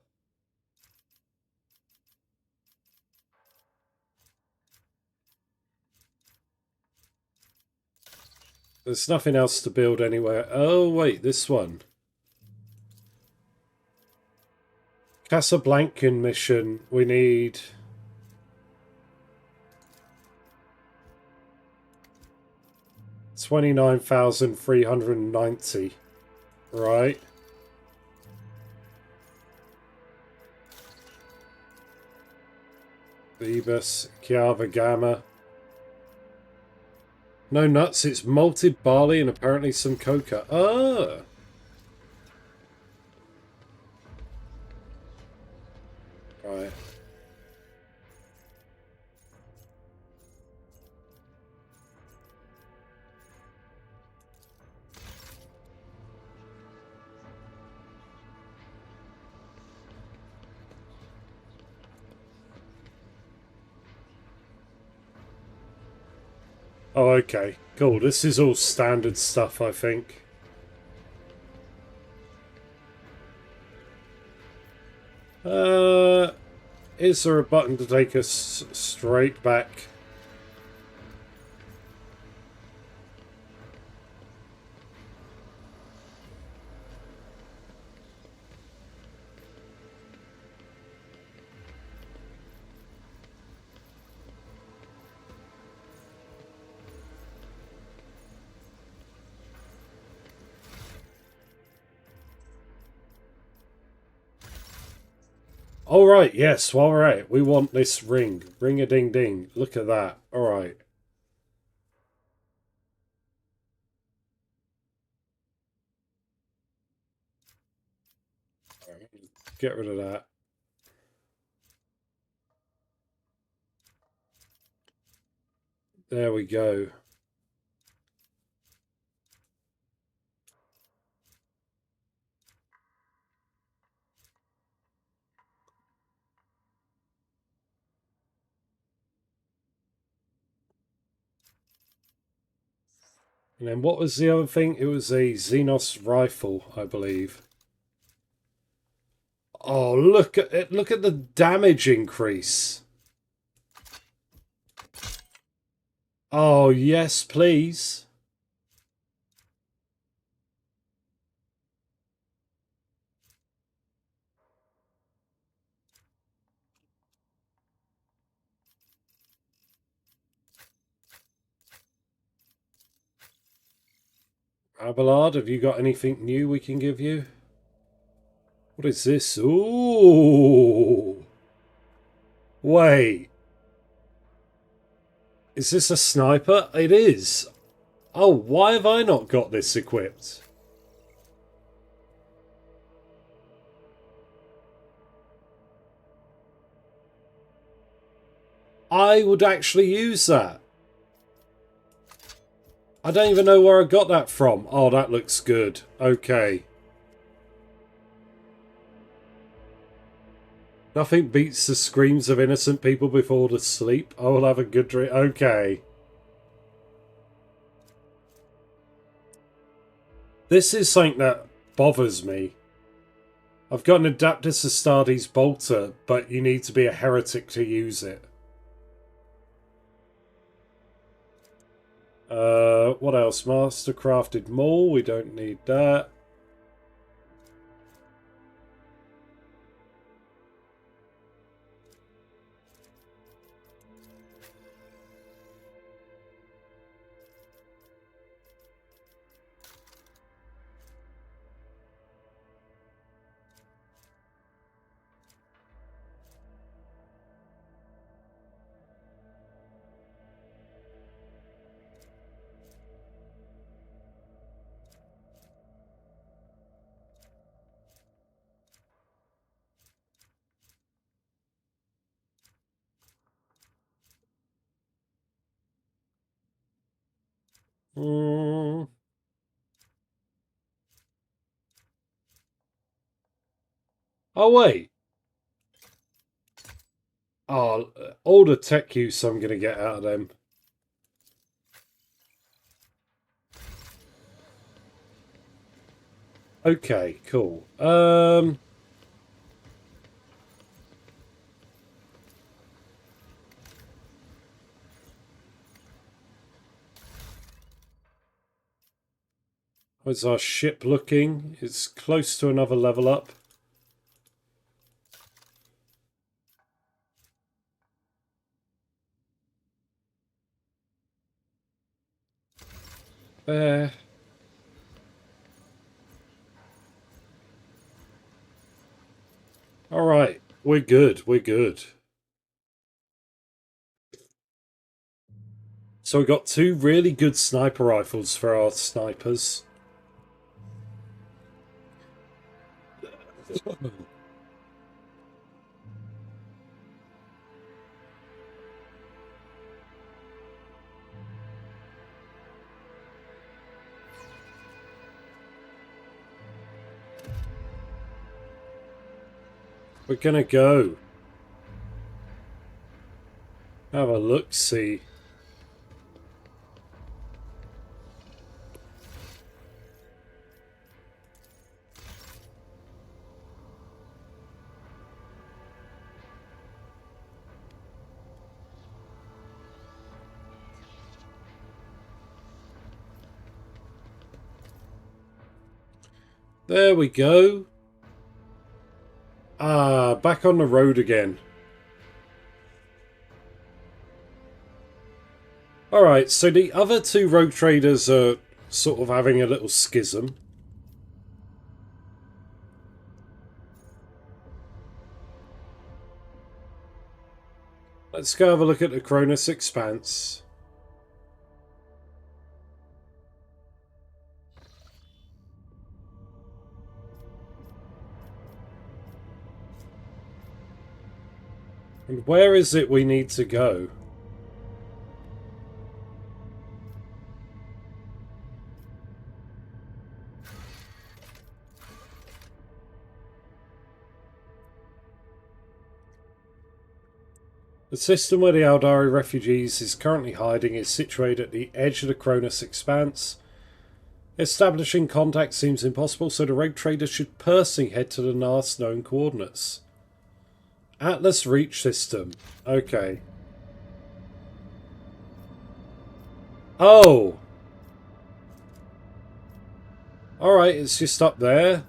There's nothing else to build anywhere. Oh, wait, this one. Casablancan mission. We need... 29,390. Right. Phoebus, Kiava Gamma. No nuts, it's malted barley and apparently some coca. Ah! Right. Oh, okay. Cool. This is all standard stuff, I think. Is there a button to take us straight back? Alright, yes, alright. We want this ring. Ring-a-ding-ding. Look at that. Alright. Get rid of that. There we go. And then what was the other thing? It was a Xenos rifle, I believe. Oh, look at it. Look at the damage increase. Oh, yes, please. Abelard, have you got anything new we can give you? What is this? Ooh. Wait. Is this a sniper? It is. Oh, why have I not got this equipped? I would actually use that. I don't even know where I got that from. Oh, that looks good. Okay. Nothing beats the screams of innocent people before the sleep. I will have a good dream. Okay. This is something that bothers me. I've got an Adaptus Astartes bolter, but you need to be a heretic to use it. What else? Mastercrafted Maul. We don't need that. Mm. Oh, wait. Oh, all the tech use I'm going to get out of them. Okay, cool. How's our ship looking? It's close to another level up. There. All right, we're good. We're good. So we got 2 really good sniper rifles for our snipers. We're gonna go. Have a look-see. There we go. Ah, back on the road again. Alright, so the other 2 rogue traders are sort of having a little schism. Let's go have a look at the Cronus Expanse. And where is it we need to go? The system where the Aldari refugees is currently hiding is situated at the edge of the Cronus Expanse. Establishing contact seems impossible, so the rogue trader should personally head to the last known coordinates. Atlas Reach System. Okay. Oh! Alright, it's just up there.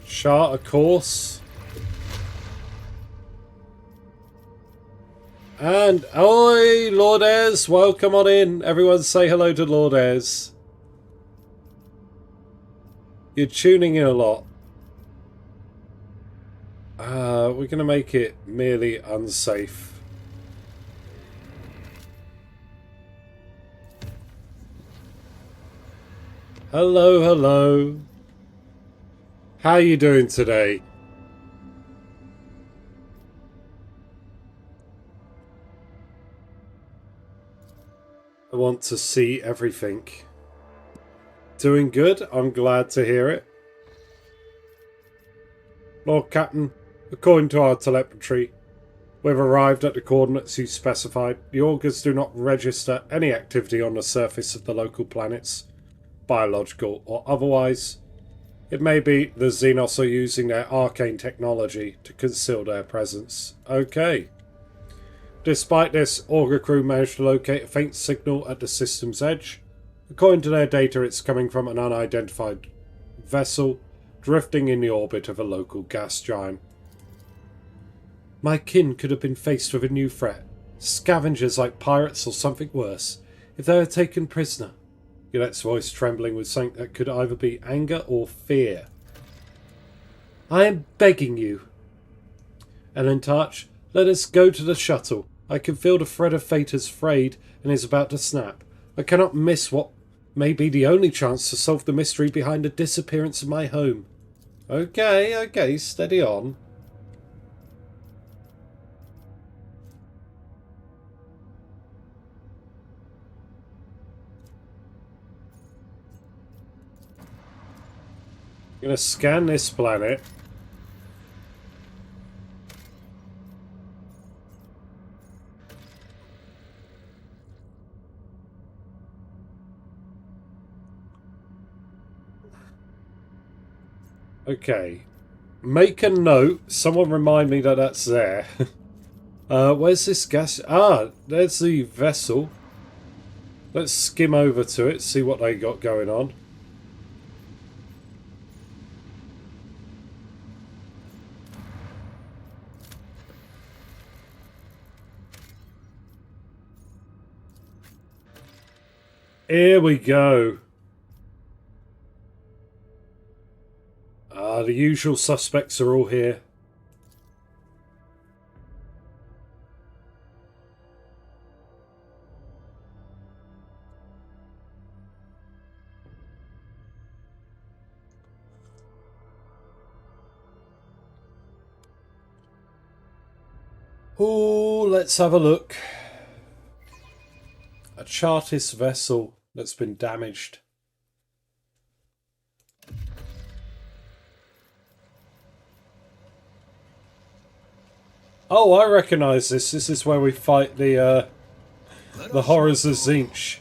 Chart a course. And, oi, Lord Ayres, welcome on in. Everyone say hello to Lord Ayres. You're tuning in a lot. We're going to make it merely unsafe. Hello, hello. How are you doing today? I want to see everything. Doing good? I'm glad to hear it. Lord Captain, according to our telepatry, we've arrived at the coordinates you specified. The augurs do not register any activity on the surface of the local planets, biological or otherwise. It may be the Xenos are using their arcane technology to conceal their presence. Okay. Despite this, Augur crew managed to locate a faint signal at the system's edge. According to their data, it's coming from an unidentified vessel drifting in the orbit of a local gas giant. My kin could have been faced with a new threat. Scavengers like pirates or something worse. If they were taken prisoner. Yulette's voice trembling with something that could either be anger or fear. I am begging you. Ellen Touch, let us go to the shuttle. I can feel the thread of fate has frayed and is about to snap. I cannot miss what May be the only chance to solve the mystery behind the disappearance of my home. Okay, okay, steady on. I'm gonna scan this planet. Okay. Make a note. Someone remind me that that's there. Where's this gas? Ah, there's the vessel. Let's skim over to it, see what they got going on. Here we go. The usual suspects are all here. Oh, let's have a look. A Chartist vessel that's been damaged. Oh, I recognise this. This is where we fight the horrors of Zinch.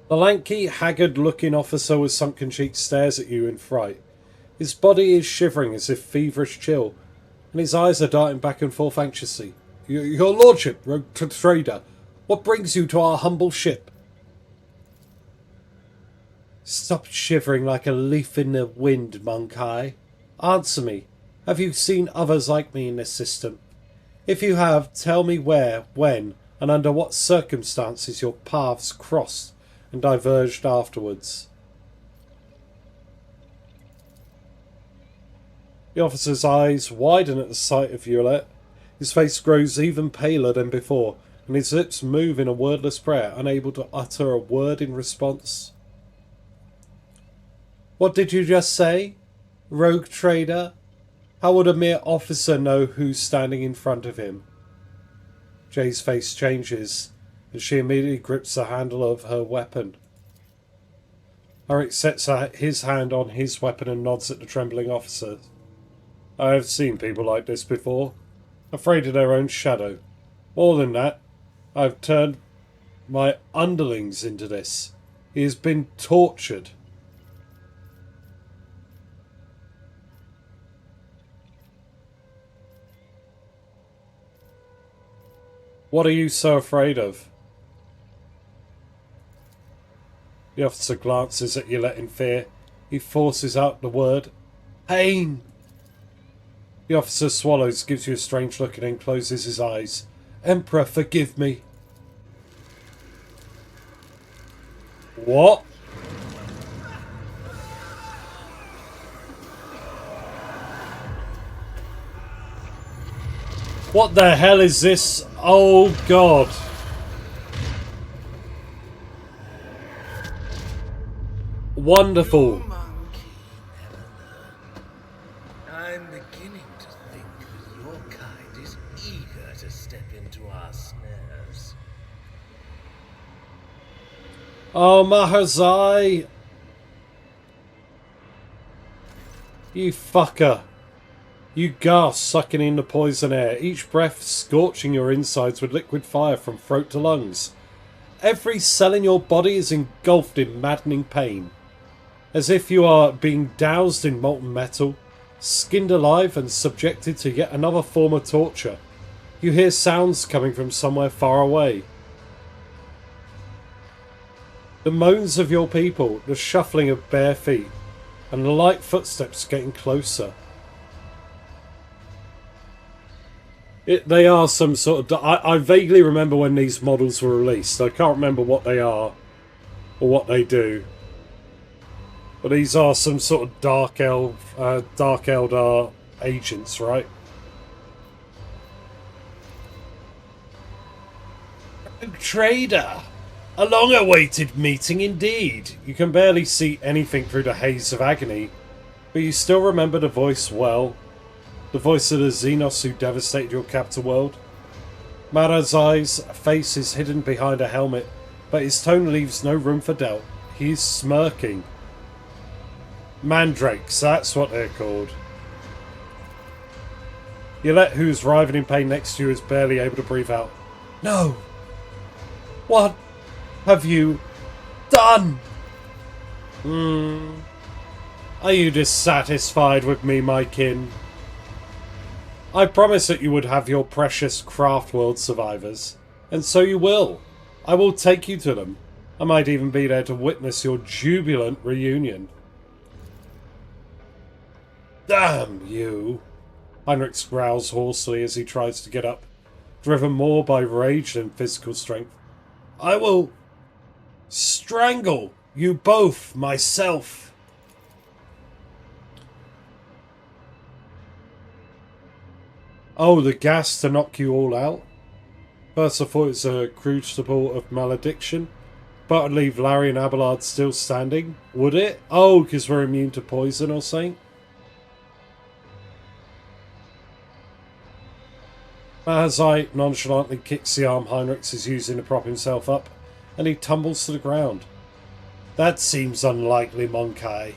The lanky, haggard-looking officer with sunken cheeks stares at you in fright. His body is shivering as if feverish chill, and his eyes are darting back and forth anxiously. Your lordship, rogue trader, what brings you to our humble ship? Stop shivering like a leaf in the wind, Monkai. Answer me. Have you seen others like me in this system? If you have, tell me where, when, and under what circumstances your paths crossed and diverged afterwards. The officer's eyes widen at the sight of Violet. His face grows even paler than before, and his lips move in a wordless prayer, unable to utter a word in response. What did you just say? Rogue trader? How would a mere officer know who's standing in front of him? Jay's face changes, and she immediately grips the handle of her weapon. Eric sets his hand on his weapon and nods at the trembling officer. I have seen people like this before, afraid of their own shadow. More than that, I have turned my underlings into this. He has been tortured. What are you so afraid of? The officer glances at Yolette in fear. He forces out the word, pain. The officer swallows, gives you a strange look, and then closes his eyes. Emperor, forgive me. What? What the hell is this? Oh God. Wonderful. I'm beginning to think that your kind is eager to step into our snares. Oh, Mahazai. You fucker. You gasp, sucking in the poison air, each breath scorching your insides with liquid fire from throat to lungs. Every cell in your body is engulfed in maddening pain, as if you are being doused in molten metal, skinned alive and subjected to yet another form of torture. You hear sounds coming from somewhere far away. The moans of your people, the shuffling of bare feet, and the light footsteps getting closer. They are some sort of... I vaguely remember when these models were released. I can't remember what they are or what they do. But these are some sort of Dark Eldar agents, right? Trader! A long-awaited meeting indeed. You can barely see anything through the haze of agony, but you still remember the voice well. The voice of the Xenos who devastated your capital world. Marazai's face is hidden behind a helmet, but his tone leaves no room for doubt. He is smirking. Mandrakes, that's what they're called. Yolette, who's writhing in pain next to you, is barely able to breathe out. No! What have you done? Are you dissatisfied with me, my kin? I promised that you would have your precious craft world survivors, and so you will. I will take you to them. I might even be there to witness your jubilant reunion. Damn you! Heinrich growls hoarsely as he tries to get up, driven more by rage than physical strength. I will strangle you both myself. Oh, the gas to knock you all out? First I thought it was a crucible of malediction, but I'd leave Larry and Abelard still standing. Would it? Oh, because we're immune to poison or something? Mahazai nonchalantly kicks the arm Heinrich is using to prop himself up, and he tumbles to the ground. That seems unlikely, Monkai.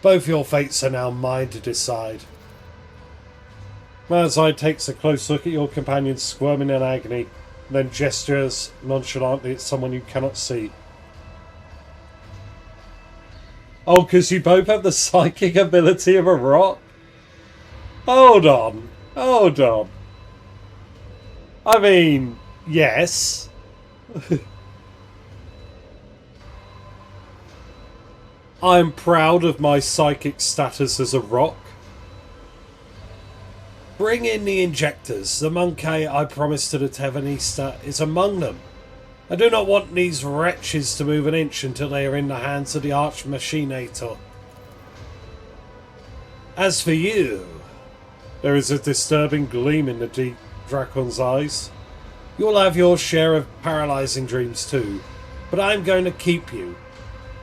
Both your fates are now mine to decide. Mahazai takes a close look at your companion squirming in agony, and then gestures nonchalantly at someone you cannot see. Oh, because you both have the psychic ability of a rock? Hold on. Hold on. I mean, yes. I'm proud of my psychic status as a rock. Bring in the injectors. The monkey I promised to the Tavernista is among them. I do not want these wretches to move an inch until they are in the hands of the Arch-Machinator. As for you, there is a disturbing gleam in the deep Dracon's eyes. You'll have your share of paralyzing dreams too, but I'm going to keep you.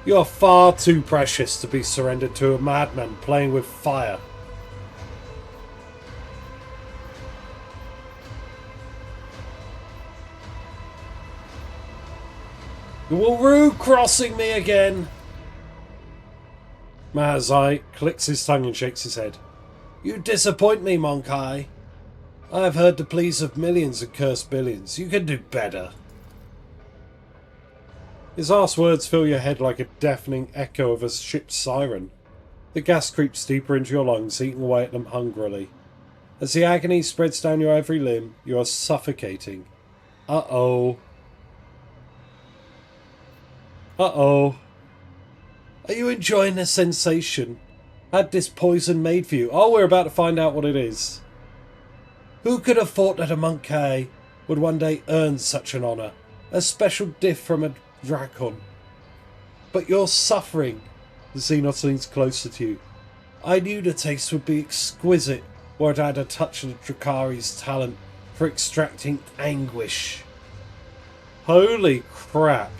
You're far too precious to be surrendered to a madman playing with fire. Woo crossing me again. Mahazai clicks his tongue and shakes his head. You disappoint me, Monkai. I have heard the pleas of millions and cursed billions. You can do better. His last words fill your head like a deafening echo of a ship's siren. The gas creeps deeper into your lungs, eating away at them hungrily. As the agony spreads down your every limb, you are suffocating. Uh-oh. Uh-oh. Are you enjoying the sensation? Had this poison made for you? Oh, we're about to find out what it is. Who could have thought that a monkey would one day earn such an honour? A special gift from a Dracon. But you're suffering. The Xenos leans closer to you. I knew the taste would be exquisite, were it had a touch of the Drakari's talent for extracting anguish. Holy crap.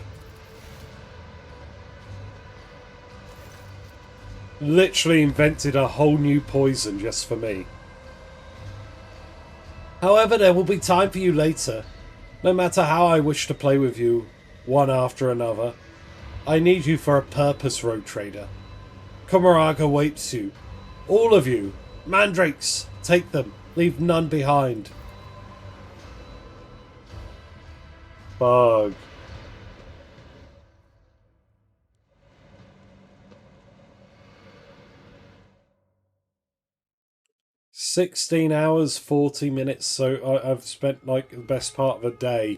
Literally invented a whole new poison just for me. However, there will be time for you later. No matter how I wish to play with you, one after another, I need you for a purpose, Road Trader. Komaraga waits you. All of you. Mandrakes, take them. Leave none behind. Bug. $16 hours, 40 minutes, so I've spent like the best part of a day.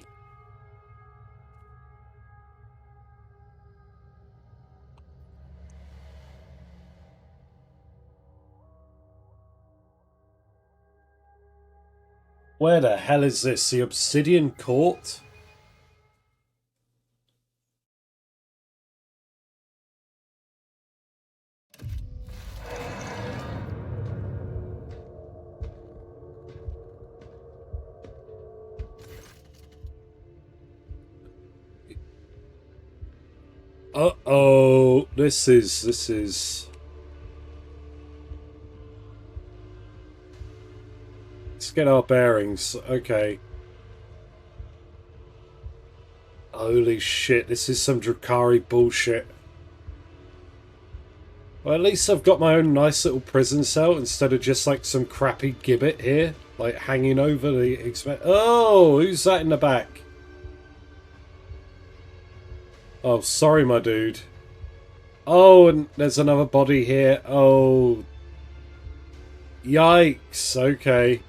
Where the hell is this? The Obsidian Court? Uh-oh. This is... Let's get our bearings. Okay. Holy shit, this is some Drukhari bullshit. Well, at least I've got my own nice little prison cell instead of just like some crappy gibbet here. Like hanging over the... Oh, who's that in the back? Oh, sorry, my dude. Oh, and there's another body here. Oh. Yikes, okay.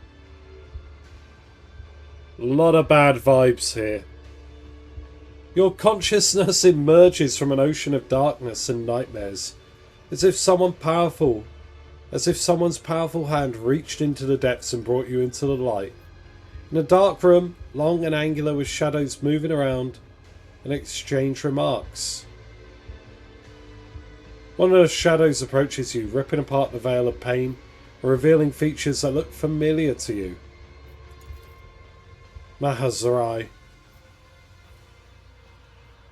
A lot of bad vibes here. Your consciousness emerges from an ocean of darkness and nightmares. As if someone's powerful hand reached into the depths and brought you into the light. In a dark room, long and angular with shadows moving around and exchange remarks. One of the shadows approaches you, ripping apart the veil of pain and revealing features that look familiar to you. Mahazarai.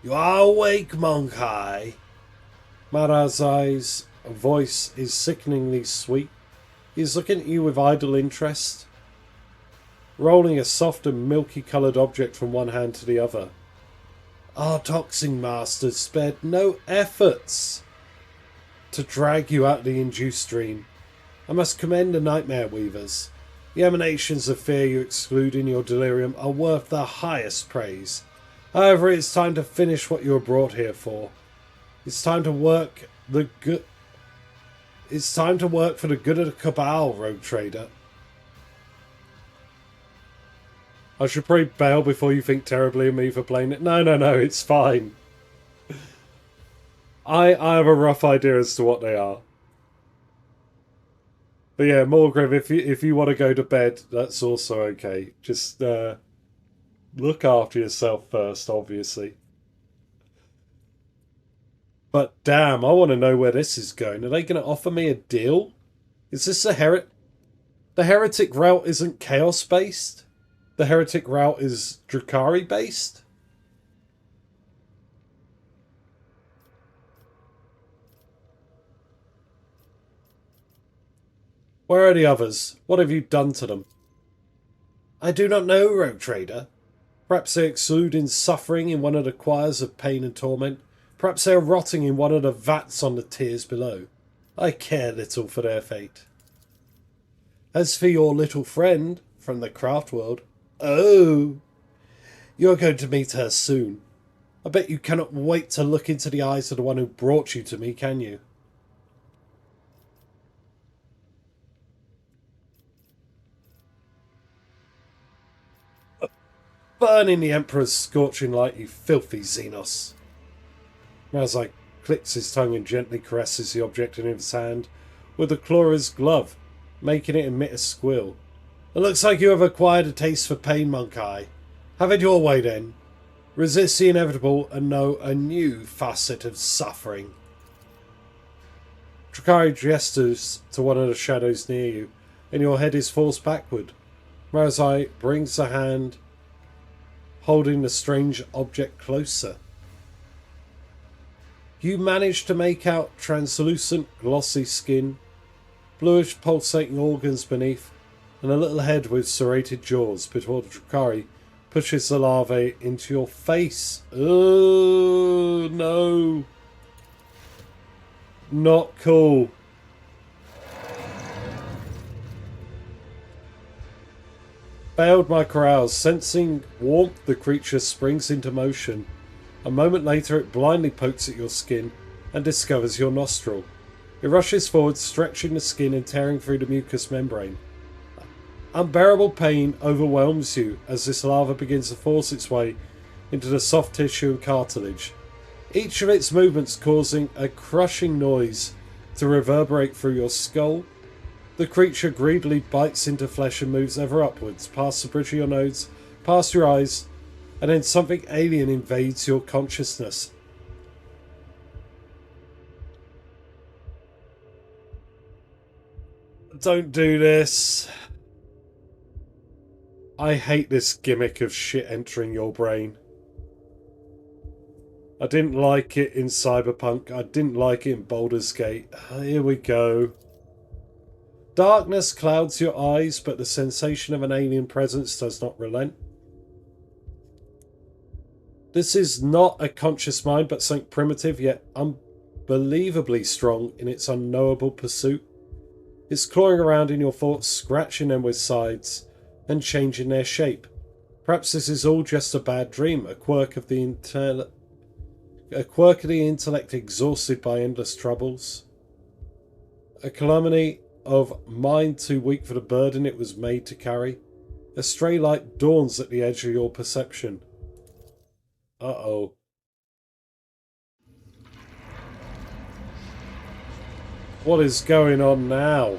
You are awake, Monkai. Marazai's voice is sickeningly sweet. He is looking at you with idle interest, rolling a soft and milky-coloured object from one hand to the other. Our toxin masters spared no efforts to drag you out of the induced dream. I must commend the Nightmare Weavers. The emanations of fear you exclude in your delirium are worth the highest praise. However, it's time to finish what you were brought here for. It's time to work the good. It's time to work for the good of the Cabal, Rogue Trader. I should probably bail before you think terribly of me for playing it. No, it's fine. I have a rough idea as to what they are. But yeah, Morgrev, if you want to go to bed, that's also okay. Just look after yourself first, obviously. But damn, I want to know where this is going. Are they going to offer me a deal? Is this the heretic route isn't chaos based? The heretic route is Drukhari based? Where are the others? What have you done to them? I do not know, Rogue Trader. Perhaps they exude in suffering in one of the choirs of pain and torment. Perhaps they are rotting in one of the vats on the tiers below. I care little for their fate. As for your little friend from the craft world, oh, you're going to meet her soon. I bet you cannot wait to look into the eyes of the one who brought you to me, can you? Burn in the Emperor's scorching light, you filthy Xenos. Razai clicks his tongue and gently caresses the object in his hand with the claw of his glove, making it emit a squeal. It looks like you have acquired a taste for pain, Monkai. Have it your way then. Resist the inevitable and know a new facet of suffering. Drukhari gestures to one of the shadows near you, and your head is forced backward. Razai brings a hand holding the strange object closer. You manage to make out translucent, glossy skin, bluish pulsating organs beneath, and a little head with serrated jaws before Drukhari pushes the larvae into your face. Oh, no. Not cool. Failed my carouse. Sensing warmth, the creature springs into motion. A moment later, it blindly pokes at your skin and discovers your nostril. It rushes forward, stretching the skin and tearing through the mucous membrane. Unbearable pain overwhelms you as this larva begins to force its way into the soft tissue and cartilage, each of its movements causing a crushing noise to reverberate through your skull. The creature greedily bites into flesh and moves ever upwards, past the bridge of your nose, past your eyes, and then something alien invades your consciousness. Don't do this. I hate this gimmick of shit entering your brain. I didn't like it in Cyberpunk. I didn't like it in Baldur's Gate. Here we go. Darkness clouds your eyes, but the sensation of an alien presence does not relent. This is not a conscious mind, but something primitive, yet unbelievably strong in its unknowable pursuit. It's clawing around in your thoughts, scratching them with sides, and changing their shape. Perhaps this is all just a bad dream, a quirk of the intellect exhausted by endless troubles. A calamity of mind too weak for the burden it was made to carry. A stray light dawns at the edge of your perception. Uh-oh. What is going on now?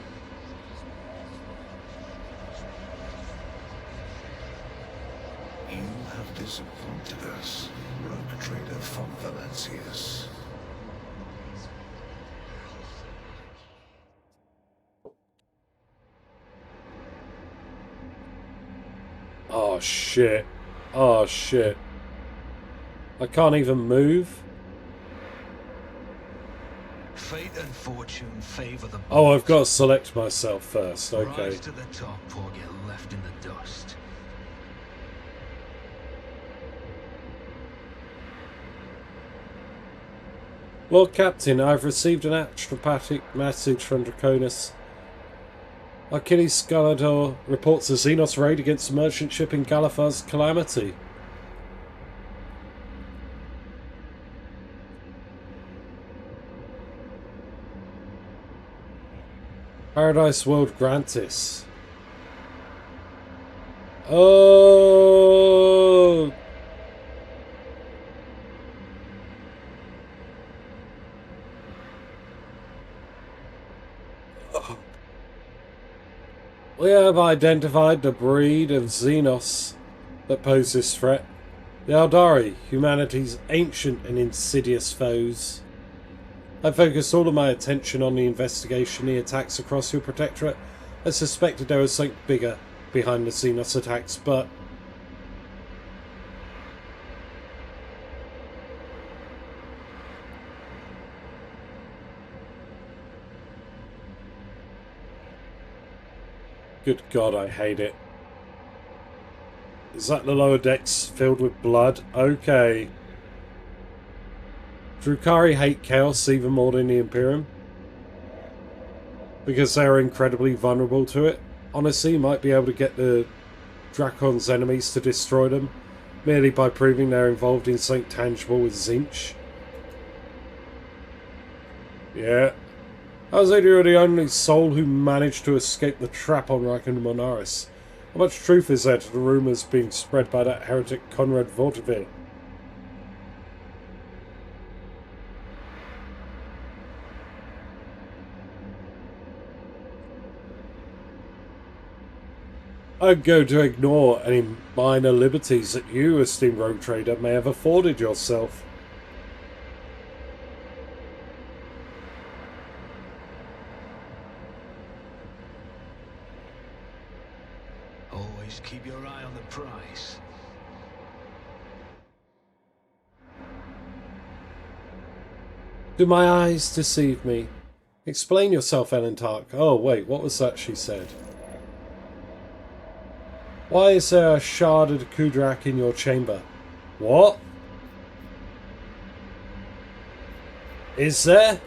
You have disappointed us, rogue trader von Valancius. Oh shit. Oh shit. I can't even move. Fate and fortune favor the Oh, I've got to select myself first. Okay. Rise to the top or get left in the dust. Lord Captain, I've received an astropathic message from Draconis. Achilles Scalador reports a Xenos raid against a merchant ship in Galafar's Calamity. Paradise World Grantis. Oh! We have identified the breed of Xenos that pose this threat. The Aldari, humanity's ancient and insidious foes. I focused all of my attention on the investigation, the attacks across your protectorate. I suspected there was something bigger behind the Xenos attacks, but... Good God, I hate it. Is that the lower decks filled with blood? Okay. Drukhari hate chaos even more than the Imperium. Because they are incredibly vulnerable to it. Honestly, you might be able to get the Dracon's enemies to destroy them merely by proving they're involved in something tangible with Zinch. Yeah. How's it you're the only soul who managed to escape the trap on Rackham Monaris? How much truth is there to the rumours being spread by that heretic Conrad Vortivir? I'm going to ignore any minor liberties that you, esteemed rogue trader, may have afforded yourself. Always keep your eye on the prize. Do my eyes deceive me? Explain yourself, Ellen Tark. Oh, wait, what was that she said? Why is there a shard of Kudrak in your chamber? What? Is there?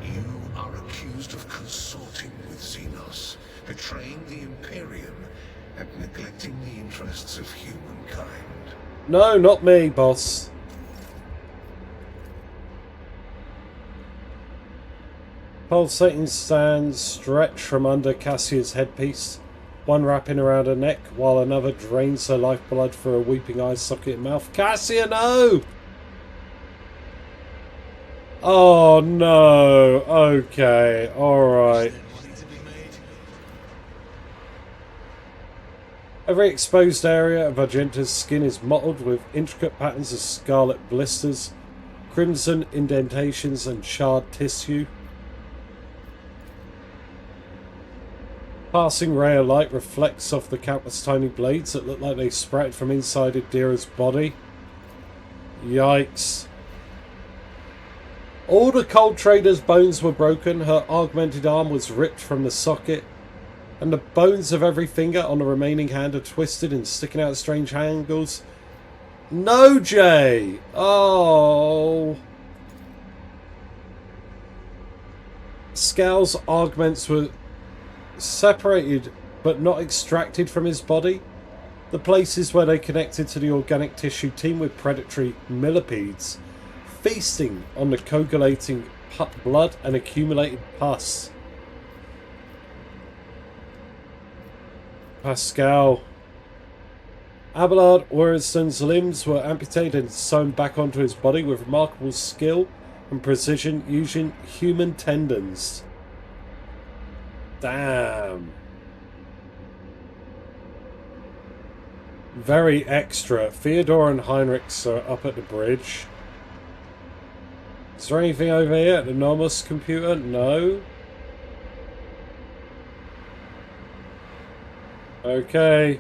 You are accused of consorting with Xenos, betraying the Imperium, and neglecting the interests of humankind. No, not me, boss. Pulsating sands stretch from under Cassia's headpiece, one wrapping around her neck, while another drains her lifeblood through a weeping eye socket and mouth. Cassia, no! Oh, no. Okay, alright. Every exposed area of Argenta's skin is mottled with intricate patterns of scarlet blisters, crimson indentations and charred tissue. Passing ray of light reflects off the countless tiny blades that look like they sprouted from inside Adira's body. Yikes. All the cold trader's bones were broken, her augmented arm was ripped from the socket, and the bones of every finger on the remaining hand are twisted and sticking out at strange angles. No, Jay! Oh! Scal's augments were separated but not extracted from his body. The places where they connected to the organic tissue teemed with predatory millipedes, feasting on the coagulating blood and accumulated pus. Pascal. Abelard Worenston's limbs were amputated and sewn back onto his body with remarkable skill and precision using human tendons. Damn. Very extra. Theodore and Heinrichs are up at the bridge. Is there anything over here at the Nomos computer? No. Okay.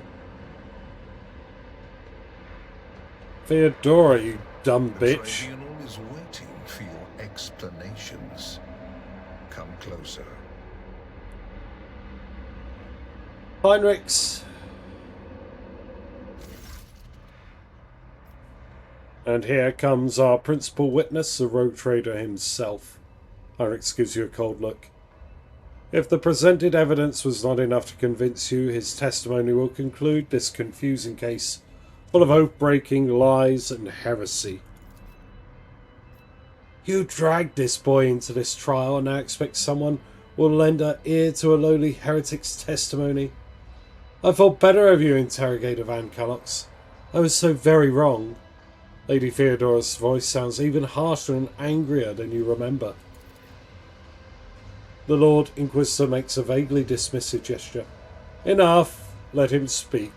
Theodora, you dumb The bitch. tribunal is waiting for your explanations. Come closer. Heinrichs. And here comes our principal witness, the rogue trader himself. Heinrichs gives you a cold look. If the presented evidence was not enough to convince you, his testimony will conclude this confusing case, full of oath-breaking lies and heresy. You dragged this boy into this trial and now expect someone will lend an ear to a lowly heretic's testimony. I thought better of you, Interrogator Van Callox. I was so very wrong. Lady Theodora's voice sounds even harsher and angrier than you remember. The Lord Inquisitor makes a vaguely dismissive gesture. Enough. Let him speak.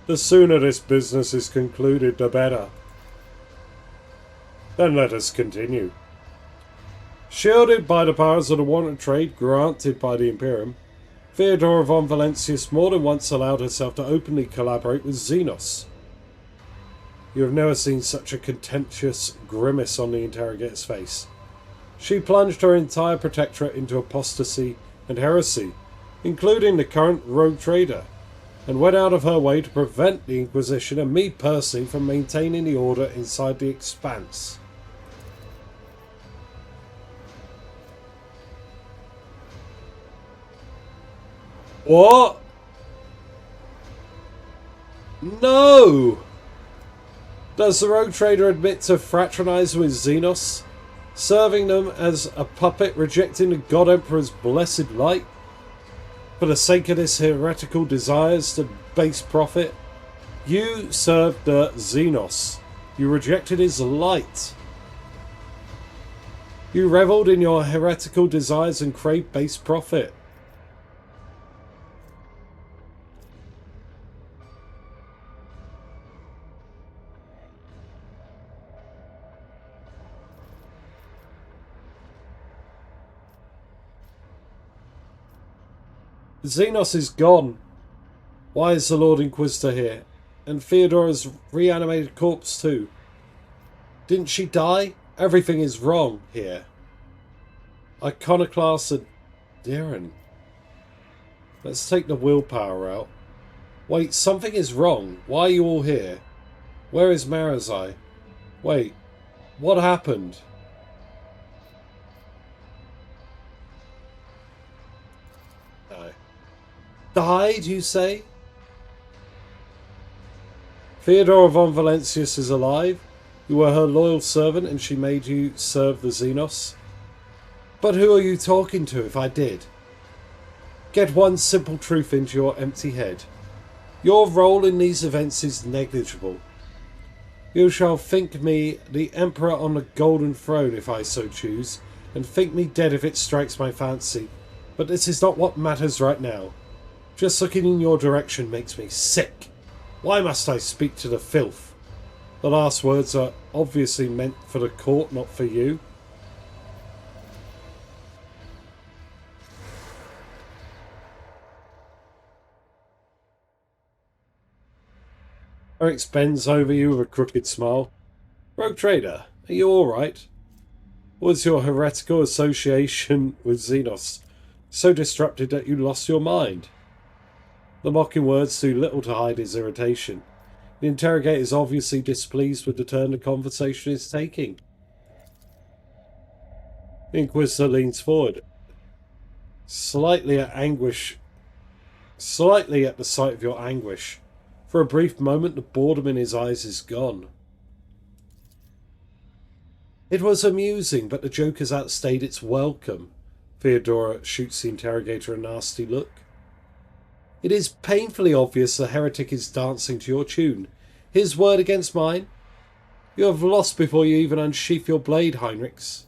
The sooner this business is concluded, the better. Then let us continue. Shielded by the powers of the warrant trade granted by the Imperium, Theodora von Valentius more than once allowed herself to openly collaborate with Xenos. You have never seen such a contemptuous grimace on the interrogator's face. She plunged her entire protectorate into apostasy and heresy, including the current rogue trader, and went out of her way to prevent the Inquisition and me personally from maintaining the order inside the Expanse. What? No! Does the rogue trader admit to fraternizing with Xenos, serving them as a puppet, rejecting the God Emperor's blessed light for the sake of his heretical desires to base profit? You served the Xenos. You rejected his light. You reveled in your heretical desires and craved base profit. Xenos is gone. Why is the Lord Inquisitor here? And Theodora's reanimated corpse too. Didn't she die? Everything is wrong here. Iconoclast Adiran. Let's take the willpower out. Wait, something is wrong. Why are you all here? Where is Marazai? Wait, what happened? No. Died, you say? Theodora von Valentius is alive. You were her loyal servant and she made you serve the Xenos. But who are you talking to if I did? Get one simple truth into your empty head. Your role in these events is negligible. You shall think me the Emperor on the Golden Throne if I so choose, and think me dead if it strikes my fancy. But this is not what matters right now. Just looking in your direction makes me sick. Why must I speak to the filth? The last words are obviously meant for the court, not for you. Eric bends over you with a crooked smile. Rogue Trader, are you alright? Was your heretical association with Xenos so disrupted that you lost your mind? The mocking words do little to hide his irritation. The interrogator is obviously displeased with the turn the conversation is taking. The Inquisitor leans forward, slightly at the sight of your anguish. For a brief moment, the boredom in his eyes is gone. It was amusing, but the joke has outstayed its welcome. Theodora shoots the interrogator a nasty look. It is painfully obvious the heretic is dancing to your tune. His word against mine. You have lost before you even unsheath your blade, Heinrichs.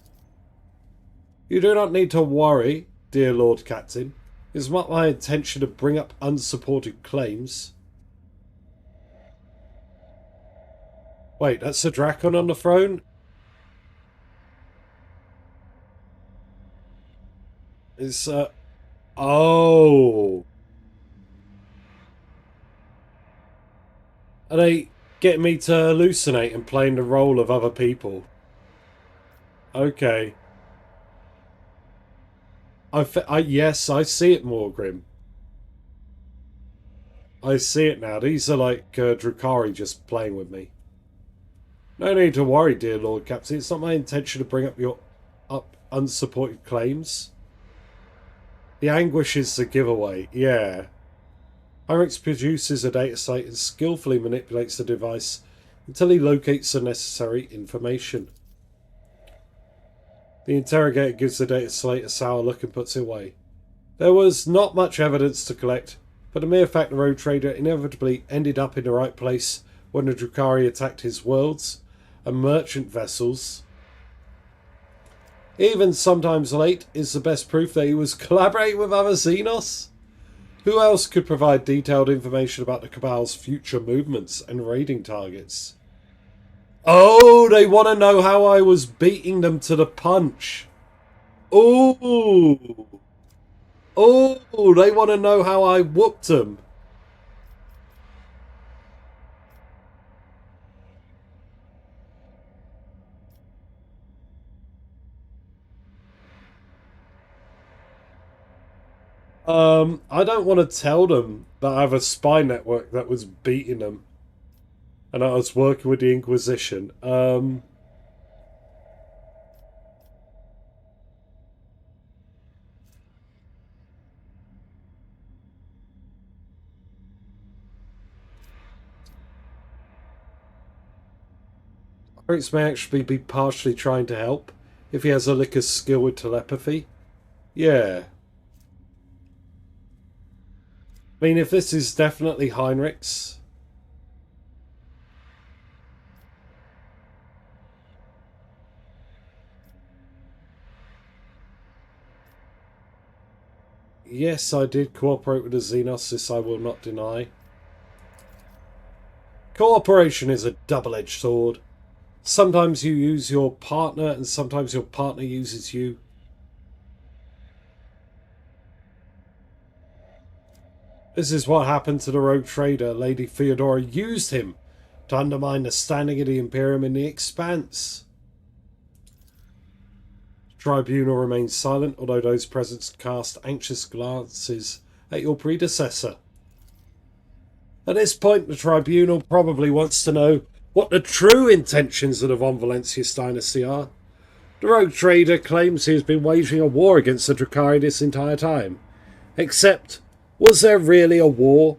You do not need to worry, dear Lord Captain. It is not my intention to bring up unsupported claims. Wait, that's the Drakon on the throne? It's, oh. Are they getting me to hallucinate and playing the role of other people? Okay. Yes, I see it, Morgrim. I see it now. These are like Drukhari just playing with me. No need to worry, dear Lord Captain. It's not my intention to bring up unsupported claims. The anguish is the giveaway. Yeah. Heinrichs produces a data slate and skillfully manipulates the device until he locates the necessary information. The interrogator gives the data slate a sour look and puts it away. There was not much evidence to collect, but the mere fact the Rogue Trader inevitably ended up in the right place when the Drukhari attacked his worlds and merchant vessels, even sometimes late, is the best proof that he was collaborating with other Xenos. Who else could provide detailed information about the Cabal's future movements and raiding targets? Oh, they want to know how I was beating them to the punch. Ooh. Oh, they want to know how I whooped them. I don't want to tell them that I have a spy network that was beating them. And I was working with the Inquisition. Heinrichs may actually be partially trying to help if he has a lick of skill with telepathy. Yeah. I mean, if this is definitely Heinrichs. Yes, I did cooperate with the Xenos, this I will not deny. Cooperation is a double-edged sword. Sometimes you use your partner, and sometimes your partner uses you. This is what happened to the Rogue Trader. Lady Theodora used him to undermine the standing of the Imperium in the Expanse. The Tribunal remains silent, although those present cast anxious glances at your predecessor. At this point, the Tribunal probably wants to know what the true intentions of the Von Valentius dynasty are. The Rogue Trader claims he has been waging a war against the Drukhari this entire time. Except, was there really a war?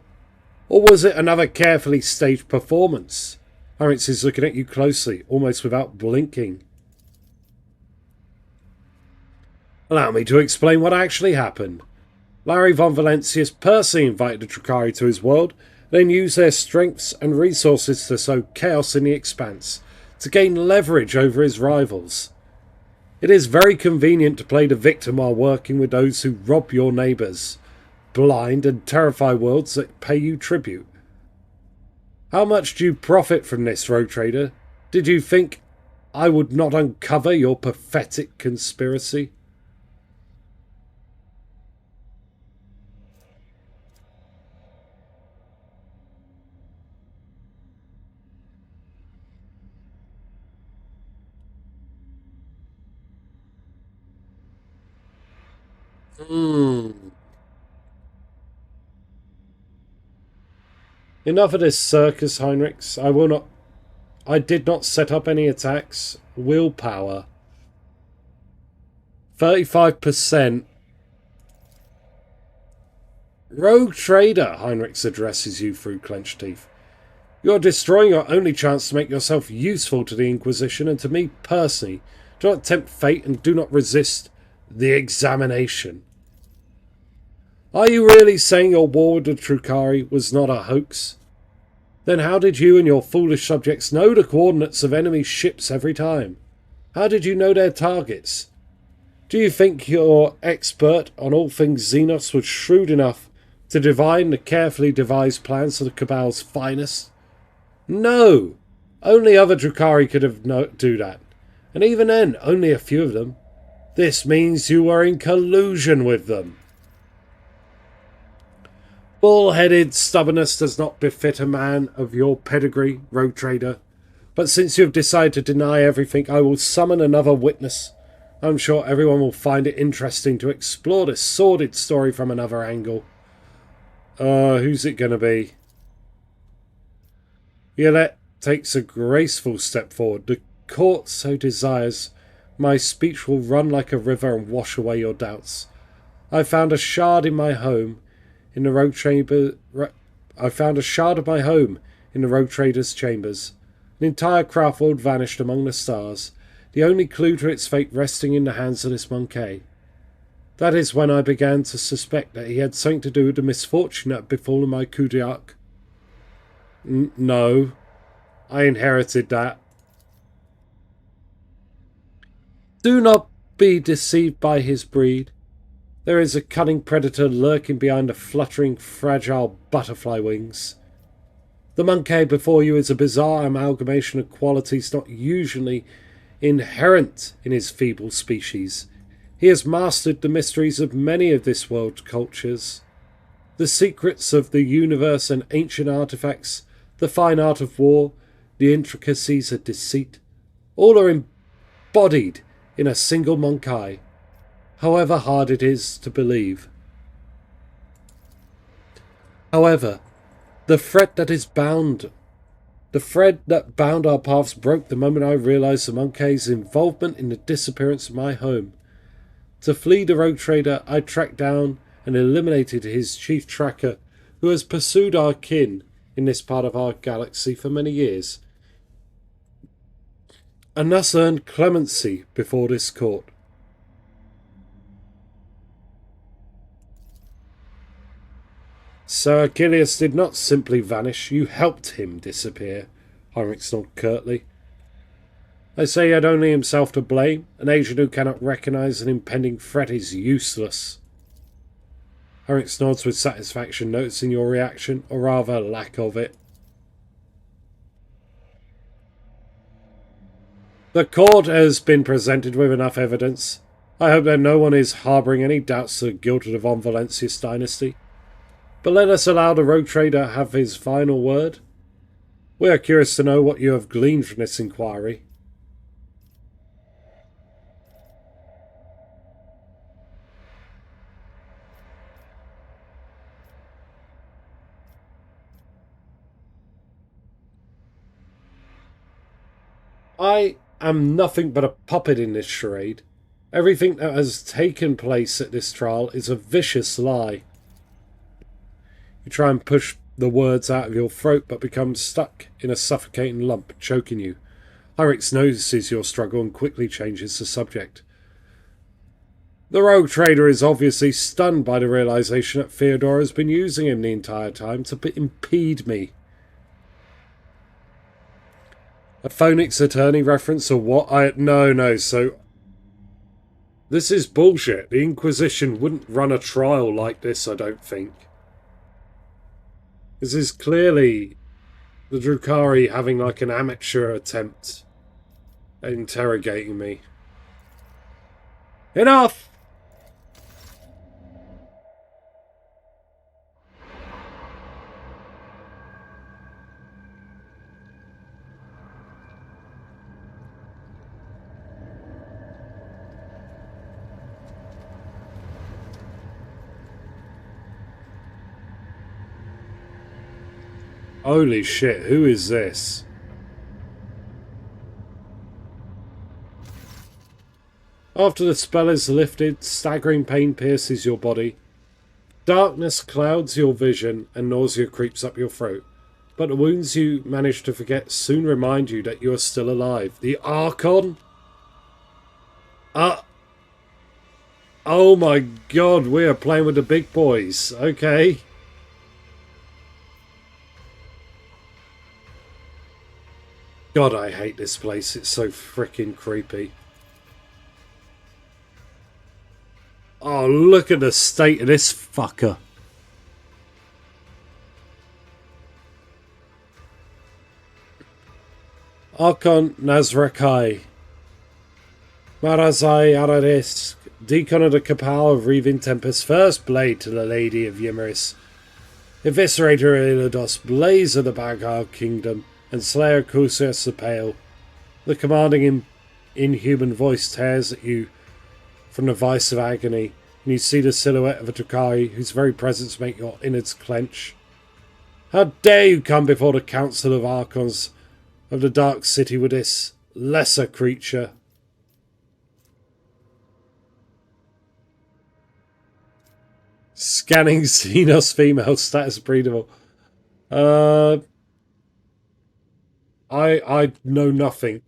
Or was it another carefully staged performance? Heinrichs is looking at you closely, almost without blinking. Allow me to explain what actually happened. Larry Von Valentius personally invited the Drukhari to his world, then used their strengths and resources to sow chaos in the Expanse, to gain leverage over his rivals. It is very convenient to play the victim while working with those who rob your neighbours, blind and terrify worlds that pay you tribute. How much do you profit from this, Rogue Trader? Did you think I would not uncover your pathetic conspiracy? Hmm. Enough of this circus, Heinrichs. I did not set up any attacks. Willpower. 35%. Rogue Trader, Heinrichs addresses you through clenched teeth. You are destroying your only chance to make yourself useful to the Inquisition and to me personally. Do not tempt fate and do not resist the examination. Are you really saying your war with the Trucari was not a hoax? Then how did you and your foolish subjects know the coordinates of enemy ships every time? How did you know their targets? Do you think your expert on all things Xenos was shrewd enough to divine the carefully devised plans of the Cabal's finest? No! Only other Drukhari could have do that. And even then, only a few of them. This means you were in collusion with them. Bull-headed stubbornness does not befit a man of your pedigree, Rogue Trader. But since you have decided to deny everything, I will summon another witness. I'm sure everyone will find it interesting to explore this sordid story from another angle. Who's it going to be? Yolette takes a graceful step forward. The court so desires. My speech will run like a river and wash away your doubts. I found a shard in my home in the Rogue Chamber. I found a shard of my home in the Rogue Trader's chambers. An entire craft world vanished among the stars, the only clue to its fate resting in the hands of this monkey. That is when I began to suspect that he had something to do with the misfortune that had befallen my coup d'arc. No, I inherited that. Do not be deceived by his breed. There is a cunning predator lurking behind the fluttering, fragile butterfly wings. The monkey before you is a bizarre amalgamation of qualities not usually inherent in his feeble species. He has mastered the mysteries of many of this world's cultures. The secrets of the universe and ancient artifacts, the fine art of war, the intricacies of deceit, all are embodied in a single monkey, however hard it is to believe. However, the thread that bound our paths broke the moment I realized the monkey's involvement in the disappearance of my home. To flee the Rogue Trader, I tracked down and eliminated his chief tracker, who has pursued our kin in this part of our galaxy for many years, and thus earned clemency before this court. So Achilles did not simply vanish, you helped him disappear, Heinrich nodded curtly. I say he had only himself to blame. An agent who cannot recognise an impending threat is useless. Heinrich nods with satisfaction, noticing your reaction, or rather lack of it. The court has been presented with enough evidence. I hope that no one is harbouring any doubts of the guilt of the Von Valentius dynasty. But let us allow the Rogue Trader have his final word. We are curious to know what you have gleaned from this inquiry. I am nothing but a puppet in this charade. Everything that has taken place at this trial is a vicious lie. You try and push the words out of your throat, but become stuck in a suffocating lump, choking you. Heinrich notices your struggle and quickly changes the subject. The Rogue Trader is obviously stunned by the realization that Theodore has been using him the entire time to impede me. A Phoenix attorney reference or what? No, so... This is bullshit. The Inquisition wouldn't run a trial like this, I don't think. This is clearly the Drukhari having like an amateur attempt at interrogating me. Enough! Holy shit, who is this? After the spell is lifted, staggering pain pierces your body. Darkness clouds your vision and nausea creeps up your throat. But the wounds you manage to forget soon remind you that you are still alive. The Archon? Oh my god, we are playing with the big boys. Okay. God, I hate this place. It's so freaking creepy. Oh, look at the state of this fucker. Archon Nazrakai. Marazai Ararisk, Deacon of the Cabal of Reaving Tempest, first blade to the Lady of Ymiris. Eviscerator Ilados, Blaze of the Bagar Kingdom, and Slayer Kusias the Pale. The commanding inhuman voice tears at you from the vice of agony, and you see the silhouette of a Drakari whose very presence makes your innards clench. How dare you come before the Council of Archons of the Dark City with this lesser creature? Scanning Xenos female status breedable. I know nothing.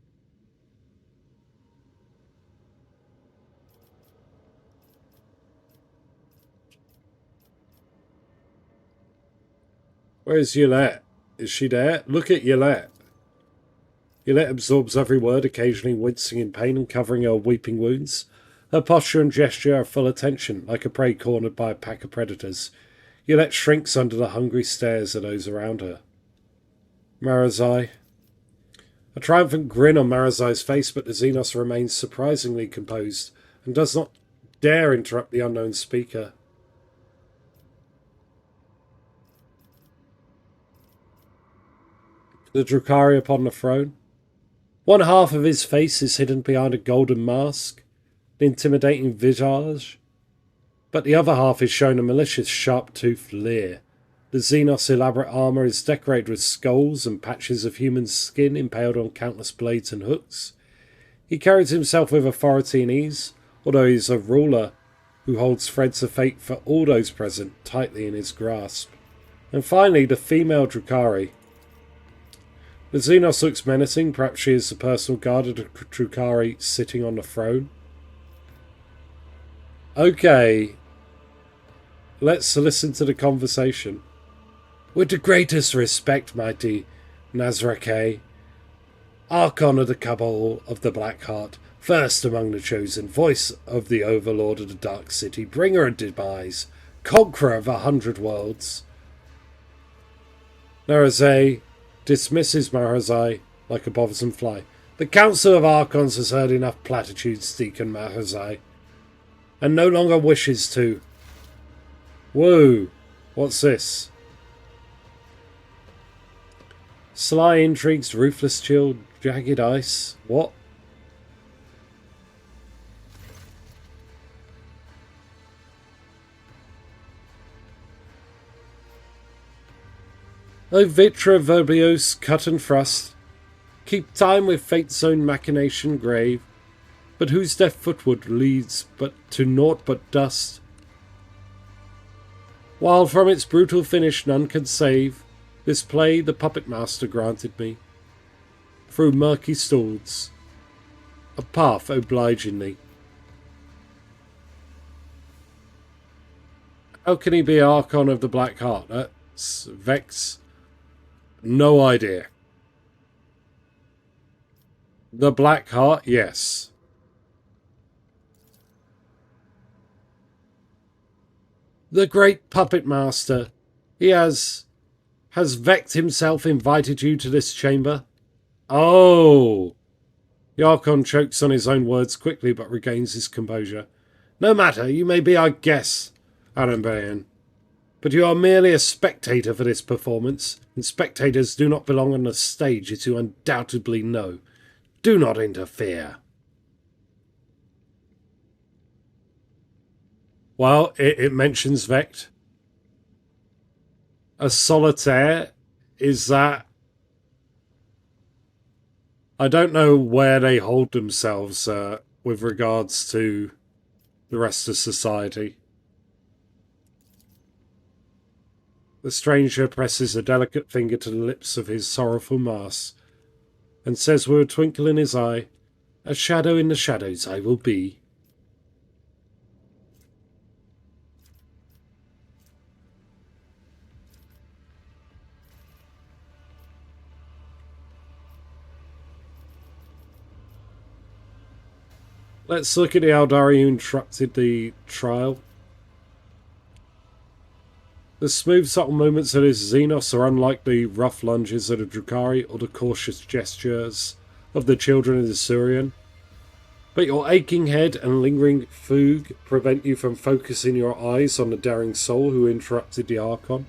Where's Yolette? Is she there? Look at Yolette. Yolette absorbs every word, occasionally wincing in pain and covering her weeping wounds. Her posture and gesture are full of tension, like a prey cornered by a pack of predators. Yolette shrinks under the hungry stares of those around her. Marazai. A triumphant grin on Marazai's face, but the Xenos remains surprisingly composed and does not dare interrupt the unknown speaker. The Drakari upon the throne. One half of his face is hidden behind a golden mask, an intimidating visage, but the other half is shown a malicious, sharp-toothed leer. The Xenos' elaborate armour is decorated with skulls and patches of human skin impaled on countless blades and hooks. He carries himself with authority and ease, although he is a ruler who holds threads of fate for all those present tightly in his grasp. And finally, the female Drakari. The Xenos looks menacing. Perhaps she is the personal guard of the Drakari sitting on the throne. Okay. Let's listen to the conversation. With the greatest respect, mighty Nazrake, Archon of the Cabal of the Black Heart, first among the chosen, voice of the Overlord of the Dark City, bringer of demise, conqueror of 100 worlds. Narazay dismisses Marazai like a bothersome fly. The Council of Archons has heard enough platitudes, Deacon Marazai, and no longer wishes to. Whoa, what's this? Sly intrigues, ruthless chill, jagged ice. What? O Vitra verbios, cut and thrust, keep time with fate's own machination grave, but whose deft footward leads but to naught but dust. While from its brutal finish none can save, this play the puppet master granted me, through murky stalls, a path obligingly. How can he be Archon of the Black Heart? That's Vex. No idea. The Black Heart, yes. The great puppet master. He has Vex himself invited you to this chamber? Oh. The Archon chokes on his own words quickly but regains his composure. No matter, you may be our guest, Arambayan. But you are merely a spectator for this performance, and spectators do not belong on the stage, as you undoubtedly know. Do not interfere. Well, it mentions Vect. A solitaire is that I don't know where they hold themselves with regards to the rest of society. The stranger presses a delicate finger to the lips of his sorrowful mask and says with a twinkle in his eye, "A shadow in the shadows I will be." Let's look at the Aldari who interrupted the trial. The smooth, subtle movements of his Xenos are unlike the rough lunges of the Drukhari or the cautious gestures of the children of the Surian. But your aching head and lingering fugue prevent you from focusing your eyes on the daring soul who interrupted the Archon.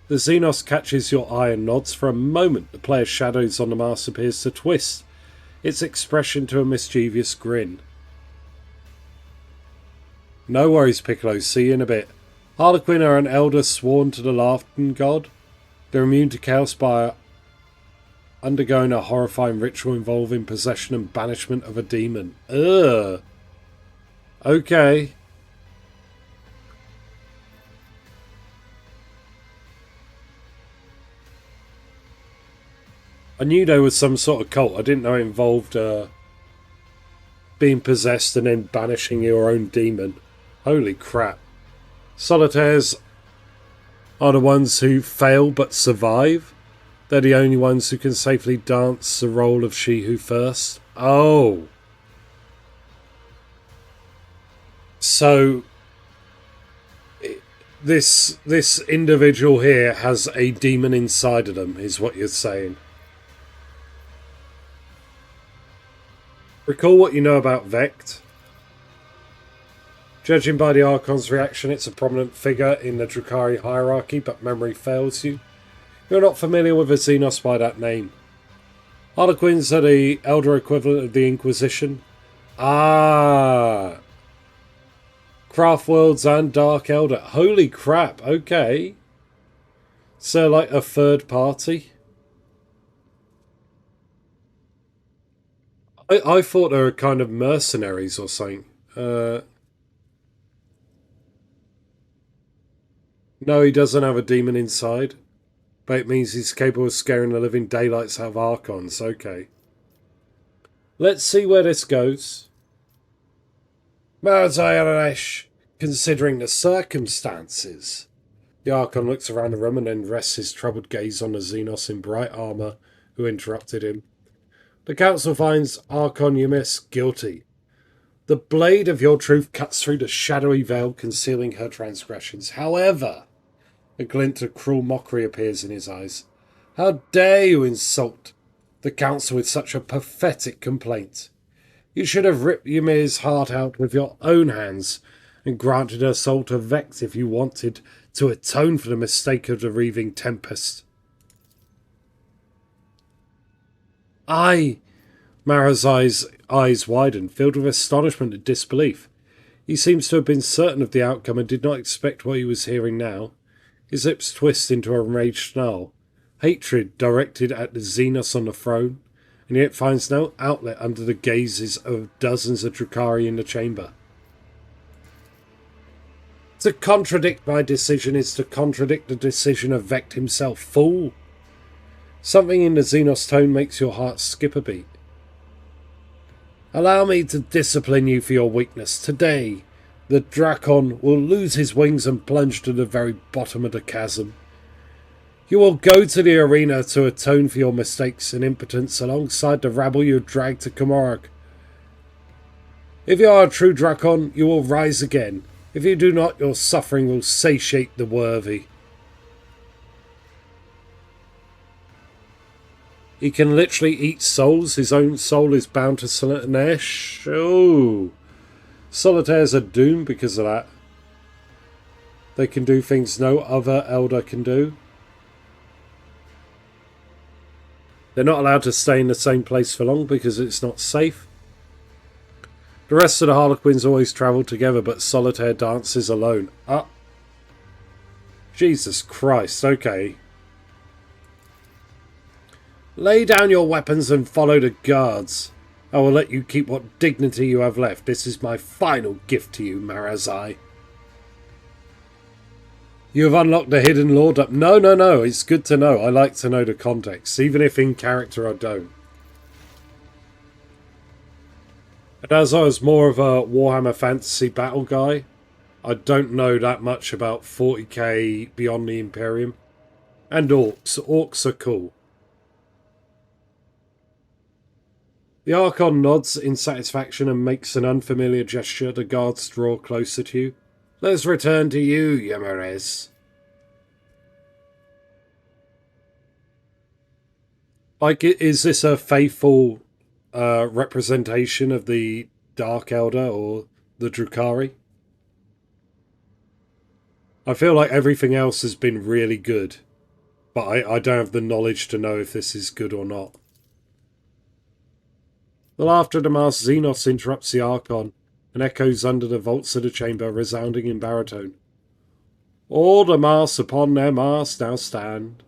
The Xenos catches your eye and nods. For a moment, the player's shadows on the mask appears to twist, its expression to a mischievous grin. No worries, Piccolo. See you in a bit. Harlequin are an elder sworn to the Laughing God. They're immune to chaos by undergoing a horrifying ritual involving possession and banishment of a demon. Ugh. Okay. I knew there was some sort of cult. I didn't know it involved being possessed and then banishing your own demon. Holy crap. Solitaires are the ones who fail but survive. They're the only ones who can safely dance the role of she who first. Oh. So this individual here has a demon inside of them, is what you're saying. Recall what you know about Vect. Judging by the Archon's reaction, it's a prominent figure in the Drukhari hierarchy, but memory fails you. You're not familiar with a Xenos by that name. Harlequins are the elder equivalent of the Inquisition. Ah! Craft Worlds and Dark Elder. Holy crap, okay. So like a third party? I thought they were kind of mercenaries or something. No, he doesn't have a demon inside. But it means he's capable of scaring the living daylights out of Archons. Okay. Let's see where this goes. Marzayanesh, considering the circumstances. The Archon looks around the room and then rests his troubled gaze on the Xenos in bright armour who interrupted him. The council finds Archon Yumis guilty. The blade of your truth cuts through the shadowy veil concealing her transgressions. However, a glint of cruel mockery appears in his eyes. How dare you insult the council with such a pathetic complaint? You should have ripped Ymir's heart out with your own hands and granted her soul to Vex if you wanted to atone for the mistake of the Reaving Tempest. Mara's eyes widened, filled with astonishment and disbelief. He seems to have been certain of the outcome and did not expect what he was hearing now. His lips twist into a enraged snarl, hatred directed at the Xenos on the throne, and yet finds no outlet under the gazes of dozens of Drukhari in the chamber. To contradict my decision is to contradict the decision of Vect himself, fool. Something in the Xenos tone makes your heart skip a beat. Allow me to discipline you for your weakness. Today, the Drakon will lose his wings and plunge to the very bottom of the chasm. You will go to the arena to atone for your mistakes and impotence alongside the rabble you dragged to Komorok. If you are a true Drakon, you will rise again. If you do not, your suffering will satiate the worthy. He can literally eat souls. His own soul is bound to Slaanesh. Oh. Solitaires are doomed because of that. They can do things no other elder can do. They're not allowed to stay in the same place for long because it's not safe. The rest of the Harlequins always travel together, but Solitaire dances alone. Jesus Christ, okay. Lay down your weapons and follow the guards. I will let you keep what dignity you have left. This is my final gift to you, Marazai. You have unlocked the hidden lord up. No, no, no. It's good to know. I like to know the context, even if in character I don't. And as I was more of a Warhammer Fantasy Battle guy, I don't know that much about 40k Beyond the Imperium. And orcs. Orcs are cool. The Archon nods in satisfaction and makes an unfamiliar gesture. The guards draw closer to you. Let's return to you, Yamarez. Like, is this a faithful representation of the Dark Elder or the Drukhari? I feel like everything else has been really good, but I don't have the knowledge to know if this is good or not. The laughter of the masked Xenos interrupts the Archon and echoes under the vaults of the chamber, resounding in baritone. All the masks upon their masks now stand.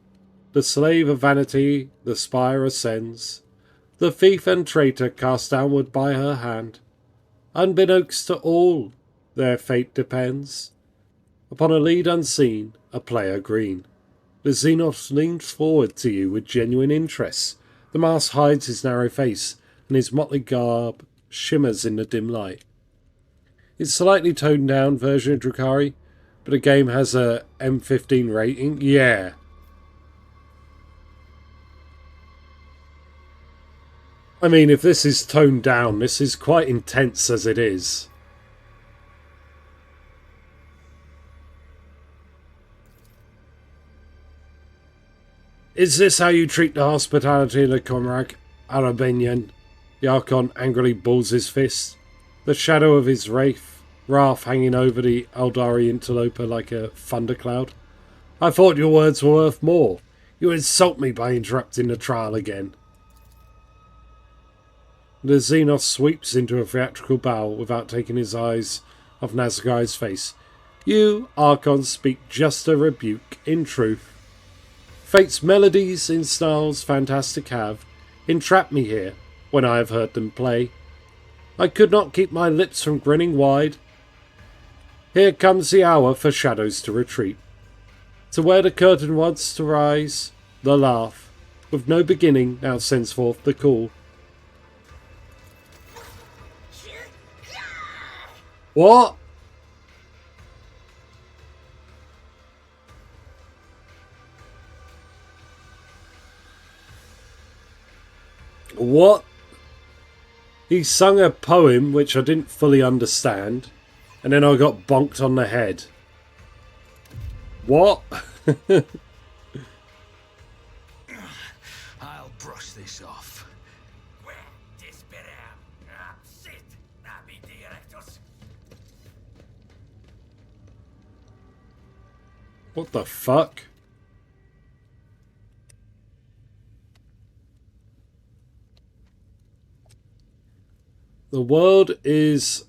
The slave of vanity the spire ascends. The thief and traitor cast downward by her hand. Unbeknownst to all, their fate depends upon a lead unseen, a player green. The Xenos leans forward to you with genuine interest. The mask hides his narrow face, and his motley garb shimmers in the dim light. It's a slightly toned down version of Drukhari, but the game has a M15 rating. Yeah. I mean, if this is toned down, this is quite intense as it is. Is this how you treat the hospitality of the Comrade Arabinian? The Archon angrily balls his fist, the shadow of his wrath hanging over the Eldari interloper like a thundercloud. I thought your words were worth more. You insult me by interrupting the trial again. The Xenos sweeps into a theatrical bow without taking his eyes off Nazgai's face. You, Archon, speak just a rebuke, in truth. Fate's melodies in styles fantastic have entrapped me here when I have heard them play. I could not keep my lips from grinning wide. Here comes the hour for shadows to retreat, to where the curtain wants to rise. The laugh, with no beginning, now sends forth the call. What? What? He sung a poem which I didn't fully understand, and then I got bonked on the head. What? I'll brush this off. What the fuck? The world is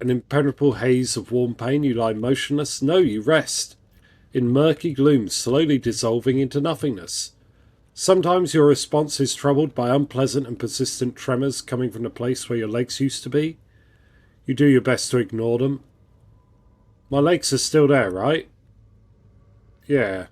an impenetrable haze of warm pain. You lie motionless. No, you rest in murky gloom, slowly dissolving into nothingness. Sometimes your response is troubled by unpleasant and persistent tremors coming from the place where your legs used to be. You do your best to ignore them. My legs are still there, right? Yeah.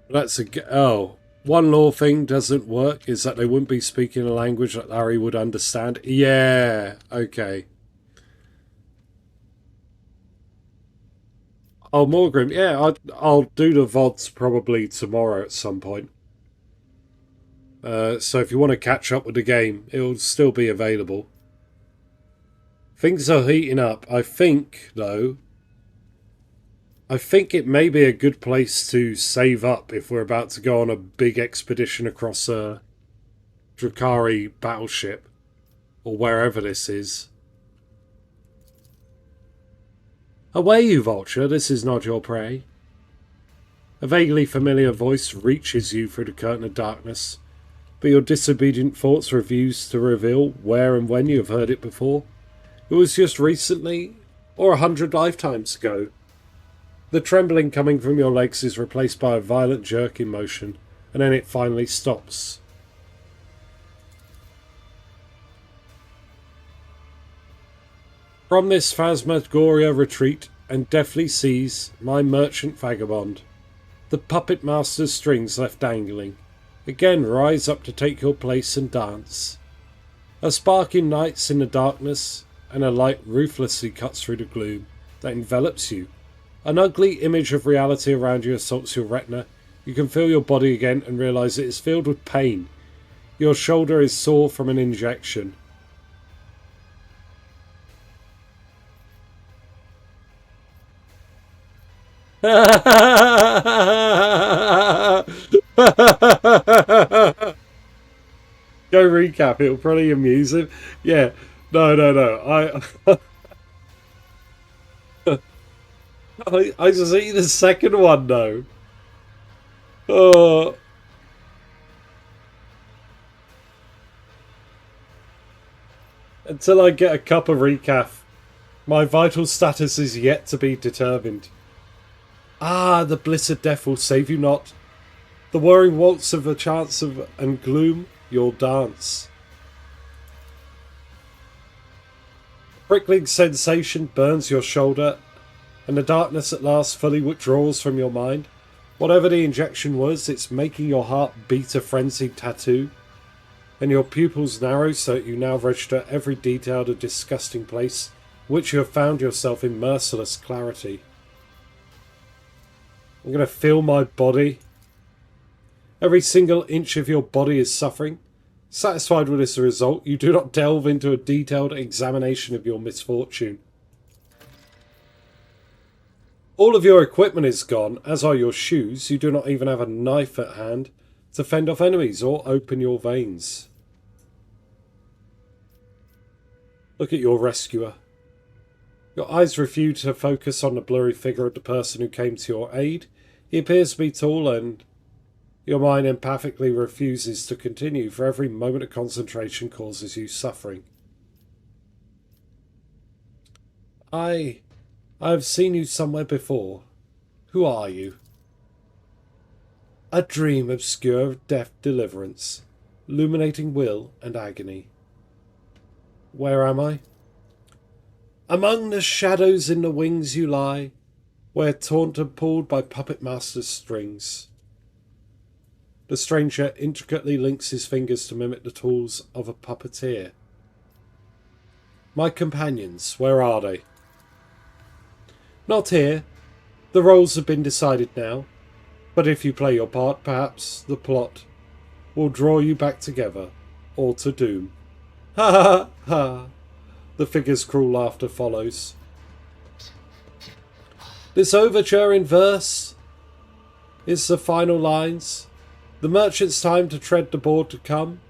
That's a... Oh. One law thing doesn't work is that they wouldn't be speaking a language that Larry would understand. Yeah. Okay. Oh, Morgrim. Yeah, I'll do the VODs probably tomorrow at some point. So if you want to catch up with the game, it'll still be available. Things are heating up. I think, though, it may be a good place to save up if we're about to go on a big expedition across a Drukhari battleship, or wherever this is. Away, you vulture, this is not your prey. A vaguely familiar voice reaches you through the curtain of darkness, but your disobedient thoughts refuse to reveal where and when you have heard it before. It was just recently or 100 lifetimes ago. The trembling coming from your legs is replaced by a violent jerking motion, and then it finally stops. From this phantasmagoria retreat and deftly seize my merchant vagabond, the puppet master's strings left dangling. Again rise up to take your place and dance. A spark ignites in the darkness, and a light ruthlessly cuts through the gloom that envelops you. An ugly image of reality around you assaults your retina. You can feel your body again and realise it is filled with pain. Your shoulder is sore from an injection. Go recap, it'll probably amuse him. Yeah, no. I just see the second one though. Oh. Until I get a cup of recaf, my vital status is yet to be determined. Ah, the bliss of death will save you not. The whirring waltz of a chance of and gloom, your dance. Prickling sensation burns your shoulder, and the darkness at last fully withdraws from your mind. Whatever the injection was, it's making your heart beat a frenzied tattoo, and your pupils narrow so that you now register every detail of a disgusting place, which you have found yourself in merciless clarity. I'm going to feel my body. Every single inch of your body is suffering. Satisfied with this result, you do not delve into a detailed examination of your misfortune. All of your equipment is gone, as are your shoes. You do not even have a knife at hand to fend off enemies or open your veins. Look at your rescuer. Your eyes refuse to focus on the blurry figure of the person who came to your aid. He appears to be tall, and your mind empathically refuses to continue, for every moment of concentration causes you suffering. I have seen you somewhere before. Who are you? A dream obscure of death deliverance, illuminating will and agony. Where am I? Among the shadows in the wings you lie, where taunt and pulled by puppet master's strings. The stranger intricately links his fingers to mimic the tools of a puppeteer. My companions, where are they? Not here. The roles have been decided now. But if you play your part, perhaps the plot will draw you back together, or to doom. Ha ha ha! The figure's cruel laughter follows. This overture in verse is the final lines. The merchant's time to tread the board to come.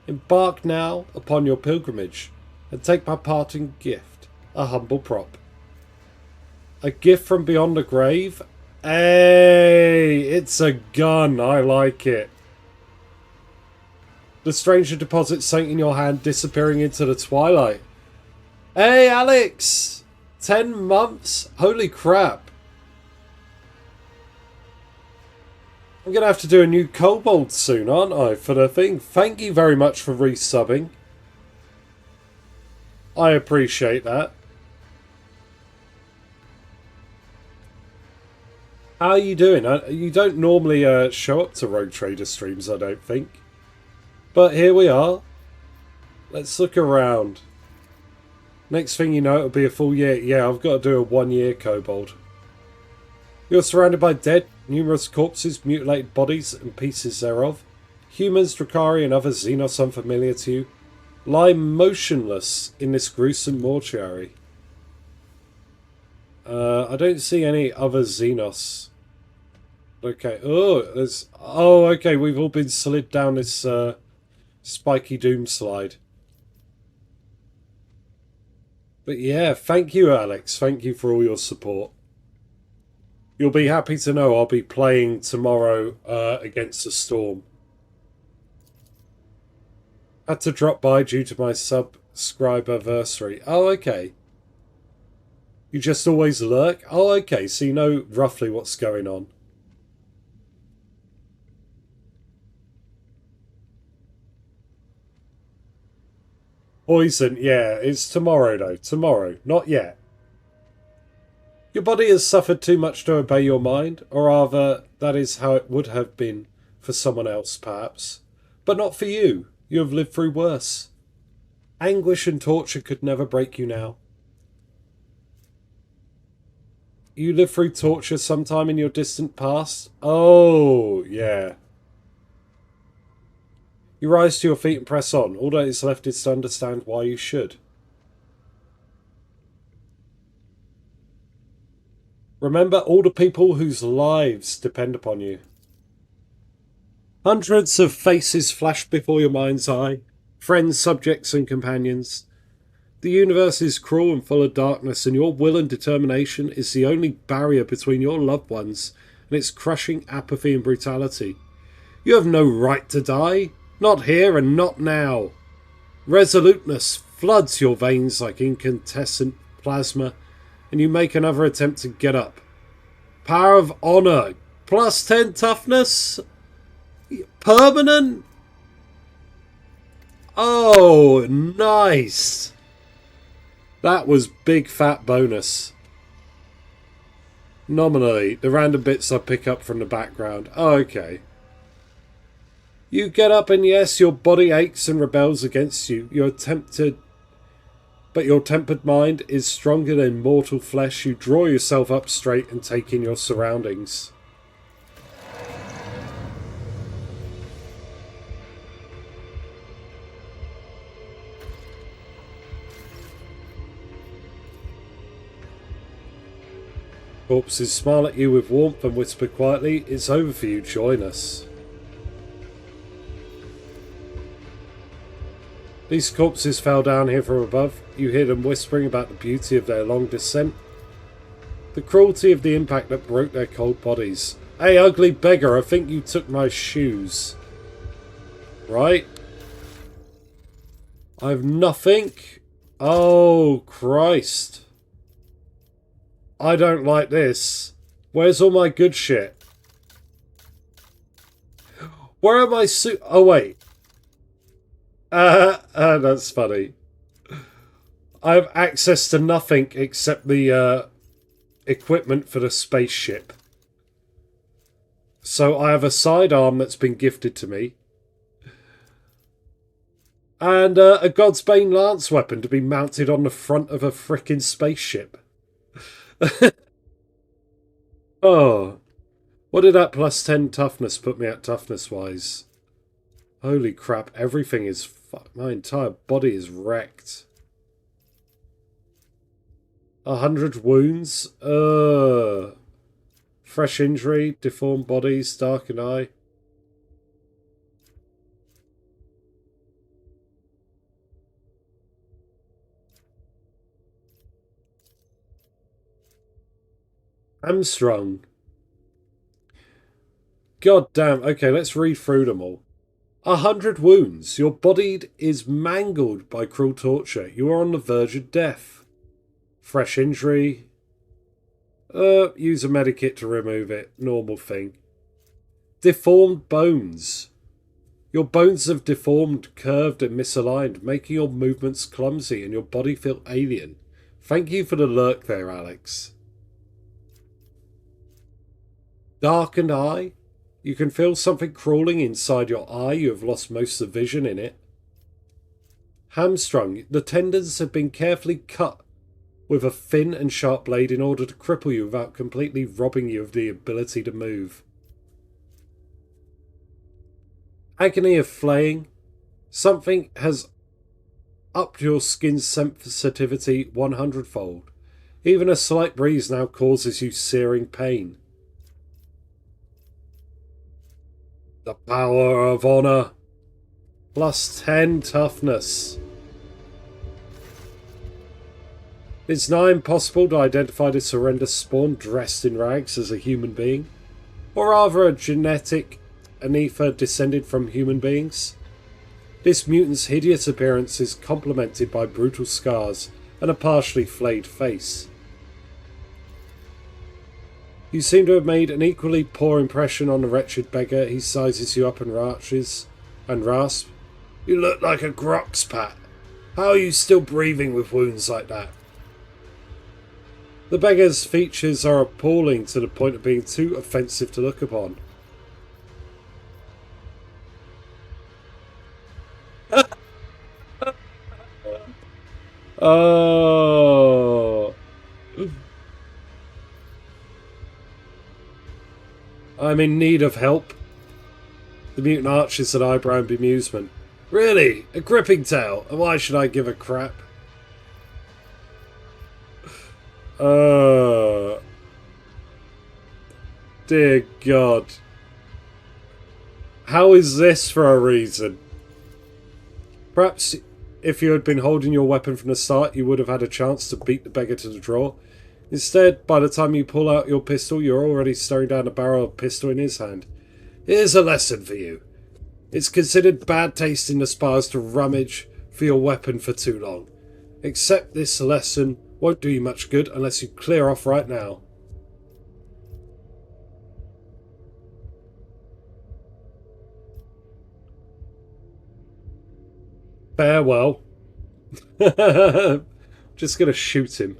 Embark now upon your pilgrimage and take my parting gift, a humble prop. A gift from beyond the grave? Hey, it's a gun. I like it. The stranger deposits something in your hand, disappearing into the twilight. Hey, Alex! 10 months? Holy crap. I'm going to have to do a new kobold soon, aren't I, for the thing? Thank you very much for resubbing. I appreciate that. How are you doing? You don't normally show up to Rogue Trader streams, I don't think. But here we are. Let's look around. Next thing you know, it'll be a full year. Yeah, I've got to do a 1 year kobold. You're surrounded by dead, numerous corpses, mutilated bodies, and pieces thereof. Humans, Drakari, and other Xenos unfamiliar to you lie motionless in this gruesome mortuary. I don't see any other Xenos. Okay. Oh, okay. We've all been slid down this spiky doom slide. But yeah, thank you, Alex. Thank you for all your support. You'll be happy to know I'll be playing tomorrow against the Storm. Had to drop by due to my subscriberversary. Oh, okay. You just always lurk? Oh, okay, so you know roughly what's going on. Poison, yeah, it's tomorrow though. Tomorrow, not yet. Your body has suffered too much to obey your mind, or rather, that is how it would have been for someone else, perhaps. But not for you. You have lived through worse. Anguish and torture could never break you now. You lived through torture sometime in your distant past? Oh, yeah. You rise to your feet and press on. All that is left is to understand why you should. Remember all the people whose lives depend upon you. Hundreds of faces flash before your mind's eye. Friends, subjects and companions. The universe is cruel and full of darkness, and your will and determination is the only barrier between your loved ones and its crushing apathy and brutality. You have no right to die. Not here and not now. Resoluteness floods your veins like incandescent plasma, and you make another attempt to get up. Power of honor. Plus 10 toughness? Permanent? Oh, nice. That was big fat bonus. Nominally, the random bits I pick up from the background. Oh, okay. You get up and yes, your body aches and rebels against you. But your tempered mind is stronger than mortal flesh. You draw yourself up straight and take in your surroundings. Corpses smile at you with warmth and whisper quietly, "It's over for you, join us." These corpses fell down here from above. You hear them whispering about the beauty of their long descent. The cruelty of the impact that broke their cold bodies. "Hey, ugly beggar, I think you took my shoes." Right? I've nothing. Oh, Christ. I don't like this. Where's all my good shit? Where are my oh, wait. That's funny. I have access to nothing except the equipment for the spaceship. So I have a sidearm that's been gifted to me. And a Godsbane lance weapon to be mounted on the front of a frickin' spaceship. Oh. What did that plus 10 toughness put me at toughness-wise? Holy crap, everything is... my entire body is wrecked. 100 wounds? Fresh injury, deformed bodies, darkened eye. Hamstrung. God damn. Okay, let's read through them all. 100 wounds. Your body is mangled by cruel torture. You are on the verge of death. Fresh injury. Use a medikit to remove it. Normal thing. Deformed bones. Your bones have deformed, curved and misaligned, making your movements clumsy and your body feel alien. Thank you for the lurk there, Alex. Darkened eye. You can feel something crawling inside your eye. You have lost most of the vision in it. Hamstrung. The tendons have been carefully cut with a thin and sharp blade in order to cripple you without completely robbing you of the ability to move. Agony of flaying. Something has upped your skin's sensitivity 100-fold. Even a slight breeze now causes you searing pain. The power of honor. Plus 10 toughness. It's now impossible to identify this horrendous spawn dressed in rags as a human being, or rather a genetic anether descended from human beings. This mutant's hideous appearance is complemented by brutal scars and a partially flayed face. You seem to have made an equally poor impression on the wretched beggar. He sizes you up and rasps. You look like a grox, Pat. How are you still breathing with wounds like that? The beggar's features are appalling to the point of being too offensive to look upon. Oh. I'm in need of help. The mutant arches an eyebrow in bemusement. Really? A gripping tale? And why should I give a crap? Dear God. How is this for a reason? Perhaps if you had been holding your weapon from the start, you would have had a chance to beat the beggar to the draw. Instead, by the time you pull out your pistol, you're already staring down the barrel of a pistol in his hand. Here's a lesson for you. It's considered bad taste in the spas to rummage for your weapon for too long. Accept this lesson won't do you much good unless you clear off right now. Farewell. Just gonna shoot him.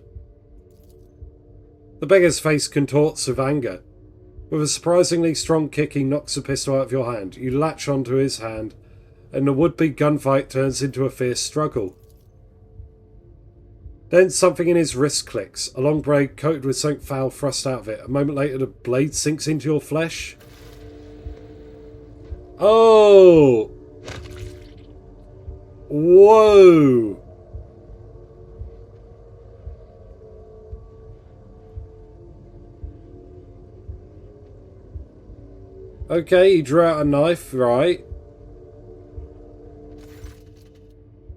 The beggar's face contorts with anger. With a surprisingly strong kick, he knocks the pistol out of your hand. You latch onto his hand, and the would-be gunfight turns into a fierce struggle. Then something in his wrist clicks. A long blade coated with something foul thrust out of it. A moment later, the blade sinks into your flesh. Oh! Whoa! Okay, he drew out a knife, right?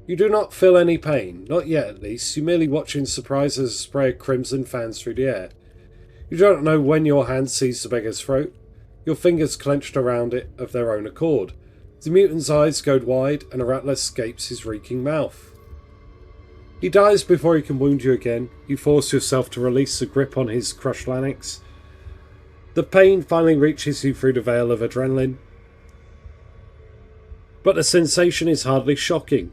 You do not feel any pain. Not yet, at least. You merely watch in surprise as a spray of crimson fans through the air. You don't know when your hand seized the beggar's throat. Your fingers clenched around it of their own accord. The mutant's eyes go wide, and a rattler escapes his reeking mouth. He dies before he can wound you again. You force yourself to release the grip on his crushed larynx. The pain finally reaches you through the veil of adrenaline. But the sensation is hardly shocking.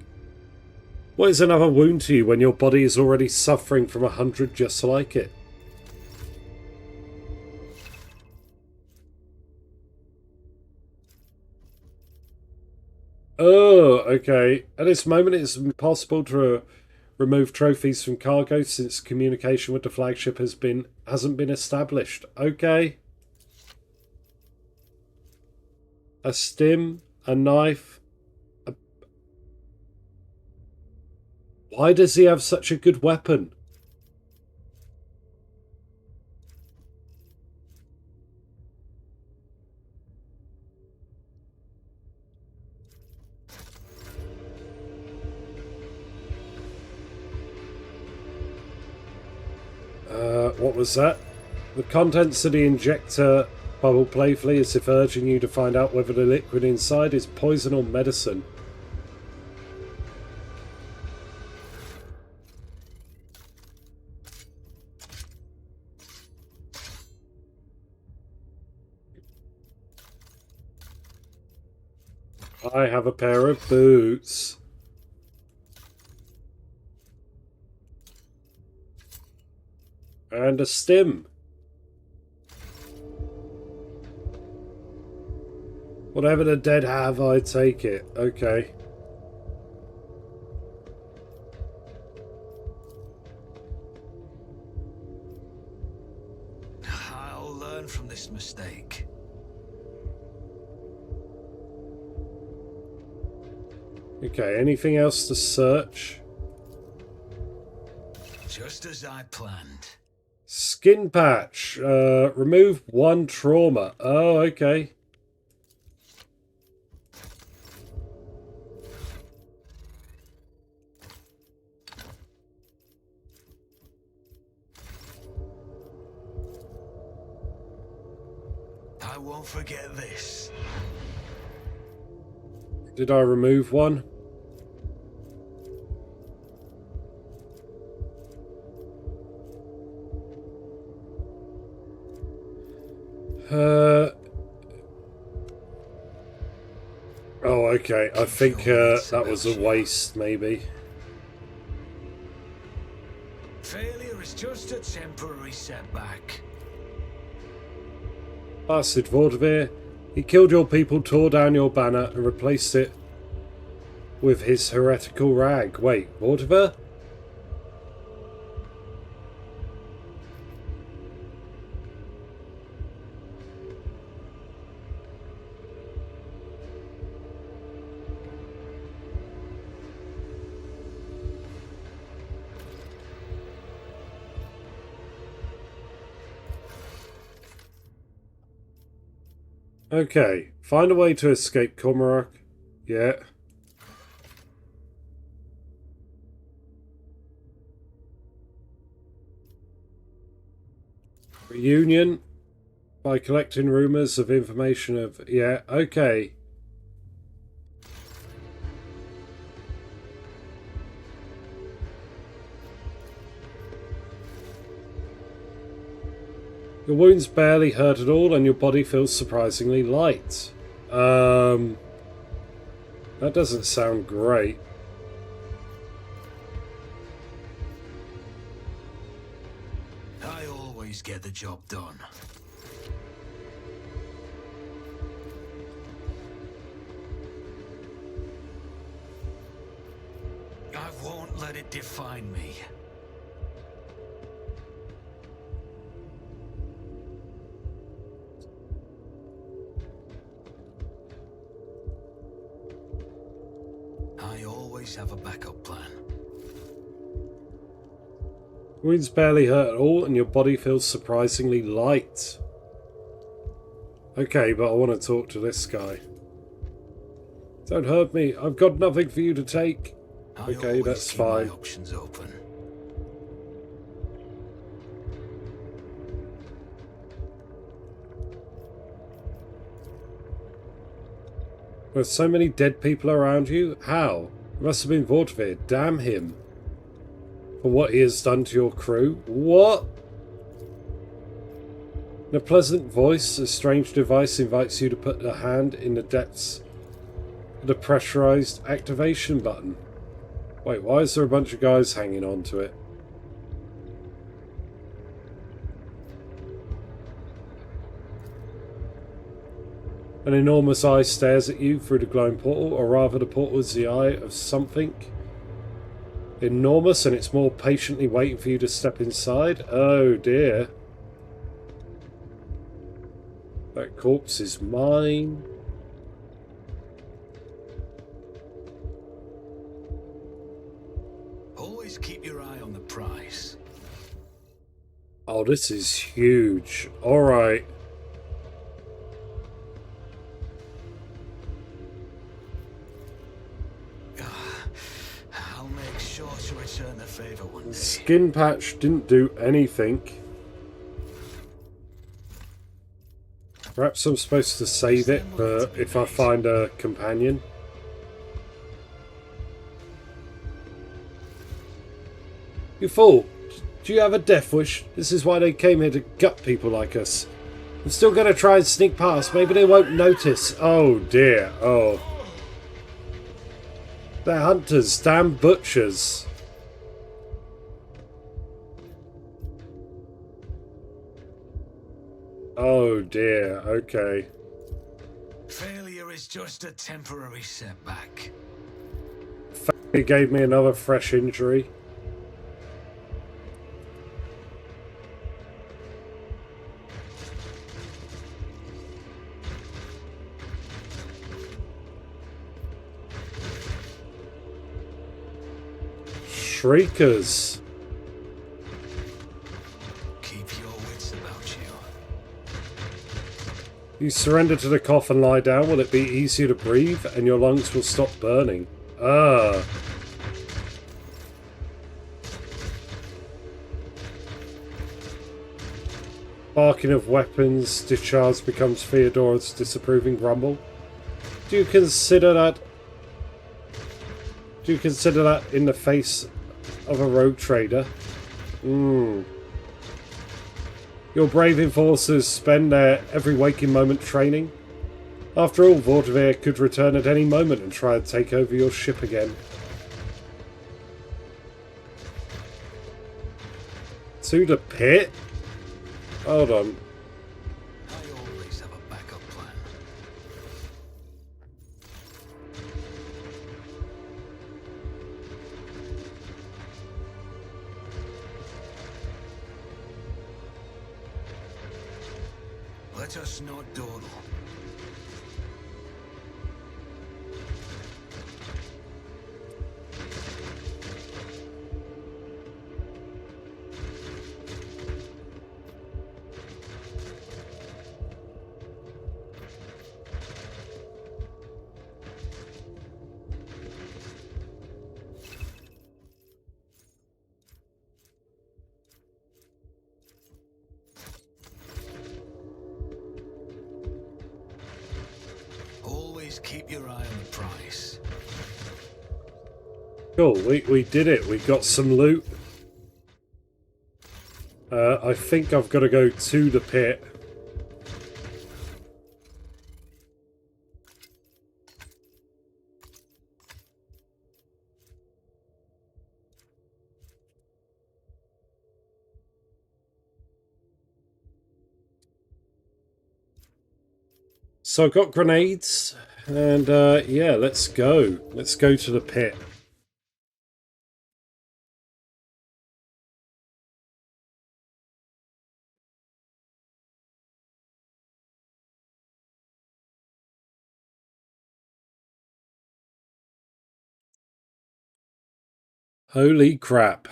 What is another wound to you when your body is already suffering from 100 just like it? Oh, okay. At this moment it is impossible to remove trophies from cargo since communication with the flagship hasn't been established. Okay. A stim, a knife. Why does he have such a good weapon? What was that? The contents of the injector bubble playfully as if urging you to find out whether the liquid inside is poison or medicine. I have a pair of boots. And a stim. Whatever the dead have, I take it. Okay. I'll learn from this mistake. Okay, anything else to search? Just as I planned. Skin patch. Remove 1 trauma. Oh, okay. I won't forget this. Did I remove 1? Oh, okay. I think that was a waste, maybe. Failure is just a temporary setback. Bastard Vortivir. He killed your people, tore down your banner, and replaced it with his heretical rag. Wait, Vortivir? Okay, find a way to escape Cormorant. Yeah. Reunion by collecting rumors of information of... Yeah, okay. Your wounds barely hurt at all and your body feels surprisingly light. That doesn't sound great. I always get the job done. I won't let it define me. I always have a backup plan. Wounds barely hurt at all and your body feels surprisingly light. Okay, but I want to talk to this guy. Don't hurt me. I've got nothing for you to take. Okay, that's fine. My options open. There's so many dead people around you? How? It must have been Vortivir. Damn him. For what he has done to your crew? What? In a pleasant voice, a strange device invites you to put a hand in the depths of the pressurized activation button. Wait, why is there a bunch of guys hanging on to it? An enormous eye stares at you through the glowing portal, or rather the portal is the eye of something enormous and it's more patiently waiting for you to step inside. Oh dear. That corpse is mine. Always keep your eye on the prize. Oh, this is huge. Alright. I'll make sure to return the favor one day. Skin patch didn't do anything. Perhaps I'm supposed to save it, but if I find a companion. You fool! Do you have a death wish? This is why they came here to gut people like us. I'm still gonna try and sneak past. Maybe they won't notice. Oh dear. Oh. They're hunters. Damn butchers. Oh dear. Okay. Failure is just a temporary setback. He gave me another fresh injury. Shriekers. Keep your wits about you. You surrender to the cough and lie down. Will it be easier to breathe and your lungs will stop burning? Ah. Barking of weapons discharged becomes Theodora's disapproving grumble. Do you consider that in the face of a rogue trader? Your Your brave enforcers spend their every waking moment training. After all, Vortivir could return at any moment and try to take over your ship again. To the pit? Hold on. I always have a backup plan. Let us not dawdle. Always keep your eye on the prize. Cool, we did it. We got some loot. I think I've got to go to the pit. So I've got grenades, and yeah, let's go. Let's go to the pit. Holy crap.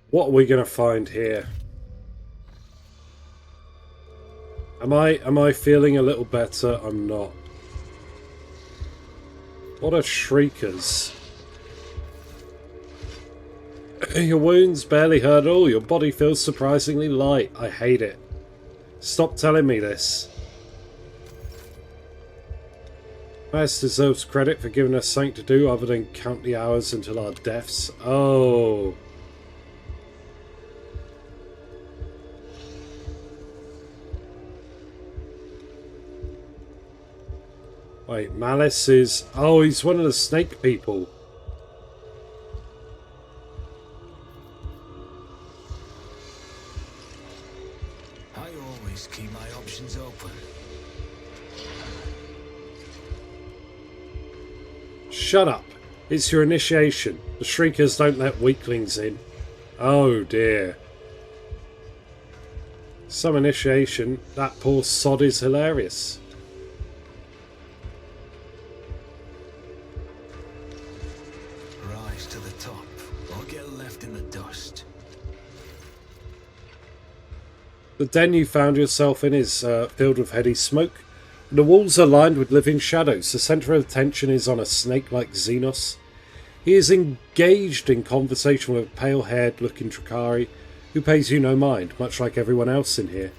What are we going to find here? Am I feeling a little better? I'm not. What are shriekers? Your wounds barely hurt at all. Your body feels surprisingly light. I hate it. Stop telling me this. Mass deserves credit for giving us something to do other than count the hours until our deaths. Oh. Wait, Malice is... Oh, he's one of the snake people. I always keep my options open. Shut up. It's your initiation. The Shriekers don't let weaklings in. Oh dear. Some initiation. That poor sod is hilarious. Rise to the top, or get left in the dust. The den you found yourself in is filled with heady smoke. The walls are lined with living shadows. The centre of attention is on a snake-like Xenos. He is engaged in conversation with a pale-haired looking Drakari who pays you no mind, much like everyone else in here.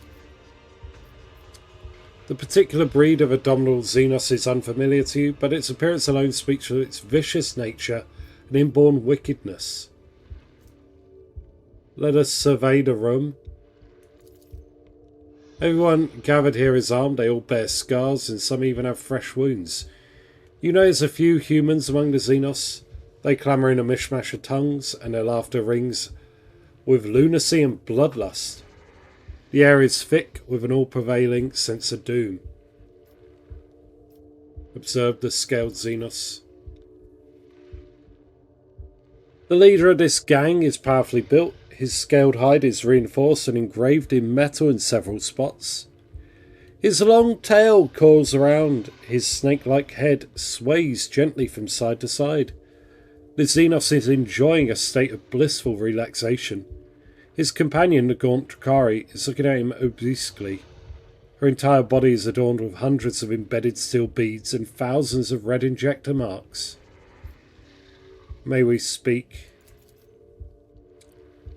The particular breed of abdominal Xenos is unfamiliar to you, but its appearance alone speaks for its vicious nature and inborn wickedness. Let us survey the room. Everyone gathered here is armed. They all bear scars, and some even have fresh wounds. You notice a few humans among the Xenos. They clamour in a mishmash of tongues, and their laughter rings with lunacy and bloodlust. The air is thick with an all-prevailing sense of doom. Observe the scaled Xenos. The leader of this gang is powerfully built. His scaled hide is reinforced and engraved in metal in several spots. His long tail coils around. His snake-like head sways gently from side to side. The Xenos is enjoying a state of blissful relaxation. His companion, the gaunt Drakari, is looking at him obsequiously. Her entire body is adorned with hundreds of embedded steel beads and thousands of red injector marks. May we speak?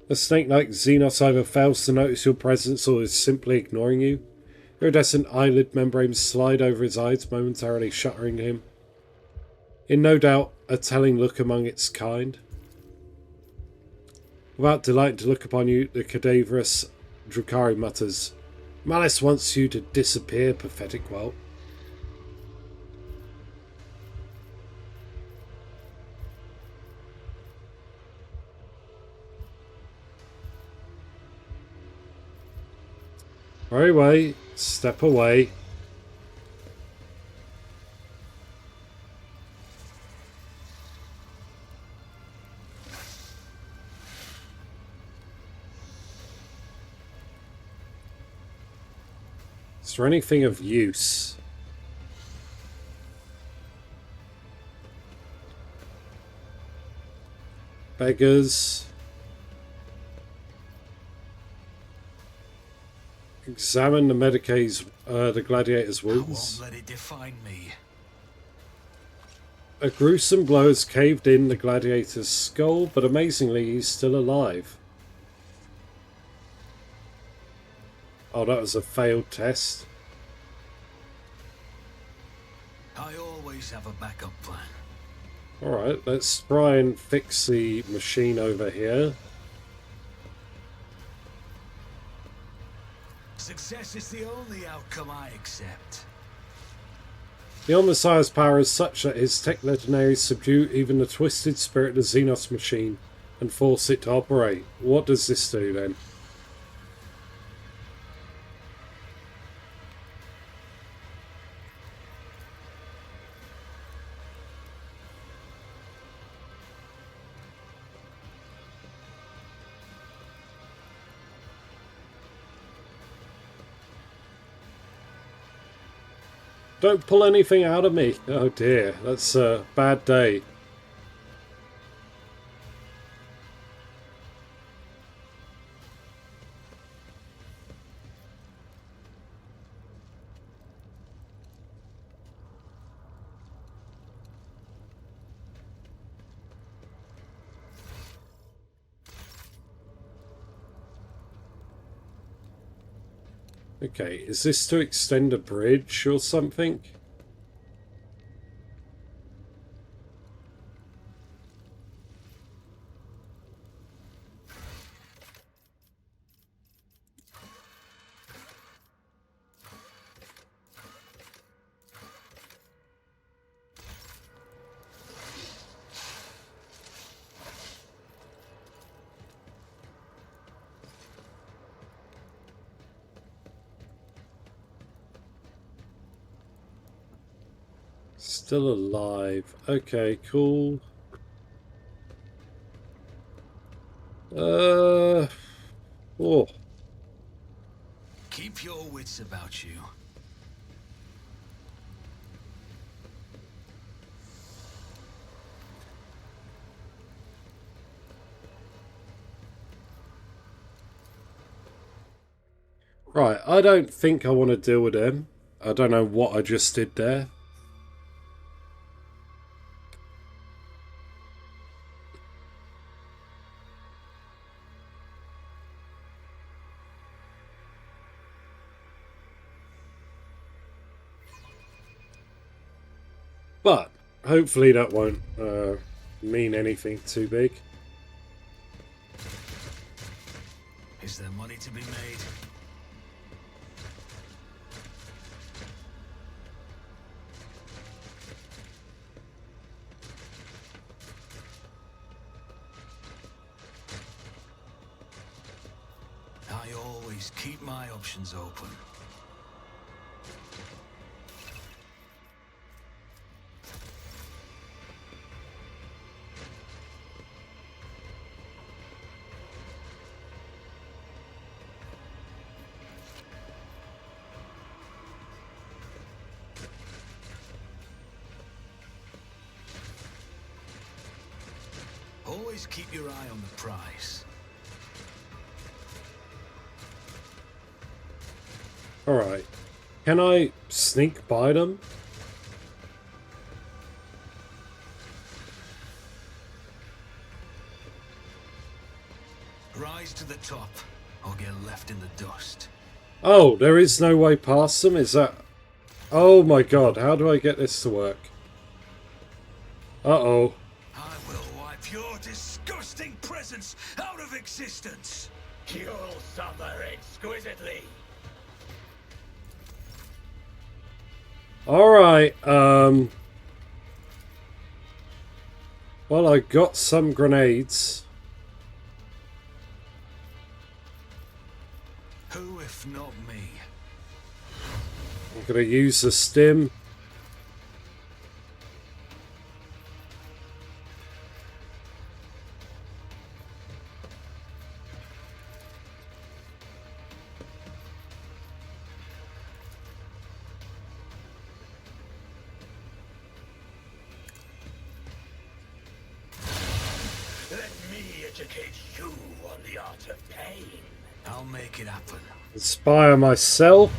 The snake-like Xenos either fails to notice your presence or is simply ignoring you. Iridescent eyelid membranes slide over his eyes, momentarily shuttering him. In no doubt a telling look among its kind. Without delighting to look upon you, the cadaverous Drukari mutters. Malice wants you to disappear, pathetic whelp. Hurry away, step away. Is there anything of use? Beggars. Examine the the gladiator's wounds. I won't let it define me. A gruesome blow has caved in the gladiator's skull, but amazingly he's still alive. Oh, that was a failed test. I always have a backup plan. Alright, let's try and fix the machine over here. Success is the only outcome I accept. The Omnissiah's power is such that his tech legionaries subdue even the twisted spirit of the Xenos machine and force it to operate. What does this do then? Don't pull anything out of me. Oh dear, that's a bad day. Okay, is this to extend a bridge or something? Still alive. Okay, cool. Oh. Keep your wits about you. Right, I don't think I want to deal with them. I don't know what I just did there. But hopefully that won't mean anything too big. Is there money to be made? I always keep my options open. Always keep your eye on the prize. Alright. Can I sneak by them? Rise to the top, or get left in the dust. Oh, there is no way past them? Is that... Oh my god, how do I get this to work? Uh-oh. I will wipe your disgusting presence out of of existence. You'll suffer exquisitely. Alright, well, I got some grenades. Who if not me? I'm gonna use the stim. Let me educate you on the art of pain. I'll make it happen. Inspire myself.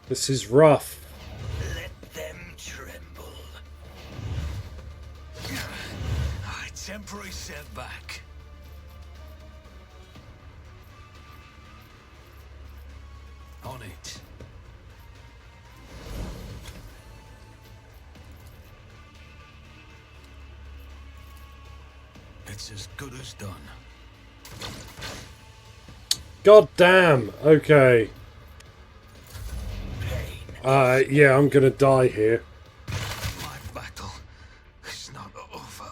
This is rough. Let them tremble. A temporary setback. On it. It's as good as done. God damn. Okay. Pain. Yeah, I'm gonna die here. My battle is not over.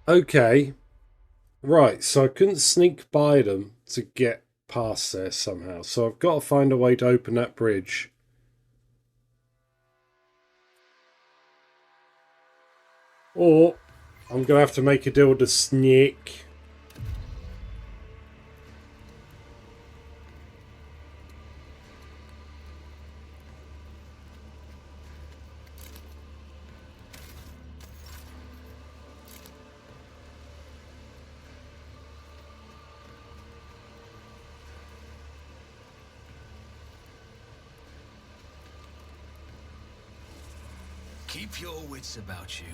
Okay. Right, so I couldn't sneak by them to get past there somehow. So I've got to find a way to open that bridge. Or I'm going to have to make a deal with the snake. Keep your wits about you.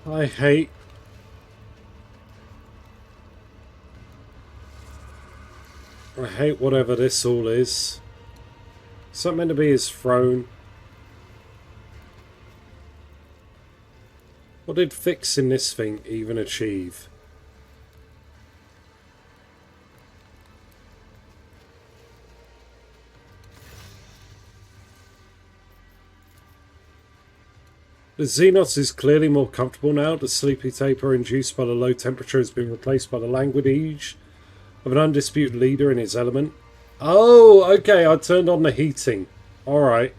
I hate... whatever this all is. Is that meant to be his throne? What did fixing this thing even achieve? The Xenos is clearly more comfortable now. The sleepy taper induced by the low temperature has been replaced by the languid ease of an undisputed leader in his element. Oh, okay, I turned on the heating. Alright.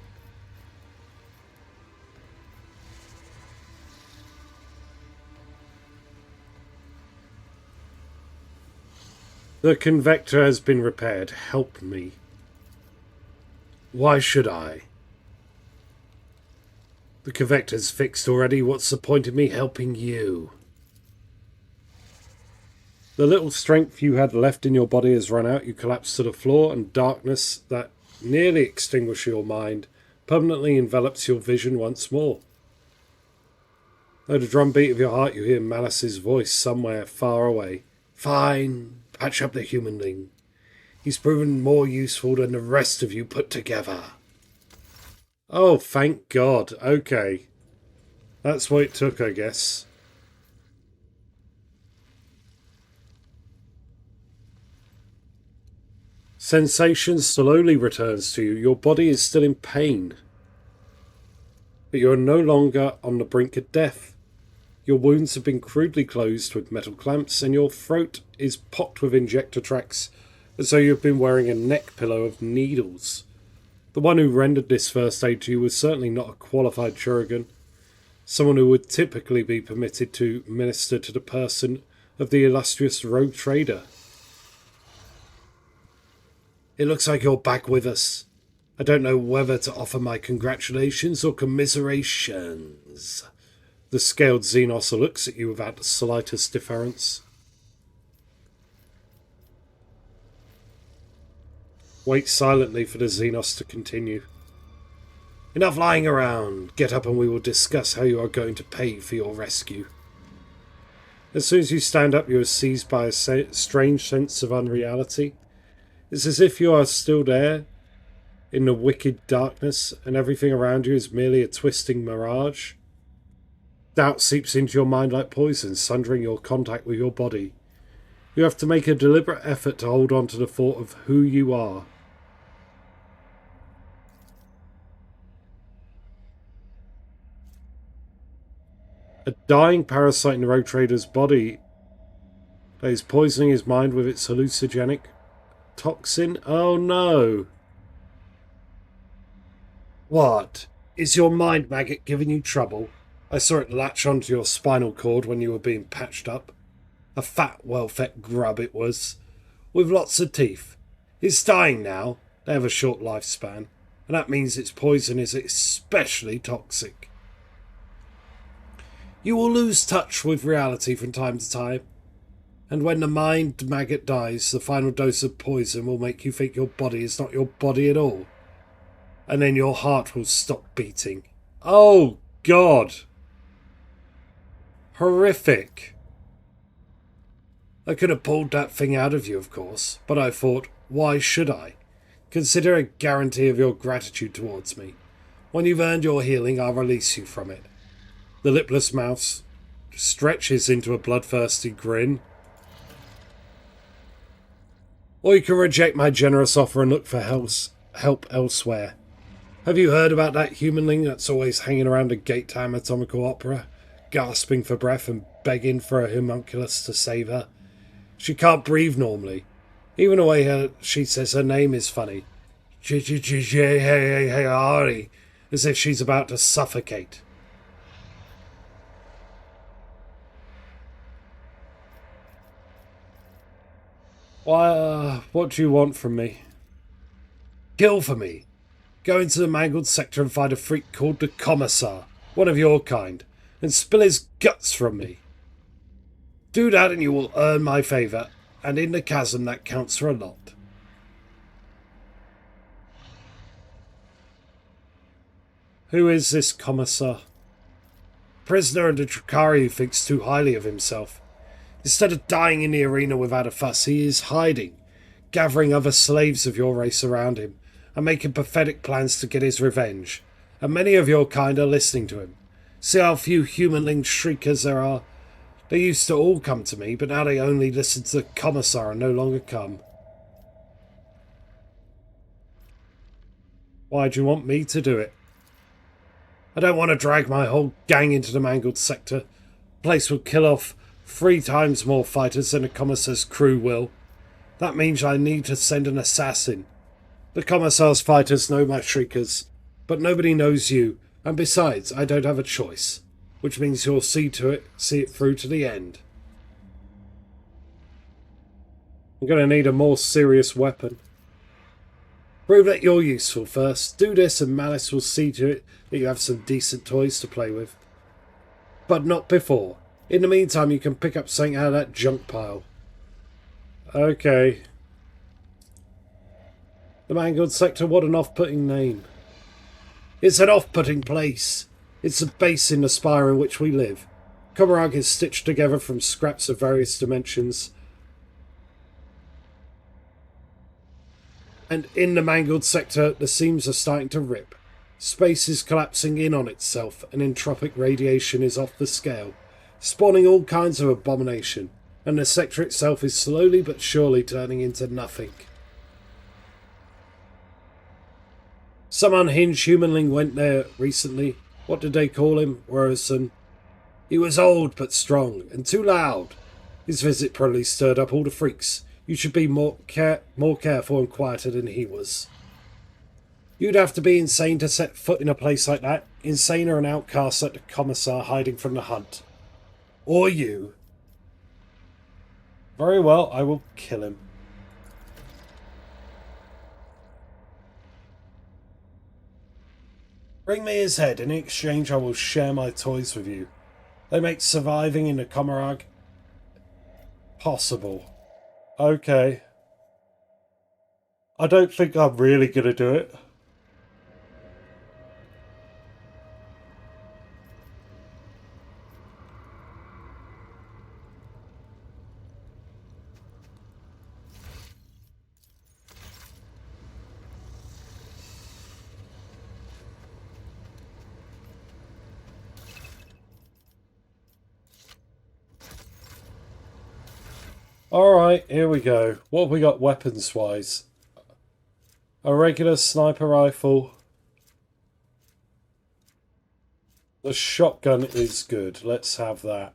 The convector has been repaired. Help me. Why should I? The convector's fixed already. What's the point of me helping you? The little strength you had left in your body has run out. You collapse to the floor, and darkness that nearly extinguished your mind permanently envelops your vision once more. Though the drumbeat of your heart, you hear Malice's voice somewhere far away. Fine, patch up the humanling. He's proven more useful than the rest of you put together. Oh, thank God. Okay. That's what it took, I guess. Sensation slowly returns to you. Your body is still in pain. But you are no longer on the brink of death. Your wounds have been crudely closed with metal clamps, and your throat is pocked with injector tracks, as though you have been wearing a neck pillow of needles. The one who rendered this first aid to you was certainly not a qualified Chirurgeon, someone who would typically be permitted to minister to the person of the illustrious rogue trader. It looks like you're back with us. I don't know whether to offer my congratulations or commiserations. The scaled Xenos looks at you without the slightest deference. Wait silently for the Xenos to continue. Enough lying around. Get up and we will discuss how you are going to pay for your rescue. As soon as you stand up, you are seized by a strange sense of unreality. It's as if you are still there, in the wicked darkness, and everything around you is merely a twisting mirage. Doubt seeps into your mind like poison, sundering your contact with your body. You have to make a deliberate effort to hold on to the thought of who you are. A dying parasite in the rogue trader's body that is poisoning his mind with its hallucinogenic toxin? Oh no! What? Is your mind maggot giving you trouble? I saw it latch onto your spinal cord when you were being patched up. A fat, well-fed grub it was, with lots of teeth. It's dying now. They have a short lifespan, and that means its poison is especially toxic. You will lose touch with reality from time to time, and when the mind maggot dies, the final dose of poison will make you think your body is not your body at all, and then your heart will stop beating. Oh, God! Horrific. I could have pulled that thing out of you, of course, but I thought, why should I? Consider a guarantee of your gratitude towards me. When you've earned your healing, I'll release you from it. The lipless mouth stretches into a bloodthirsty grin. Or you can reject my generous offer and look for help elsewhere. Have you heard about that humanling that's always hanging around a gate to anatomical opera, gasping for breath and begging for a homunculus to save her? She can't breathe normally. Even the way she says her name is funny. As if she's about to suffocate. What do you want from me? Kill for me. Go into the mangled sector and find a freak called the Commissar, one of your kind, and spill his guts from me. Do that and you will earn my favour, and in the chasm that counts for a lot. Who is this Commissar? Prisoner under Drakari who thinks too highly of himself. Instead of dying in the arena without a fuss, he is hiding, gathering other slaves of your race around him, and making pathetic plans to get his revenge. And many of your kind are listening to him. See how few humanling shriekers there are? They used to all come to me, but now they only listen to the Commissar and no longer come. Why do you want me to do it? I don't want to drag my whole gang into the mangled sector. The place will kill off 3 times more fighters than the Commissar's crew will. That means I need to send an assassin. The Commissar's fighters know my shriekers, but nobody knows you, and besides, I don't have a choice, which means you'll see it through to the end. I'm going to need a more serious weapon. Prove that you're useful first. Do this and Malice will see to it that you have some decent toys to play with. But not before. In the meantime, you can pick up something out of that junk pile. Okay. The mangled sector, what an off-putting name. It's an off-putting place. It's the base in the spire in which we live. Komarag is stitched together from scraps of various dimensions. And in the mangled sector, the seams are starting to rip. Space is collapsing in on itself, and entropic radiation is off the scale, spawning all kinds of abomination, and the sector itself is slowly but surely turning into nothing. Some unhinged humanling went there recently. What did they call him? Worson. He was old but strong, and too loud. His visit probably stirred up all the freaks. You should be more careful and quieter than he was. You'd have to be insane to set foot in a place like that. Insane or an outcast like the commissar hiding from the hunt. Or you. Very well, I will kill him. Bring me his head. In exchange, I will share my toys with you. They make surviving in the Comarag possible. Okay. I don't think I'm really going to do it. Alright, here we go. What have we got weapons-wise? A regular sniper rifle. The shotgun is good. Let's have that.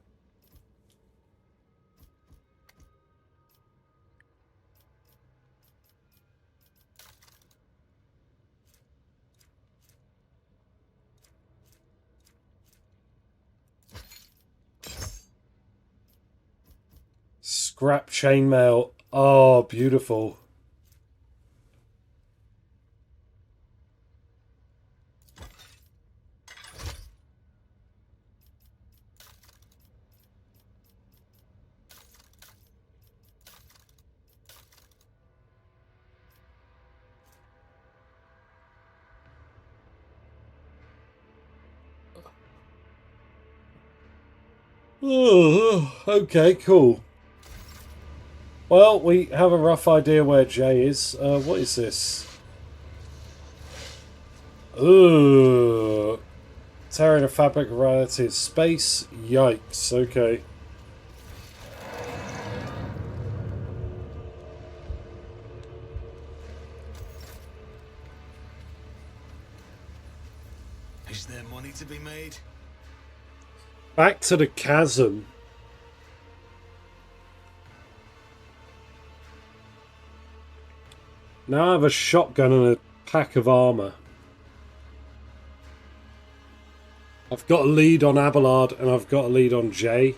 Scrap chainmail. Oh, beautiful. Oh, okay, cool. Well, we have a rough idea where Jay is. What is this? Ooh. Tearing a fabric of relative space. Yikes, okay. Is there money to be made? Back to the chasm. Now I have a shotgun and a pack of armor. I've got a lead on Abelard and I've got a lead on Jay.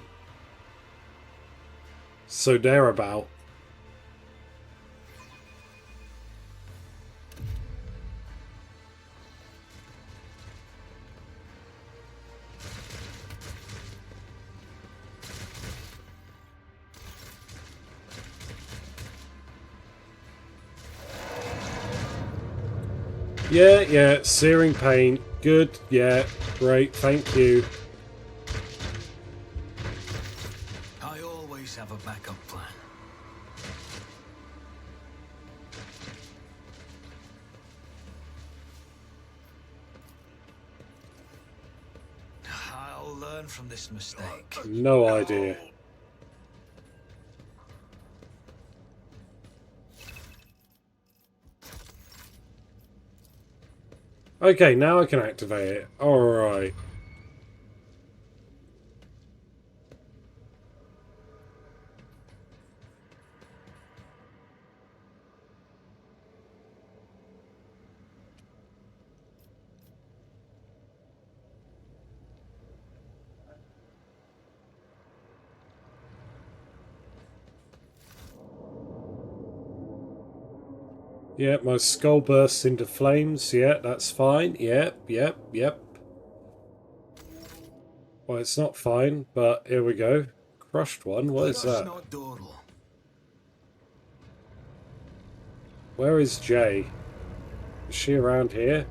So they're about. Yeah, searing pain. Good, yeah, great, thank you. I always have a backup plan. I'll learn from this mistake. No idea. Okay, now I can activate it. Alright. Yeah, my skull bursts into flames. Yeah, that's fine. Yep. Well, it's not fine, but here we go. Crushed one. What is that? Where is Jay? Is she around here?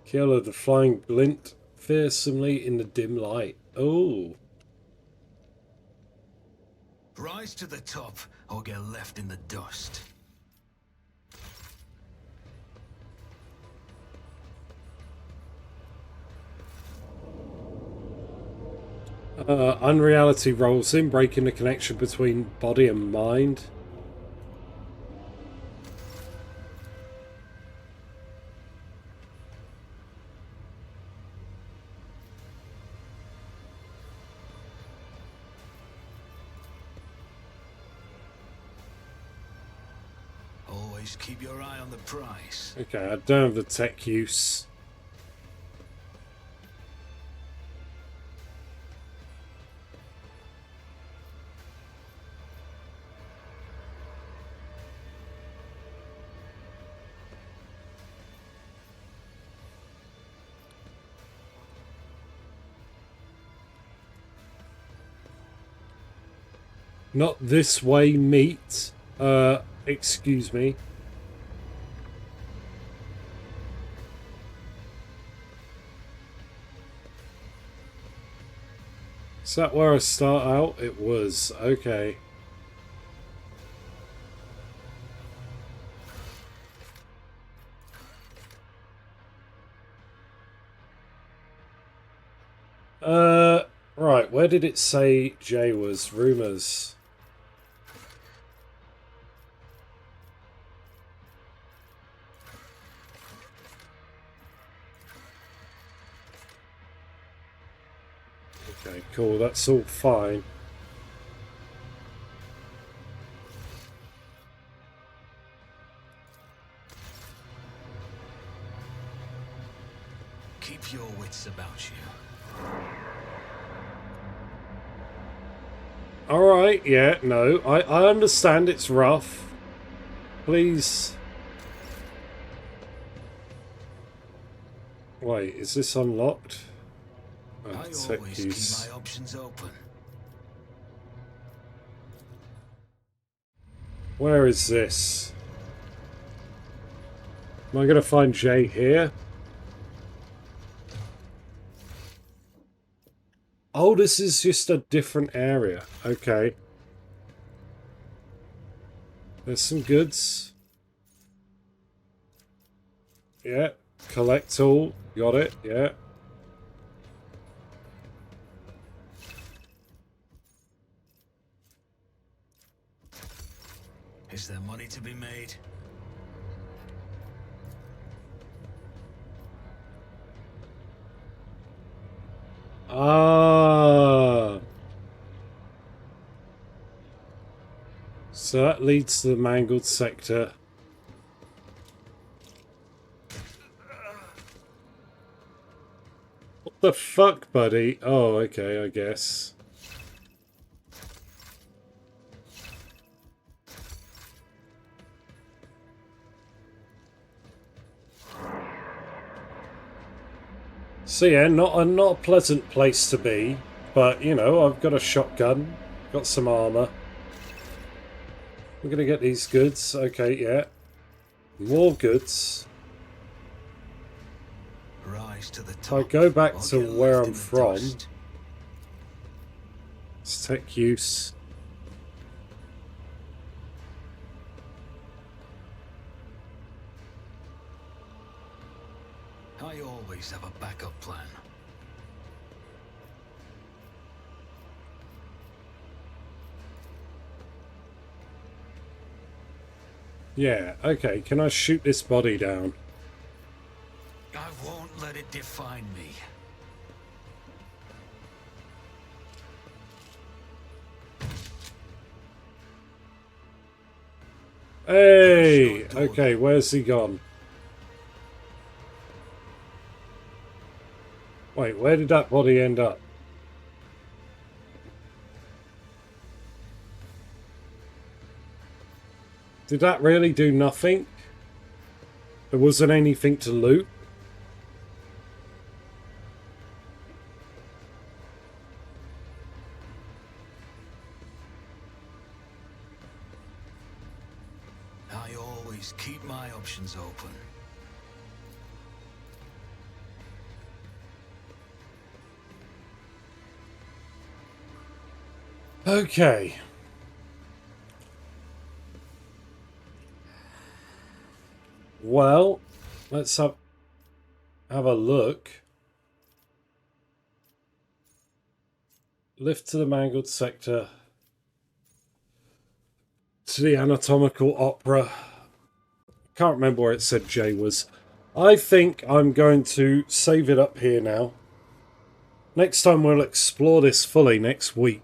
Kill of the flying glint fearsomely in the dim light. Oh. Rise to the top or get left in the dust. Unreality rolls in, breaking the connection between body and mind. always keep your eye on the prize. Okay, I don't have the tech use. Not this way, meat. Excuse me. Is that where I start out? It was. Okay. Right, where did it say Jay was? Rumors. Okay, cool, that's all fine. Keep your wits about you. Alright, yeah, no, I understand it's rough. Please. Wait, is this unlocked? Oh, I tech always use. keep my options open. Where is this? Am I going to find Jay here? Oh, this is just a different area. Okay. There's some goods. Yeah. Collect all. Got it. Yeah. Is there money to be made? Ah. So that leads to the mangled sector. What the fuck, buddy? Oh, okay, I guess. So yeah, not a pleasant place to be, but you know, I've got a shotgun, got some armor. We're gonna get these goods. Okay, yeah. More goods. Rise to the If top. I go back or to get where left I'm in the from, dust. let's take use. I always have a backup plan. Yeah, okay, can I shoot this body down? I won't let it define me. Hey! Okay, where's he gone? Wait, where did that body end up? Did that really do nothing? There wasn't anything to loot? I always keep my options open. Okay. Well, let's have a look. Lift to the mangled sector. To the anatomical opera. Can't remember where it said Jay was. I think I'm going to save it up here now. Next time we'll explore this fully next week.